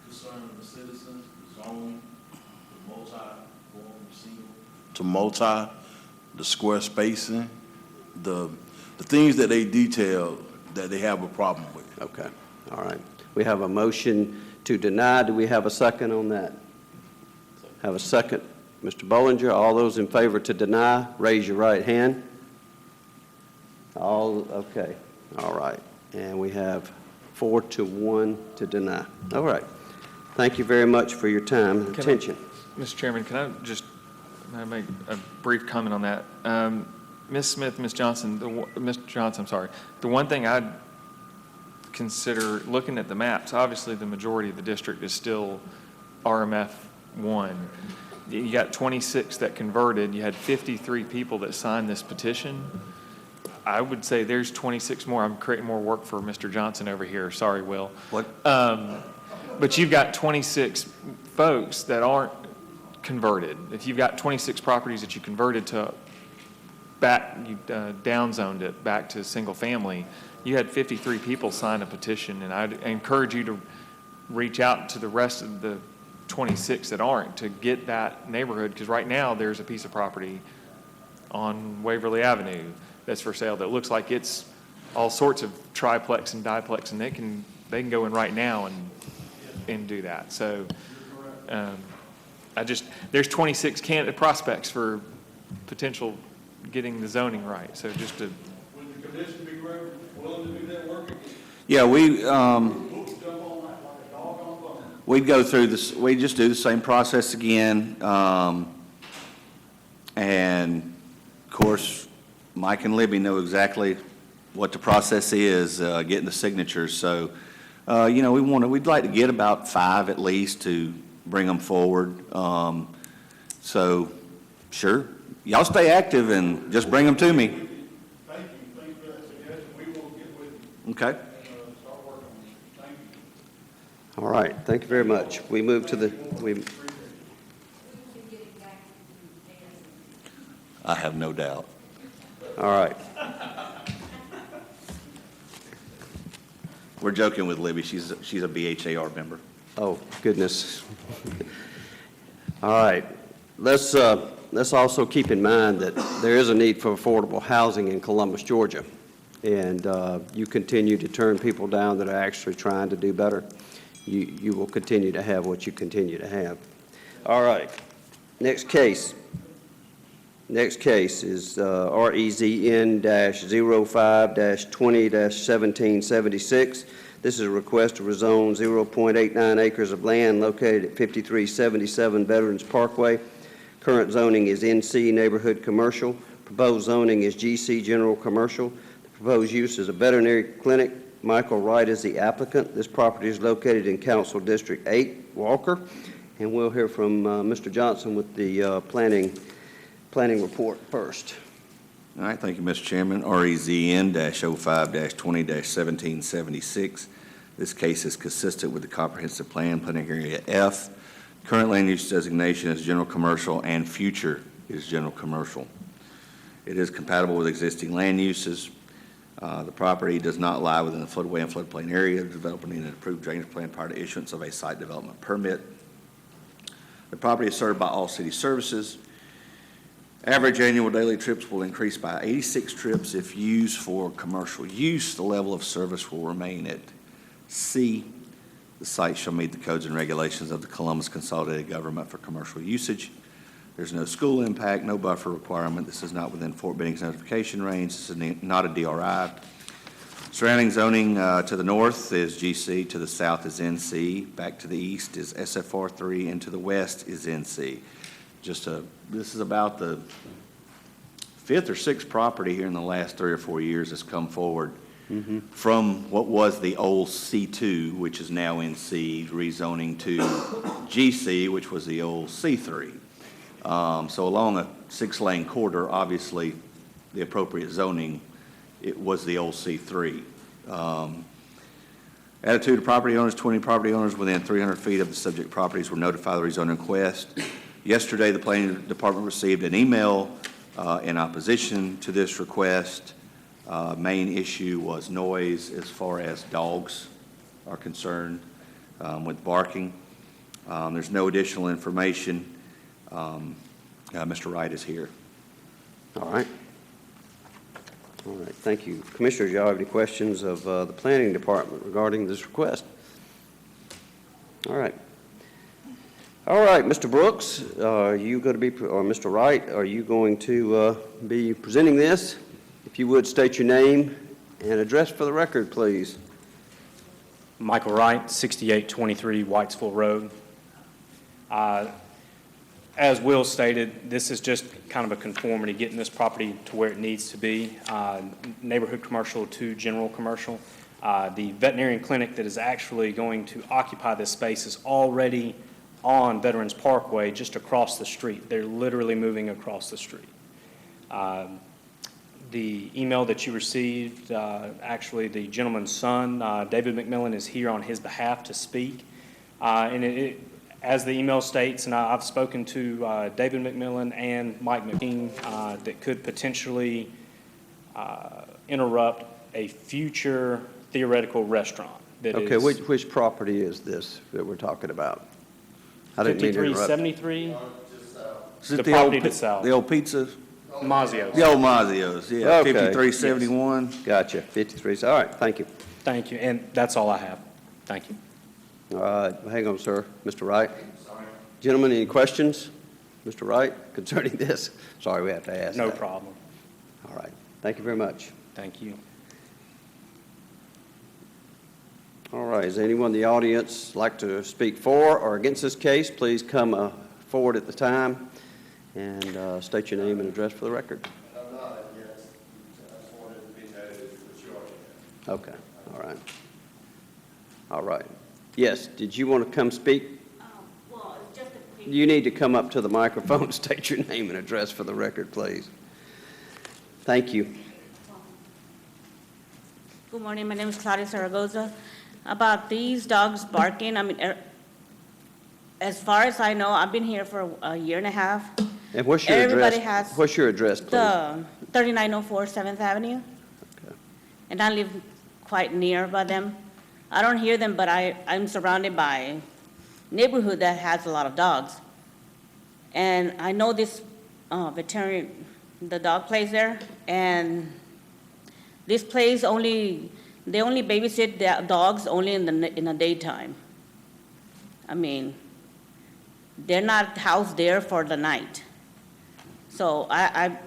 Concern of the citizens, zoning, the to multi, the square spacing, the things that they detail that they have a problem with. Okay, all right. We have a motion to deny. Do we have a second on that? Have a second. Mr. Bollinger, all those in favor to deny, raise your right hand. Okay, all right. And we have 4-1 to deny. All right. Thank you very much for your time and attention. Mr. Chairman, can I just make a brief comment on that? Ms. Smith, Ms. Johnson, Mr. Johnson, I'm sorry. The one thing I'd consider, looking at the maps, obviously the majority of the district is still RMF 1. You got 26 that converted. You had 53 people that signed this petition. I would say there's 26 more. I'm creating more work for Mr. Johnson over here. Sorry, Will. What? But you've got 26 folks that aren't converted. If you've got 26 properties that you converted to back, you downzoned it back to single family, you had 53 people sign a petition, and I'd encourage you to reach out to the rest of the 26 that aren't to get that neighborhood, because right now there's a piece of property on Waverly Avenue that's for sale that looks like it's all sorts of triplex and diplex, and they can go in right now and do that. So there's 26 prospects for potential getting the zoning right. So just to. Would the commission be willing to do that work again? Yeah, we'd go through this, we'd just do the same process again. And of course, Mike and Libby know exactly what the process is, getting the signatures. So, we'd like to get about 5 at least to bring them forward. So, sure, y'all stay active and just bring them to me. Thank you. Thank you for that suggestion. We will get with you. Okay. And start working on it. Thank you. All right, thank you very much. We move to the, I have no doubt. all right. We're joking with Libby. She's a BHAR member. Oh, goodness. All right. Let's also keep in mind that there is a need for affordable housing in Columbus, Georgia. And you continue to turn people down that are actually trying to do better. You will continue to have what you continue to have. All right. Next case. Next case is REZN-05-20-1776. This is a request to rezone 0.89 acres of land located at 5377 Veterans Parkway. Current zoning is NC Neighborhood Commercial. Proposed zoning is GC General Commercial. The proposed use is a veterinary clinic. Michael Wright is the applicant. This property is located in Council District 8, Walker. And we'll hear from Mr. Johnson with the planning report first. All right, thank you, Mr. Chairman. REZN-05-20-1776. This case is consistent with the comprehensive plan, planning area F. Current land use designation is general commercial and future is general commercial. It is compatible with existing land uses. The property does not lie within the floodway and floodplain area. The developer needed an approved drainage plan prior to issuance of a site development permit. The property is served by all city services. Average annual daily trips will increase by 86 trips. If used for commercial use, the level of service will remain at C. The site shall meet the codes and regulations of the Columbus Consolidated Government for commercial usage. There's no school impact, no buffer requirement. This is not within Fort Benning's notification range. This is not a DRI. Surrounding zoning to the north is GC, to the south is NC, back to the east is SFR3, and to the west is NC. This is about the fifth or sixth property here in the last 3 or 4 years that's come forward from what was the old C2, which is now NC, rezoning to GC, which was the old C3. So along a 6-lane corridor, obviously the appropriate zoning, it was the old C3. Attitude of property owners: 20 property owners within 300 feet of the subject properties were notified of the rezoning request. Yesterday, the planning department received an email in opposition to this request. Main issue was noise as far as dogs are concerned with barking. There's no additional information. Mr. Wright is here. All right. All right, thank you. Commissioners, y'all have any questions of the planning department regarding this request? All right. All right, Mr. Brooks, are you going to be, or Mr. Wright, are you going to be presenting this? If you would, state your name and address for the record, please. Michael Wright, 6823 Whitesville Road. As Will stated, this is just kind of a conformity, getting this property to where it needs to be, neighborhood commercial to general commercial. The veterinarian clinic that is actually going to occupy this space is already on Veterans Parkway, just across the street. They're literally moving across the street. The email that you received, actually the gentleman's son, David McMillan, is here on his behalf to speak. And as the email states, and I've spoken to David McMillan and Mike McKean, that could potentially interrupt a future theoretical restaurant. Okay, which property is this that we're talking about? I didn't mean to interrupt. 5373. The property to south. The old pizza? Mazio's. The old Mazio's, yeah. Okay. 5371. Yes. Gotcha, 53. All right, thank you. Thank you, and that's all I have. Thank you. All right, hang on, sir. Mr. Wright? Sorry. Gentlemen, any questions? Mr. Wright, concerning this? Sorry, we have to ask No that. problem. All right, thank you very much. Thank you. All right, is anyone in the audience like to speak for or against this case? Please come forward at the time and state your name and address for the record. I'm not against. I just wanted to be noted that you are. Okay, all right. All right. Yes, did you want to come speak? Well, it's just a quick... You need to come up to the microphone, state your name and address for the record, please. Thank you. Good morning, my name is Claudia Zaragoza. About these dogs barking, I mean, as far as I know, I've been here for a year and a half. And what's your Everybody address? has What's your address, please? The 3904 7th Avenue. Okay. And I live quite near by them. I don't hear them, but I'm surrounded by neighborhood that has a lot of dogs. And I know this veterinarian, the dog place there, and this place they only babysit the dogs only in the daytime. I mean, they're not housed there for the night. So I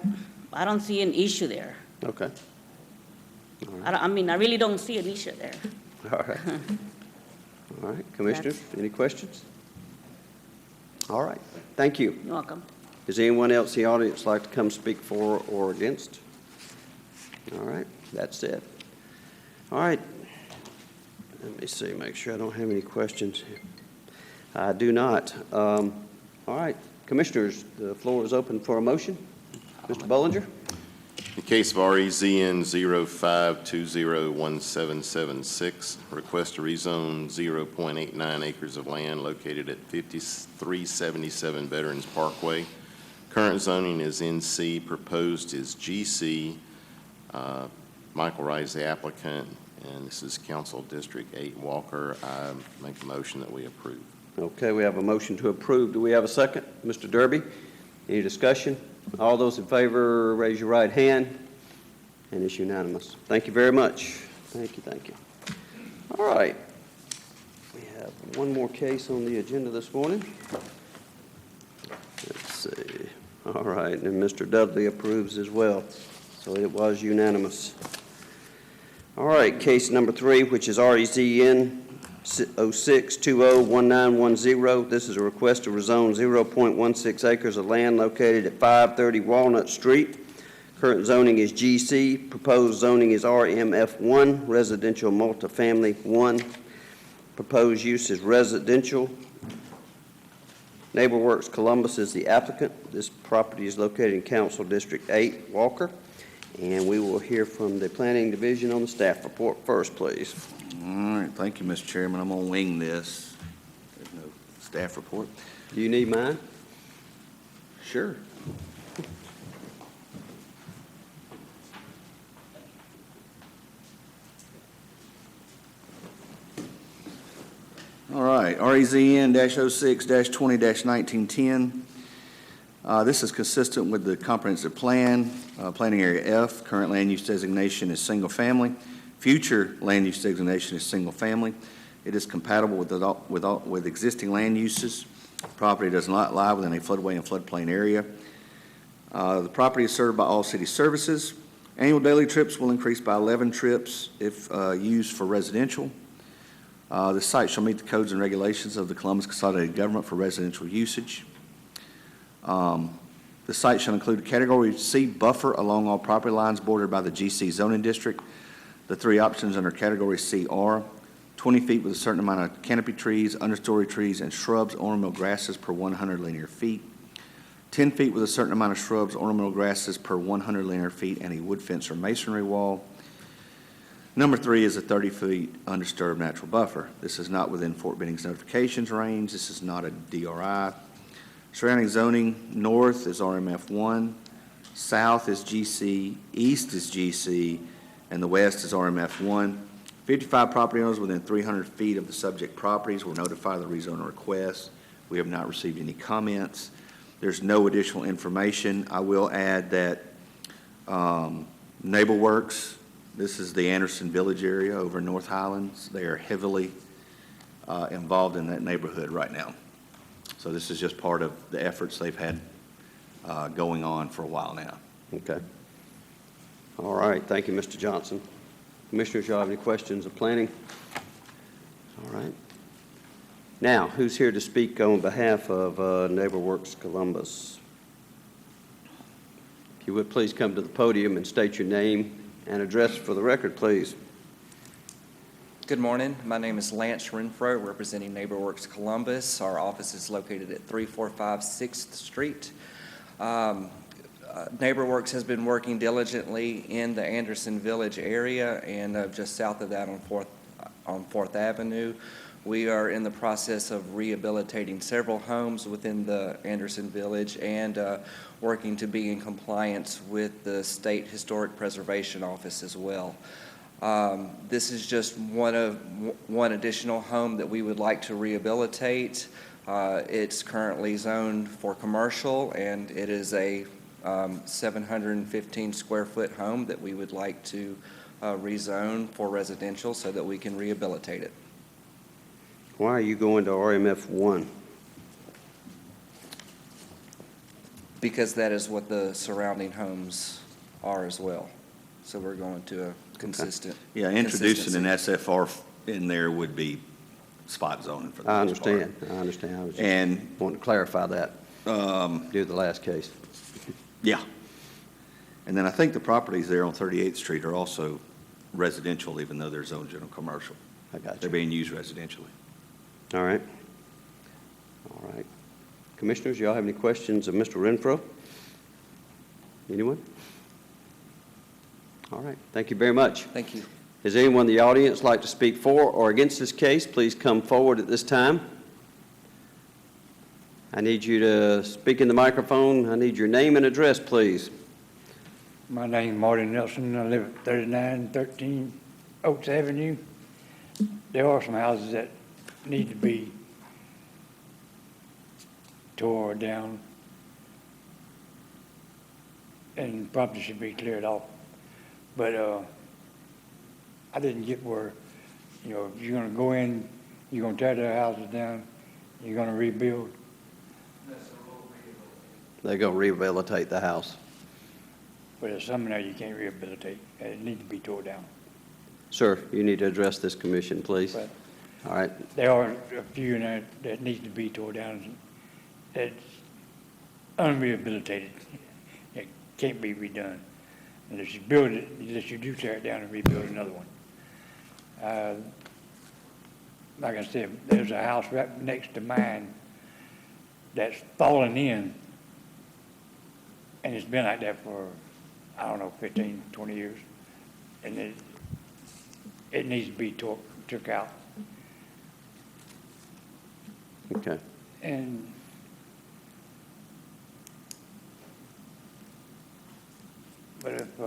don't see an issue there. Okay. I mean, I really don't see an issue there. All right. All right, Commissioners, any questions? All right, thank you. You're welcome. Does anyone else in the audience like to come speak for or against? All right, that's it. All right. Let me see, make sure I don't have any questions. I do not. All right, Commissioners, the floor is open for a motion. Mr. Bollinger? In case of REZN 05201776, request to rezone 0.89 acres of land located at 5377 Veterans Parkway. Current zoning is NC, proposed is GC. Michael Wright is the applicant, and this is Council District 8 Walker. I make a motion that we approve. Okay, we have a motion to approve. Do we have a second? Mr. Derby, any discussion? All those in favor, raise your right hand, and it's unanimous. Thank you very much. Thank you, thank you. All right. We have one more case on the agenda this morning. Let's see. All right, and Mr. Dudley approves as well, so it was unanimous. All right, case number 3, which is REZN 06201910. This is a request to rezone 0.16 acres of land located at 530 Walnut Street. Current zoning is GC. Proposed zoning is RMF1, residential multifamily 1. Proposed use is residential. NeighborWorks Columbus is the applicant. This property is located in Council District 8, Walker. And we will hear from the Planning Division on the staff report first, please. All right, thank you, Mr. Chairman. I'm going to wing this. There's no staff report. Do you need mine? Sure. All right, REZN-06-20-1910. This is consistent with the comprehensive plan, planning area F. Current land use designation is single family. Future land use designation is single family. It is compatible with existing land uses. Property does not lie within a floodway and floodplain area. The property is served by all city services. Annual daily trips will increase by 11 trips if used for residential. The site shall meet the codes and regulations of the Columbus Consolidated Government for residential usage. The site shall include a Category C buffer along all property lines bordered by the GC zoning district. The 3 options under Category C are 20 feet with a certain amount of canopy trees, understory trees, and shrubs, ornamental grasses per 100 linear feet, 10 feet with a certain amount of shrubs, ornamental grasses per 100 linear feet, and a wood fence or masonry wall. Number 3 is a 30-feet undisturbed natural buffer. This is not within Fort Benning's notifications range. This is not a DRI. Surrounding zoning, north is RMF1, south is GC, east is GC, and the west is RMF1. 55 property owners within 300 feet of the subject properties were notified of the rezoning request. We have not received any comments. There's no additional information. I will add that NeighborWorks, this is the Anderson Village area over North Highlands. They are heavily involved in that neighborhood right now. So this is just part of the efforts they've had going on for a while now. Okay. All right. Thank you, Mr. Johnson. Commissioners, y'all have any questions of planning? All right. Now, who's here to speak on behalf of NeighborWorks Columbus? If you would please come to the podium and state your name and address for the record, please. Good morning. My name is Lance Renfro, representing NeighborWorks Columbus. Our office is located at 345 6th Street. NeighborWorks has been working diligently in the Anderson Village area and just south of that on 4th Avenue. We are in the process of rehabilitating several homes within the Anderson Village and working to be in compliance with the State Historic Preservation Office as well. This is just one additional home that we would like to rehabilitate. It's currently zoned for commercial, and it is a 715 square foot home that we would like to rezone for residential so that we can rehabilitate it. Why are you going to RMF 1? Because that is what the surrounding homes are as well. So we're going to a consistent. Yeah, introducing an SFR in there would be spot zoning for the I most part. understand. I understand. I was just wanting to clarify that due to the last case. Yeah. And then I think the properties there on 38th Street are also residential, even though they're zoned general commercial. I got you. They're being used residentially. All right. All right. Commissioners, y'all have any questions of Mr. Renfro? Anyone? All right. Thank you very much. Thank you. Does anyone in the audience like to speak for or against this case? Please come forward at this time. I need you to speak in the microphone. I need your name and address, please. My name's Marty Nelson. I live at 3913 Oaks Avenue. There are some houses that need to be tore down and probably should be cleared off. But I didn't get where, you know, if you're going to go in, you're going to tear their houses down, you're going to rebuild. They're going to rehabilitate the house. But there's some there you can't rehabilitate, and it needs to be tore down. Sir, you need to address this commission, please. But all right. there are a few in there that needs to be tore down. It's unrehabilitated. It can't be redone. Unless you build it, unless you do tear it down and rebuild another one. Like I said, there's a house right next to mine that's fallen in, and it's been like that for, I don't know, 15, 20 years. And it needs to be took out. Okay. And but if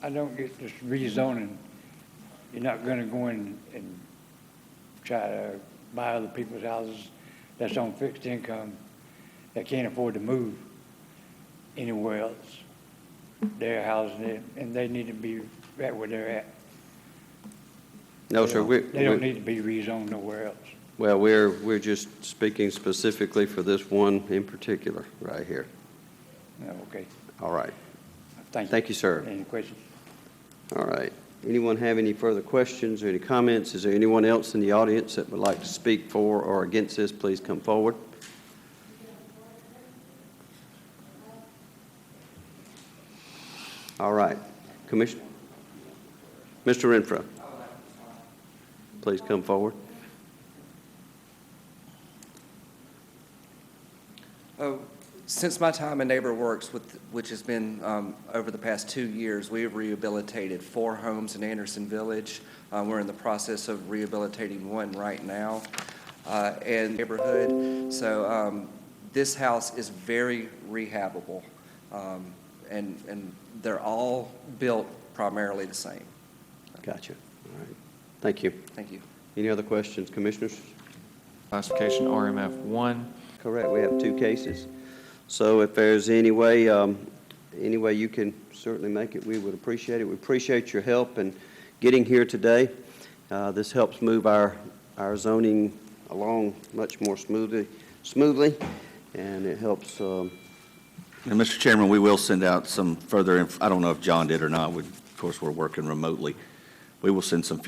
I don't get this rezoning, you're not going to go in and try to buy other people's houses that's on fixed income that can't afford to move anywhere else. Their houses, and they need to be right where they're at. No, sir. They don't need to be rezoned nowhere else. Well, we're just speaking specifically for this one in particular, right here. Okay. All right. Thank you. Thank you, sir. Any questions? All right. Anyone have any further questions or any comments? Is there anyone else in the audience that would like to speak for or against this? Please come forward. All right. Commissioner? Mr. Renfro, please come forward. Since my time in Neighbor Works, which has been over the past 2 years, we have rehabilitated 4 homes in Anderson Village. We're in the process of rehabilitating one right now in the neighborhood. So this house is very rehabable, and they're all built primarily the same. Gotcha. All right. Thank you. Thank you. Any other questions, commissioners? Classification RMF 1. Correct. We have 2 cases. So if there's any way you can certainly make it, we would appreciate it. We appreciate your help in getting here today. This helps move our zoning along much more smoothly, and it helps. And Mr. Chairman, we will send out some further. I don't know if John did or not. Of course, we're working remotely. We will send some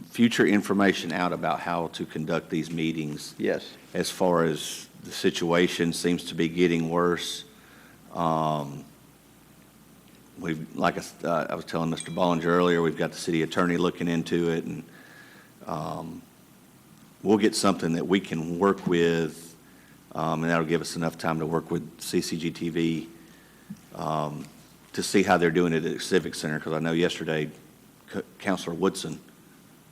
future information out about how to conduct these meetings. Yes. As far as the situation seems to be getting worse. We've, like I was telling Mr. Bollinger earlier, we've got the city attorney looking into it, and we'll get something that we can work with, and that'll give us enough time to work with CCG TV to see how they're doing it at the Civic Center, because I know yesterday Councilor Woodson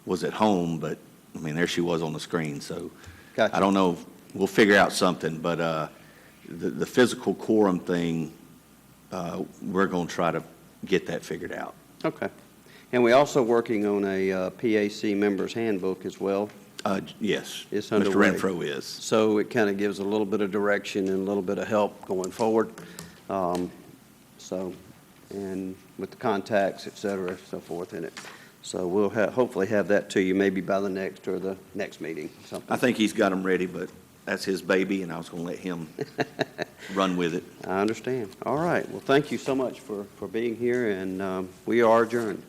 was at home, but I mean, there she was on the screen, so gotcha. I don't know. We'll figure out something, but the physical quorum thing, we're going to try to get that figured out. Okay. And we're also working on a PAC members handbook as well. Yes, it's Mr. underway. Renfro is. So it kind of gives a little bit of direction and a little bit of help going forward. And with the contacts, et cetera, so forth in it. So we'll hopefully have that to you maybe by the next or the next meeting. Something. I think he's got them ready, but that's his baby, and I was going to let him run with it. I understand. All right. Well, thank you so much for being here, and we are adjourned.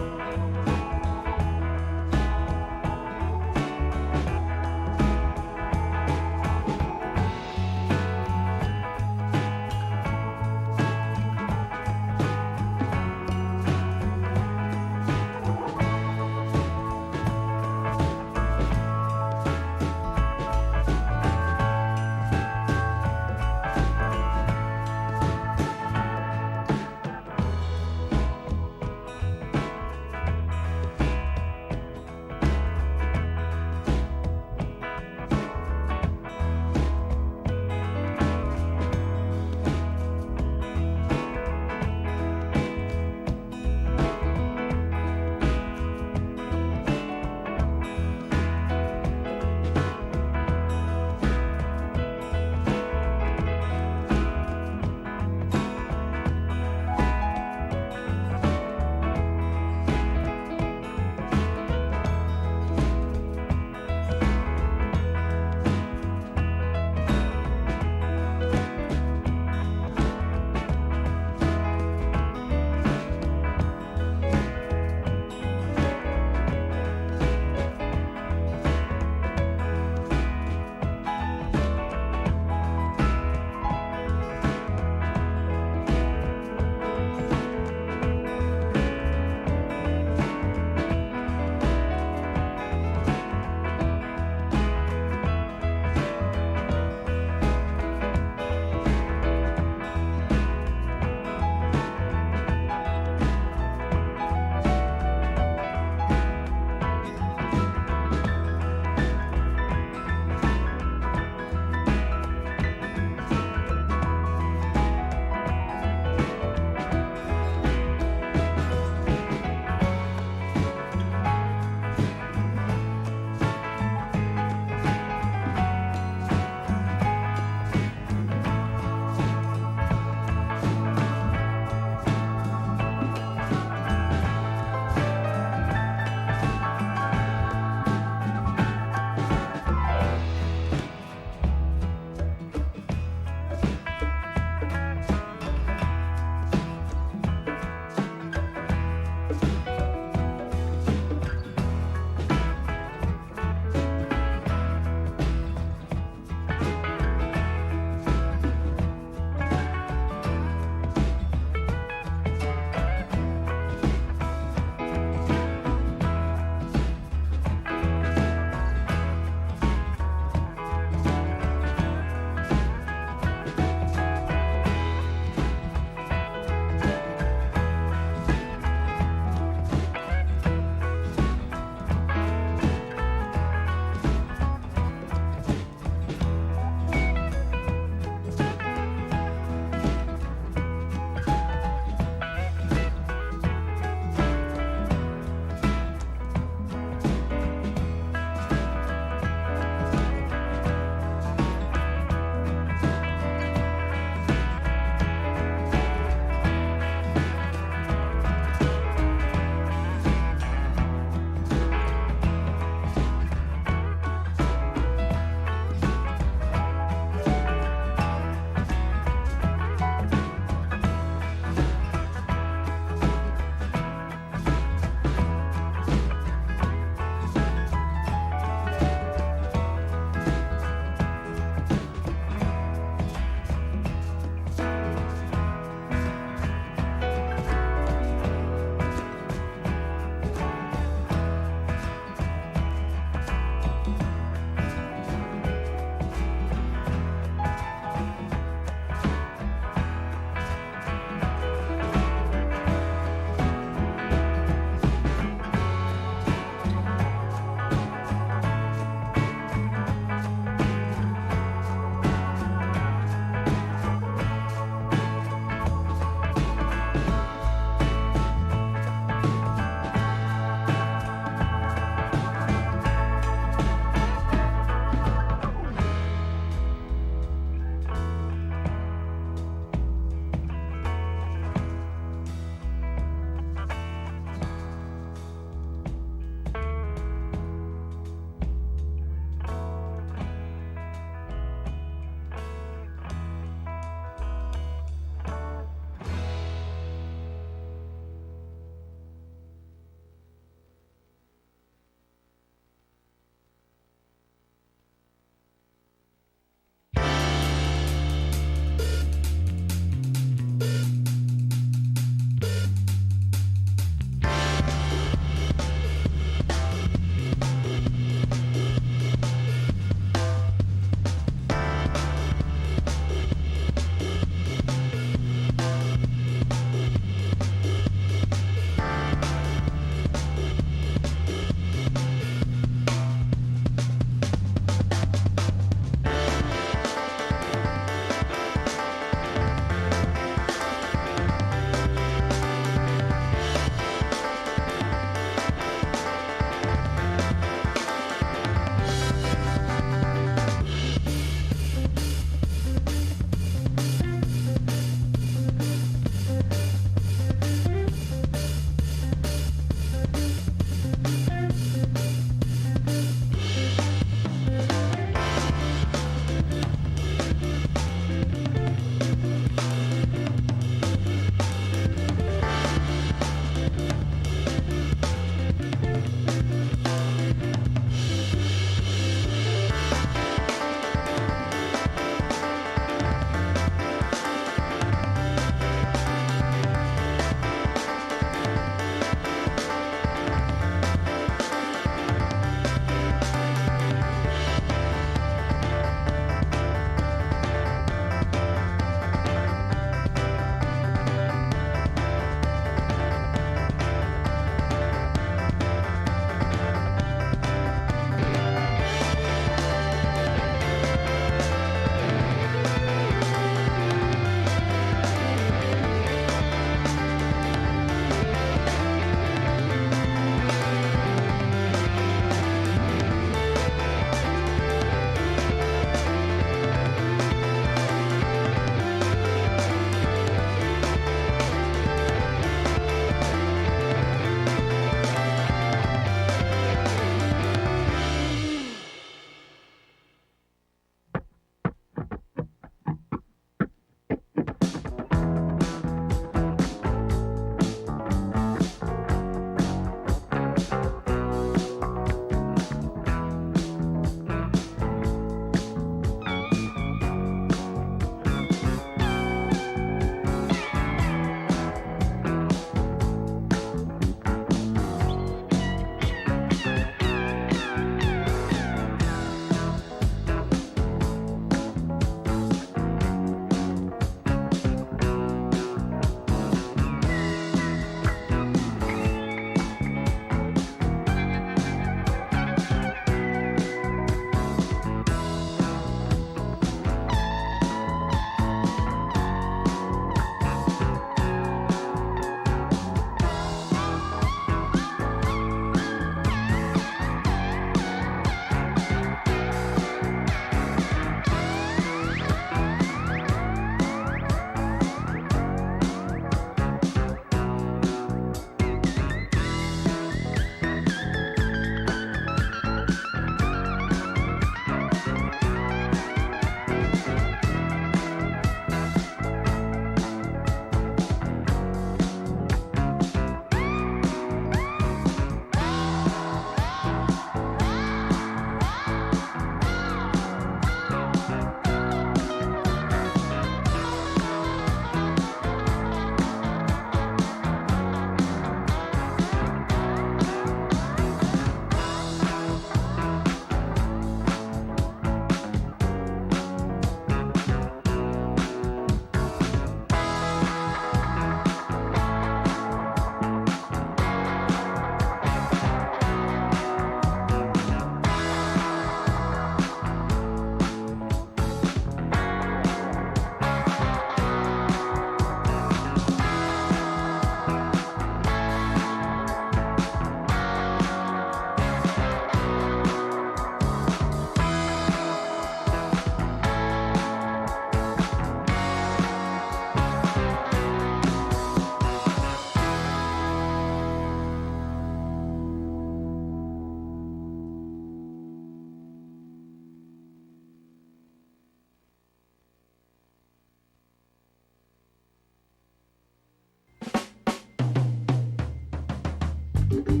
Thank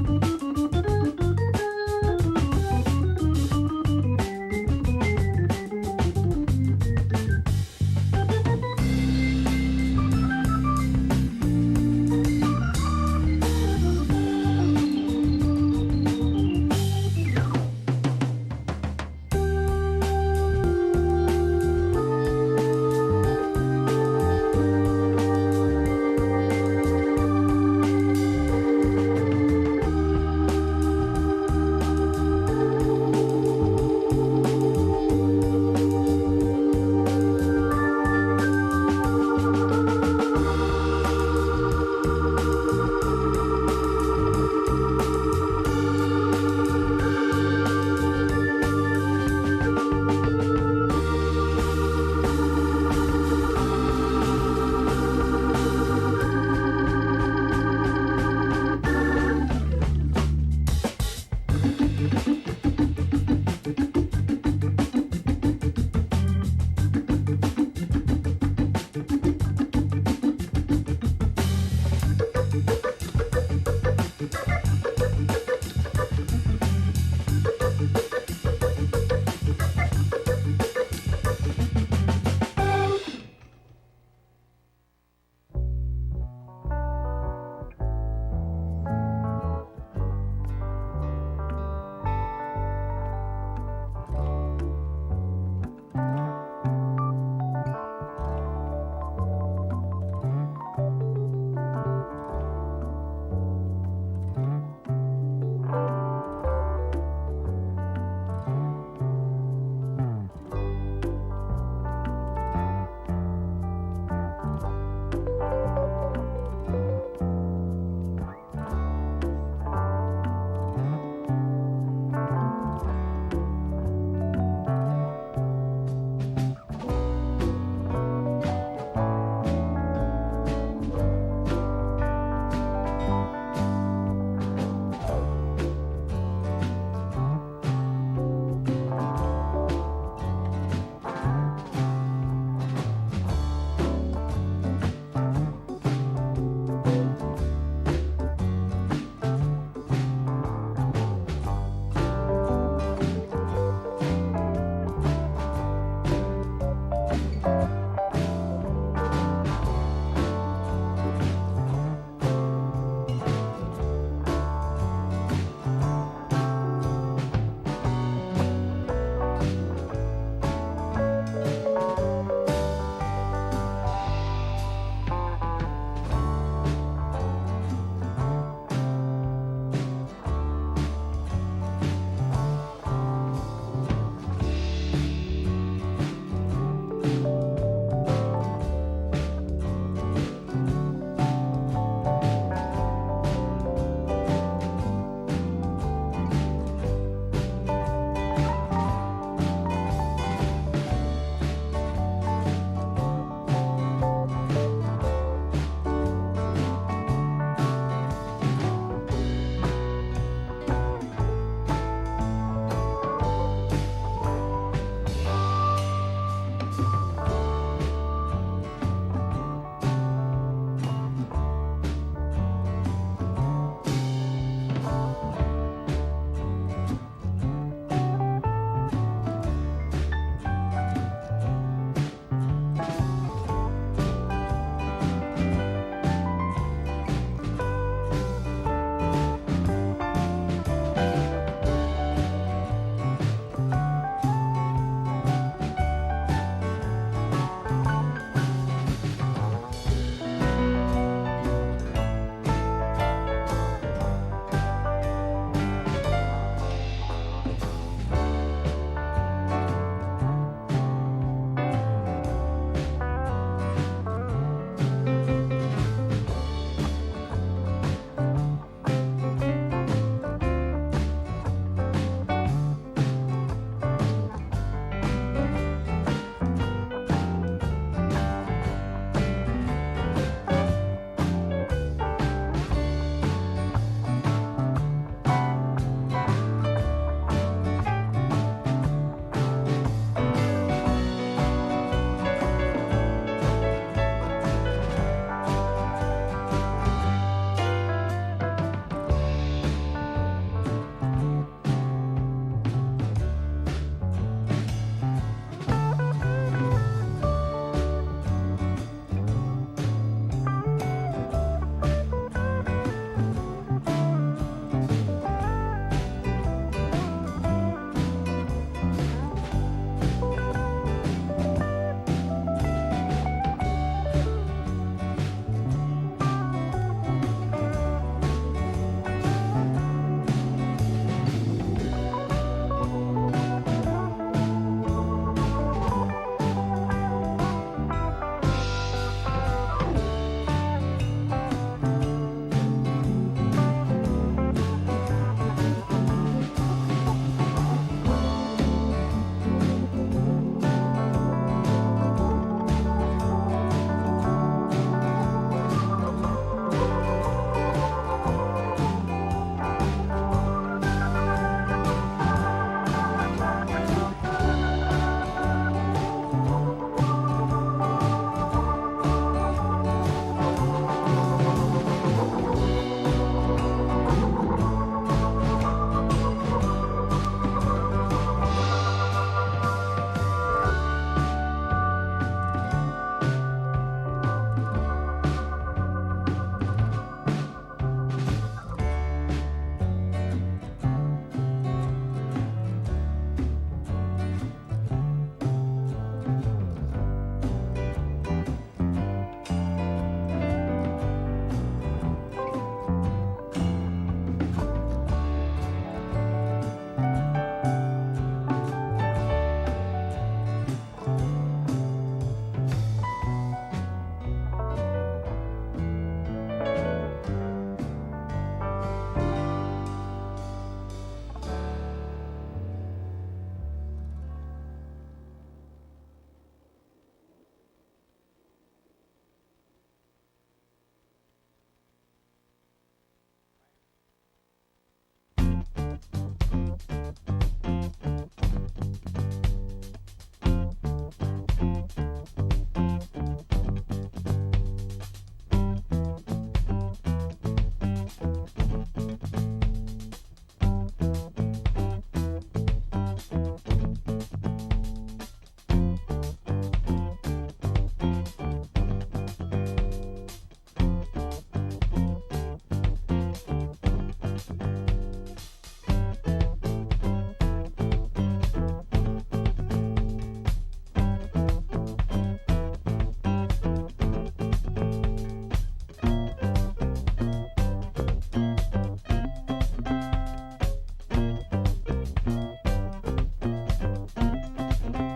you.